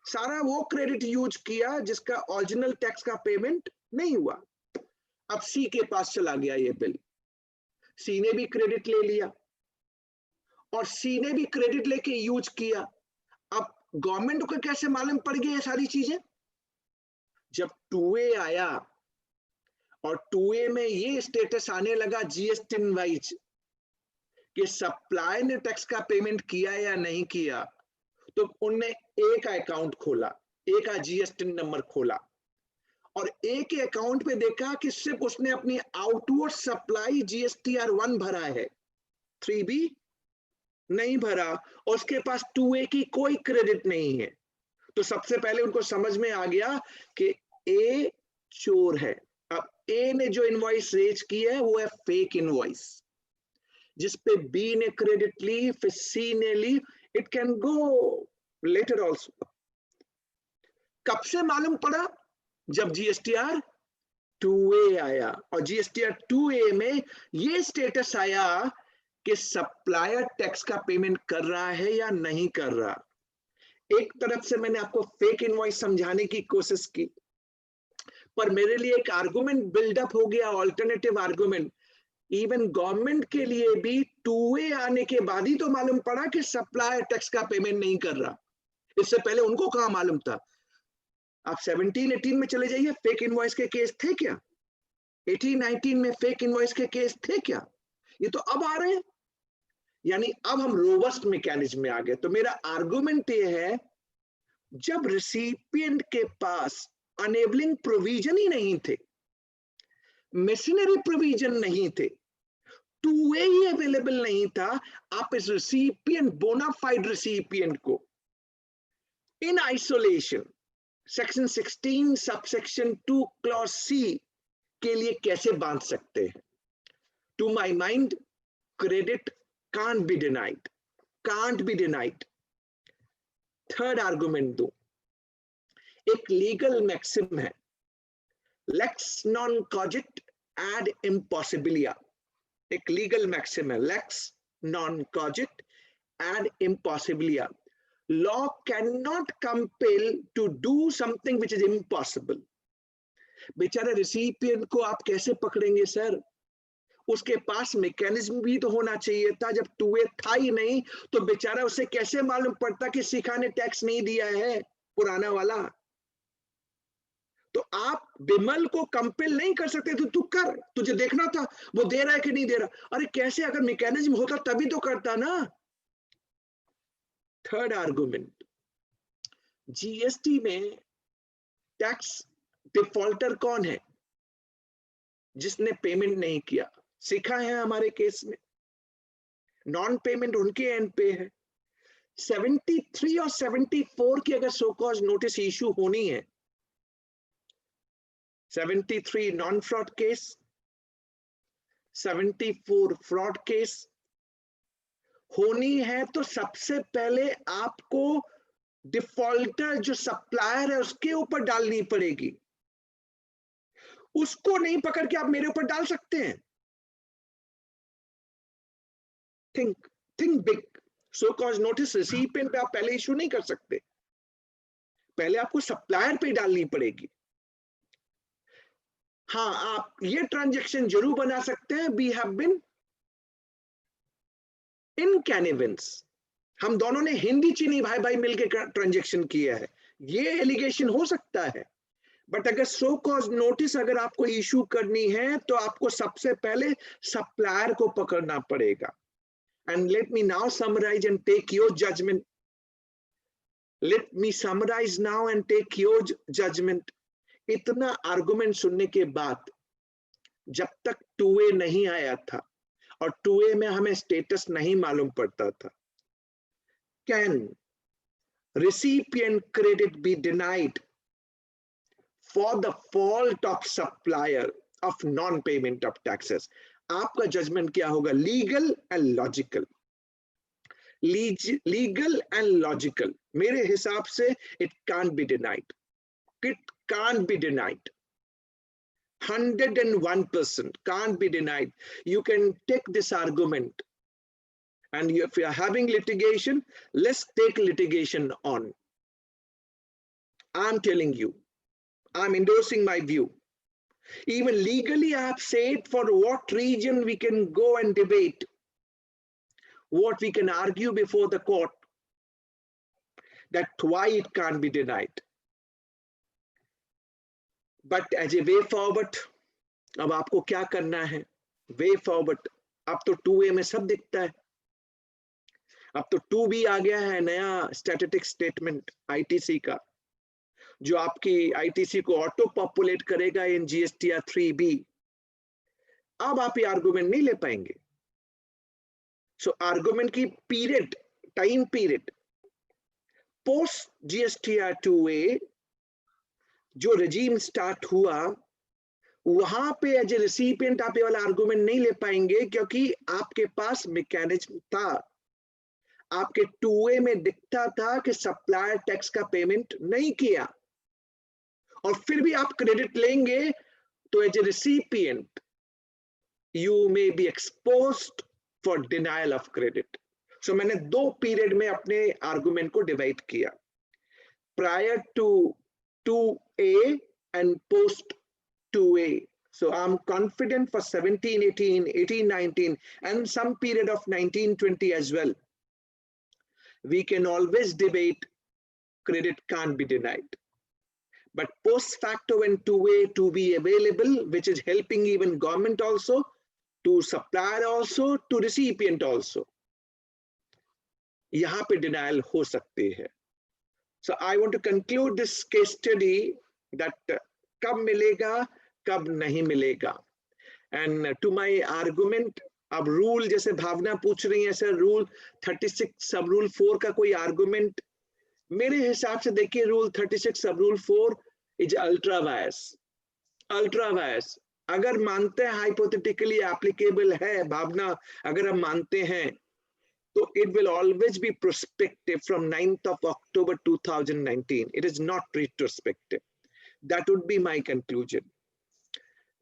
सारा वो क्रेडिट यूज किया जिसका ओरिजिनल टैक्स का पेमेंट नहीं हुआ। अब सी के पास चला गया ये बिल, सी ने भी क्रेडिट ले लिया और सी ने भी क्रेडिट लेके यूज किया। अब गवर्नमेंट को कैसे मालूम पड़ गई ये सारी चीजें, जब 2A आया और 2A में ये स्टेटस आने लगा जीएसटी वाइज कि सप्लाई ने टैक्स का पेमेंट किया या नहीं किया, तो उनने ए का अकाउंट खोला, ए का जीएसटी नंबर खोला, और ए के अकाउंट पे देखा कि सिर्फ उसने अपनी आउटवर्ड सप्लाई जीएसटीआर 1 भरा है, 3B नहीं भरा, और उसके पास 2A की कोई क्रेडिट नहीं है। तो सबसे पहले उनको समझ में आ गया कि ए चोर है। अब ए ने जो इनवॉइस रेज की है वो है फेक इनवॉइस, जिसपे बी ने क्रेडिट ली, फिर सी ने ली, it can go later also. कब से मालूम पड़ा, जब जीएसटीआर 2A आया, और जीएसटीआर 2A में ये स्टेटस आया कि सप्लायर टैक्स का पेमेंट कर रहा है या नहीं कर रहा। एक तरफ से मैंने आपको फेक इनवॉइस समझाने की कोशिश की, पर मेरे लिए एक आर्गुमेंट बिल्डअप हो गया, ऑल्टरनेटिव आर्गुमेंट। इवन गवर्नमेंट के लिए भी 2A आने के बाद ही तो मालूम पड़ा कि सप्लायर टैक्स का पेमेंट नहीं कर रहा, इससे पहले उनको कहां मालूम था। आप 17-18 में चले जाइए, फेक इनवॉइस के केस थे क्या? 18-19 में फेक इनवॉइस के केस थे क्या? ये तो अब आ रहे हैं, यानी अब हम रोबस्ट मैकेनिज्म में आ गए। तो मेरा आर्गुमेंट ये है, जब रिसिपिएंट के पास अनेबलिंग प्रोविजन ही नहीं थे, मशीनरी प्रोविजन नहीं थे, 2A ही अवेलेबल नहीं था, आप इस रिसिपिएंट, बोनाफाइड रिसिपिएंट को in isolation section 16 subsection 2 clause C के लिए कैसे बांध सकते हैं? To my mind, credit can't be denied, can't be denied. Third argument दो, एक लीगल मैक्सिम है, lex non cogit ad impossibilia. एक लीगल मैक्सिम है, lex non cogit ad impossibilia. Law can not compel to do something which is impossible. बेचारे recipient को आप कैसे पकड़ेंगे सर? उसके पास मैकेनिज्म भी तो होना चाहिए था। जब 2A था ही नहीं तो बेचारा उसे कैसे मालूम पड़ता कि शिखा ने टैक्स नहीं दिया है, पुराना वाला। तो आप बिमल को कंपेल नहीं कर सकते, तो तू कर, तुझे देखना था वो दे रहा है कि नहीं दे रहा। अरे कैसे, अगर मैकेनिज्म होता तभी तो करता ना। थर्ड आर्गुमेंट, जीएसटी में टैक्स डिफॉल्टर कौन है? जिसने पेमेंट नहीं किया। शिखा है हमारे केस में, नॉन पेमेंट उनके एंड पे है। 73 और 74 की अगर सो कॉज नोटिस इशू होनी है, 73 non fraud case, 74 fraud case होनी है, तो सबसे पहले आपको डिफॉल्टर जो सप्लायर है उसके ऊपर डालनी पड़ेगी। उसको नहीं पकड़ के आप मेरे ऊपर डाल सकते हैं। Think big. Show cause notice recipient पे आप पहले इशू नहीं कर सकते, पहले आपको सप्लायर पे डालनी पड़ेगी। हाँ, आप ये ट्रांजैक्शन जरूर बना सकते हैं, वी हैव बीन इन कैनिवेंस, हम दोनों ने हिंदी चीनी भाई भाई मिलकर ट्रांजैक्शन किया है, ये एलिगेशन हो सकता है। बट अगर सो कॉज नोटिस अगर आपको इशू करनी है तो आपको सबसे पहले सप्लायर को पकड़ना पड़ेगा। And let me now summarize and take your judgment. Let me summarize now and take your judgment. इतना आर्गुमेंट सुनने के बाद, जब तक 2A नहीं आया था और 2A में हमें स्टेटस नहीं मालूम पड़ता था, can recipient credit be denied for the fault of supplier of non-payment of taxes? आपका जजमेंट क्या होगा? Legal and logical. Legal and logical मेरे हिसाब से it can't be denied, it can't be denied, 101% can't be denied. You can take this argument, and if you are having litigation, let's take litigation on. I'm telling you, I'm endorsing my view. Even legally, I have said for what region we can go and debate, what we can argue before the court, that why it can't be denied. But as a way forward, अब आपको क्या करना है? Way forward, अब तो 2A में सब दिखता है, अब तो 2B आ गया है, नया स्टैटिस्टिक स्टेटमेंट ITC का, जो आपकी ITC को ऑटो पॉपुलेट करेगा इन GSTR 3B। अब आप ये आर्गुमेंट नहीं ले पाएंगे। सो आर्गुमेंट की period, time period post GSTR 2A जो रेजीम स्टार्ट हुआ, वहां पे एज ए रेसिपिएंट आप ये वाला आर्गुमेंट नहीं ले पाएंगे, क्योंकि आपके पास मैकेनिज्म था। आपके 2A में दिखता था कि सप्लायर टैक्स का पेमेंट नहीं किया, और फिर भी आप क्रेडिट लेंगे, तो as a recipient you may be exposed for denial of credit. So मैंने 2 पीरियड में अपने आर्गुमेंट को डिवाइड किया, prior to 2A and post 2A. So I'm confident for 17, 18, 18, 19, and some period of 19, 20 as well. We can always debate credit can't be denied. But post facto when 2A to be available, which is helping even government also, to supplier also, to recipient also. यहाँ पे denial हो सकती है. So I want to conclude this case study that कब मिलेगा, कब नहीं मिलेगा, and to my argument, अब रूल जैसे भावना पूछ रही है सर, रूल 36 सब रूल 4 का कोई आर्गुमेंट, मेरे हिसाब से देखिए rule 36 sub rule 4 is ultra vires. Ultra vires अगर मानते हैं हाइपोथेटिकली एप्लीकेबल है भावना, अगर हम मानते हैं तो it will always be prospective from 9th of October 2019. It is not retrospective. That would be my conclusion.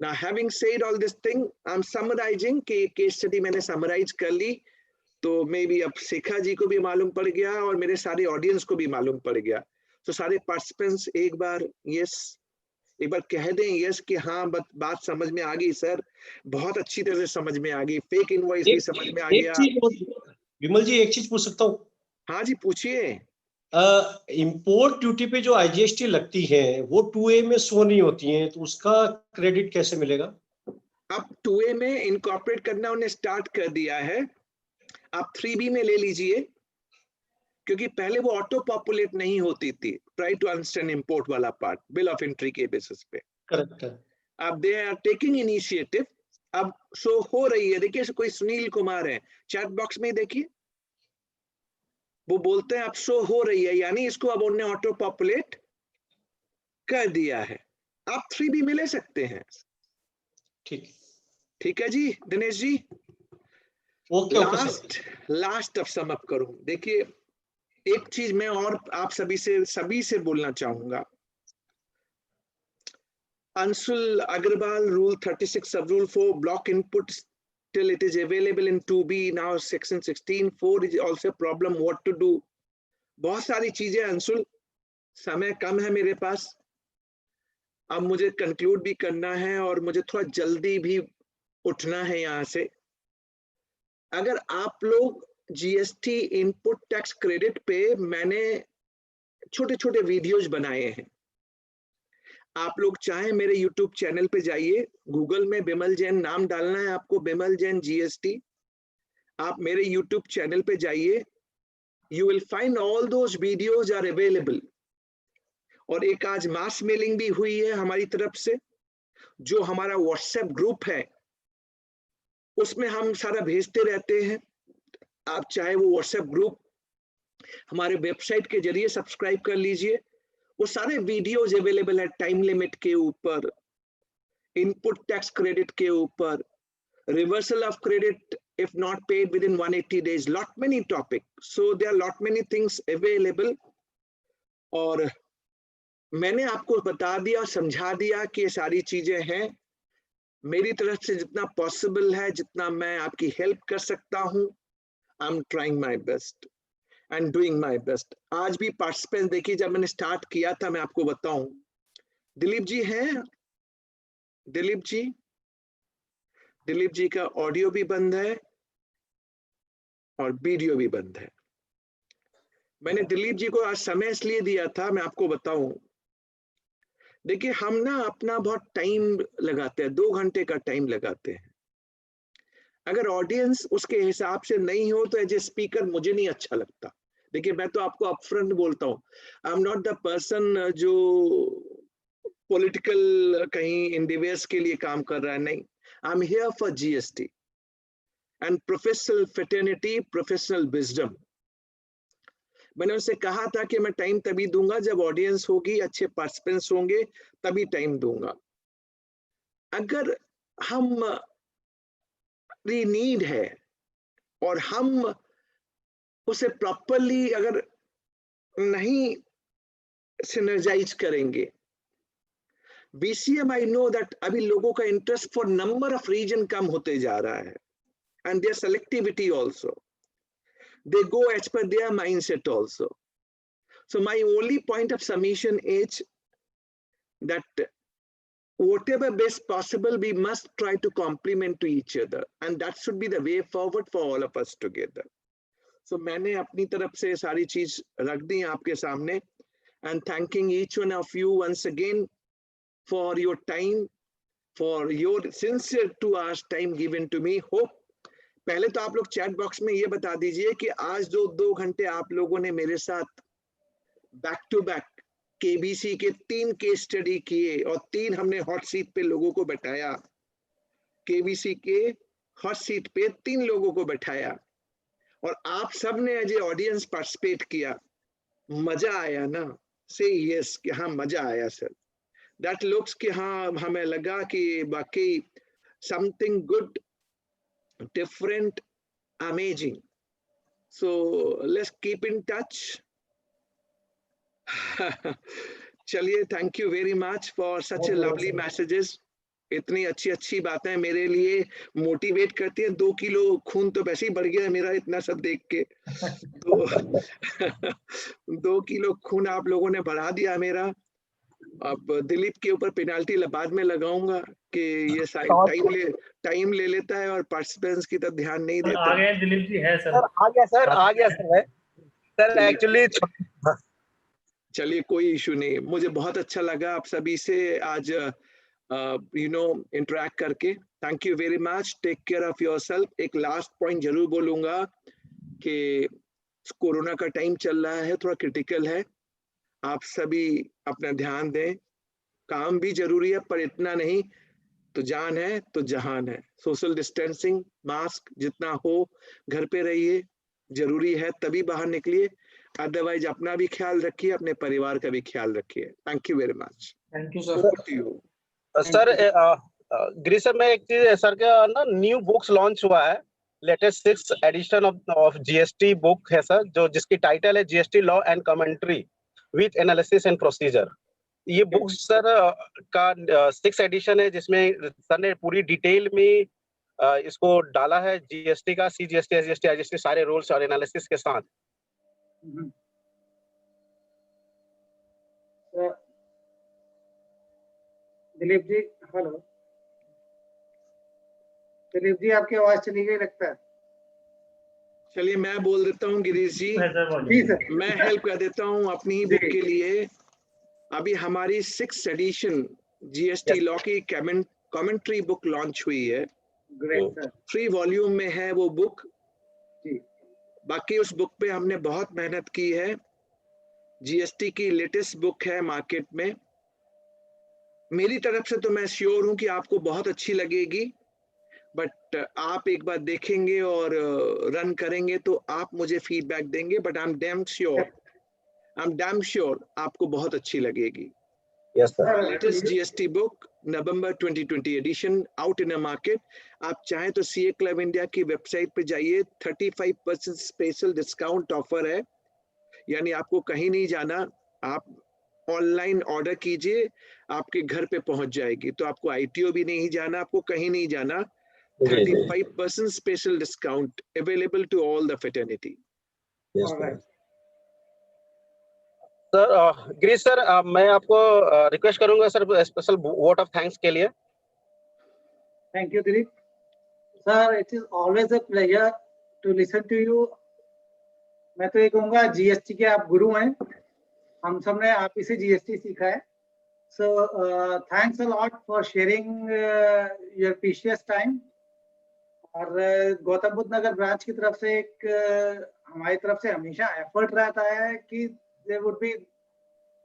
Now, having said all this thing, I'm summarizing कि case study मैंने summarize कर ली, तो maybe अब शिखा जी को भी मालूम पड़ गया और मेरे सारे audience को भी मालूम पड़ गया। तो सारे participants एक बार yes, एक बार कह दें yes कि हाँ बात समझ में आ गई सर, बहुत अच्छी तरह से समझ में आ गई, फेक इनवॉइस भी समझ में आ गया। विमल जी, एक चीज पूछ सकता हूँ? हाँ जी, पूछिए। इंपोर्ट ड्यूटी पे जो IGST लगती है वो 2A में शो नहीं होती है, तो उसका क्रेडिट कैसे मिलेगा? अब 2A में इनकॉर्पोरेट करना उन्हें स्टार्ट कर दिया है, आप 3B में ले लीजिए, क्योंकि पहले वो ऑटो पॉपुलेट नहीं होती थी, ट्राई टू अंडरस्टैंड इंपोर्ट वाला पार्ट बिल ऑफ एंट्री के बेसिस पे। करेक्ट है। अब दे आर टेकिंग इनिशिएटिव, अब शो हो रही है। देखिए कोई सुनील कुमार है, चैट बॉक्स में देखिए, वो बोलते हैं अब शो हो रही है, यानी इसको अब उन्होंने ऑटो पॉपुलेट कर दिया है। आप 3B में ले सकते हैं। ठीक ठीक है जी Dinesh ji. Okay okay sir. Last अब सम अप करूं। देखिए एक चीज मैं और आप सभी से बोलना चाहूंगा। Anshul Agarwal rule 36 sub rule 4 block input till it is available in 2B now section 16(4) is also a problem. What to do? बहुत सारी चीजें अंशुल, समय कम है मेरे पास, अब मुझे कंक्लूड भी करना है और मुझे थोड़ा जल्दी भी उठना है यहाँ से। अगर आप लोग जीएसटी इनपुट टैक्स क्रेडिट पे मैंने छोटे छोटे वीडियोज बनाए हैं, आप लोग चाहे मेरे यूट्यूब चैनल पे जाइए, गूगल में बिमल जैन नाम डालना है आपको, बिमल जैन जीएसटी, आप मेरे यूट्यूब चैनल पे जाइए, you will find all those videos are available. और एक आज मास मेलिंग भी हुई है हमारी तरफ से, जो हमारा व्हाट्सएप ग्रुप है उसमें हम सारा भेजते रहते हैं। आप चाहे वो व्हाट्सएप ग्रुप हमारे वेबसाइट के जरिए सब्सक्राइब कर लीजिए, वो सारे वीडियोज अवेलेबल है टाइम लिमिट के ऊपर, इनपुट टैक्स क्रेडिट के ऊपर, reversal of credit if not paid within 180 days, lot many topics, so there are lot many things available। और मैंने आपको बता दिया, समझा दिया कि ये सारी चीजें हैं। मेरी तरफ से जितना पॉसिबल है, जितना मैं आपकी हेल्प कर सकता हूं, I am trying my best and doing my best. आज भी पार्टिसिपेंट देखिए, जब मैंने स्टार्ट किया था, मैं आपको बताऊं, दिलीप जी हैं, दिलीप जी का ऑडियो भी बंद है और वीडियो भी बंद है। मैंने दिलीप जी को आज समय इसलिए दिया था, मैं आपको बताऊं, देखिए हम ना अपना बहुत टाइम लगाते हैं, 2 घंटे का टाइम लगाते हैं। अगर ऑडियंस उसके हिसाब से नहीं हो तो एज ए स्पीकर मुझे नहीं अच्छा लगता। देखिए मैं तो आपको अपफ्रंट बोलता हूँ, I am not the person जो पॉलिटिकल कहीं इंडिविजुअल्स के लिए काम कर रहा है, नहीं, I am here for GST and professional fraternity, professional wisdom. मैंने उनसे कहा था कि मैं टाइम तभी दूंगा जब ऑडियंस होगी, अच्छे पार्टिसिपेंट्स होंगे, तभी टाइम दूंगा। अगर हम नीड है और हम उसे प्रॉपरली अगर नहीं सिनर्जाइज करेंगे, बीसीएम आई नो दैट अभी लोगों का interest for number of reason कम होते जा रहा है, and their selectivity also, they go as per their mindset also. So my only point of submission is that whatever best possible, we must try to complement to each other, and that should be the way forward for all of us together. So मैंने अपनी तरफ से सारी चीज रख दी आपके सामने, and thanking each one of you once again for your time, for your sincere 2 hours time given to me. Hope पहले तो आप लोग चैट बॉक्स में ये बता दीजिए कि आज जो 2 घंटे आप लोगों ने मेरे साथ बैक टू बैक केबीसी के 3 केस स्टडी किए और 3 हमने हॉट सीट पे लोगों को बैठाया, केबीसी के हॉट सीट पे 3 लोगों को बैठाया और आप सब ने एज ए ऑडियंस पार्टिसिपेट किया, मजा आया ना? से यस कि हाँ मजा आया सर, दैट लुक्स कि हाँ हमें लगा कि बाकी something good, different, amazing. So let's keep in touch. चलिए, thank you very much for such a lovely messages. इतनी अच्छी बातें मेरे लिए मोटिवेट करती हैं। 2 किलो खून तो वैसे ही बढ़ गया है मेरा इतना सब देख के, तो 2 किलो खून आप लोगों ने बढ़ा दिया मेरा। अब दिलीप के ऊपर पेनाल्टी बाद में लगाऊंगा कि ये टाइम ले लेता है और पार्टिसिपेंट्स की तरफ ध्यान नहीं देता। आ गए दिलीप जी, है सर, आ गया सर एक्चुअली। चलिए कोई इशू नहीं, मुझे बहुत अच्छा लगा आप सभी से आज इंटरेक्ट करके। Thank you very much, take care of yourself. एक लास्ट पॉइंट जरूर बोलूंगा कि कोरोना का टाइम चल रहा है, थोड़ा क्रिटिकल है, आप सभी अपना ध्यान दें। काम भी जरूरी है पर इतना नहीं, तो जान है तो जहान है। सोशल डिस्टेंसिंग, मास्क जितना हो घर पे रहिए, जरूरी है तभी बाहर निकलिए, अदरवाइज अपना भी ख्याल रखिए, अपने परिवार का भी ख्याल रखिए। Thank you very much. Thank you sir. Sir Girish sir, मैं एक चीज, सर का ना न्यू बुक्स लॉन्च हुआ है, latest 6th edition of GST book है सर, जो जिसकी टाइटल है GST law and commentary with analysis and procedure. ये बुक सर का 6th एडिशन है, जिसमें सर ने पूरी डिटेल में इसको डाला है, जीएसटी का, सीजीएसटी, एसजीएसटी, आईजीएसटी सारे रूल्स और एनालिसिस के साथ। दिलीप जी, हेलो। दिलीप जी, आपकी आवाज चली गई लगता है। चलिए मैं बोल देता हूँ गिरीश जी, जी सर। मैं हेल्प कर देता हूँ अपनी ही बुक के लिए। अभी हमारी 6th एडिशन जीएसटी लॉ की कमेंट्री बुक लॉन्च हुई है। Great sir. 3 वॉल्यूम में है वो बुक। जी। बाकी उस बुक पे हमने बहुत मेहनत की है। जीएसटी की लेटेस्ट बुक है मार्केट में। मेरी तरफ से तो मैं श्योर हूं कि आपको बहुत अच्छी लगेगी, बट आप एक बार देखेंगे और रन करेंगे तो आप मुझे फीडबैक देंगे, but I am damn sure आपको बहुत अच्छी लगेगी। Yes sir. Latest GST book November 2020 edition out in a market. आप चाहें तो सीए क्लब इंडिया की वेबसाइट पे जाइए, 35% स्पेशल डिस्काउंट ऑफर है, यानी आपको कहीं नहीं जाना, आप ऑनलाइन ऑर्डर कीजिए, आपके घर पे पहुंच जाएगी। तो आपको आईटीओ भी नहीं जाना, आपको कहीं नहीं जाना। 35% special discount available to all the fraternity. Sir Girish sir, मैं आपको रिक्वेस्ट करूंगा sir special vote of thanks के लिए। Thank you Dilip sir, it is always a pleasure to listen to you. मैं तो ये कहूँगा जीएसटी के आप गुरु हैं, हम सब ने आप ही से जीएसटी सीखा है। So thanks a lot for sharing your precious time. और गौतम बुद्ध नगर ब्रांच की तरफ से एक हमारी तरफ से हमेशा एफर्ट रहता है कि there would be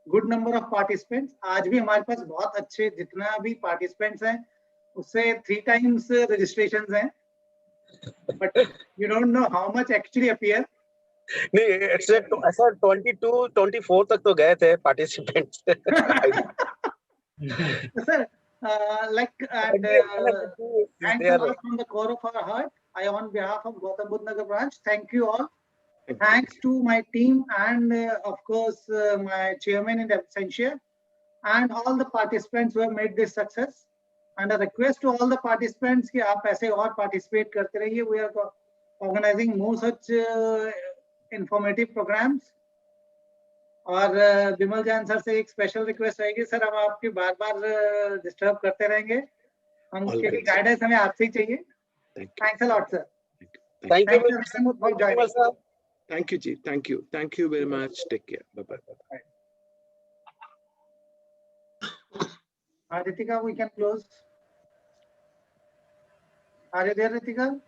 good number of participants. आज भी हमारे पास बहुत अच्छे, जितना भी पार्टिसिपेंट्स हैं उससे 3 times रजिस्ट्रेशंस हैं, but you don't know how much actually appear. नहीं, ऐसा 22 24 तक तो गए थे participants. Sir like and thanks a lot from the core of our heart. I on behalf of Gautam Buddha Nagar branch thank you all. Thanks to my team and of course my chairman in absentia and all the participants who have made this success, and a request to all the participants कि आप ऐसे और participate करते रहिए. We are organizing more such informative programs. और विमल जान sir से एक स्पेशल रिक्वेस्ट रहेगी, सर हम आपकी बार बार डिस्टर्ब करते रहेंगे, हम क्योंकि गाइडेंस हमें आपसे ही चाहिए। Thanks a lot sir. Thank you sir. Thank you जी, thank you very much, take care, bye bye. Ritika, we can close. Are you there, Ritika?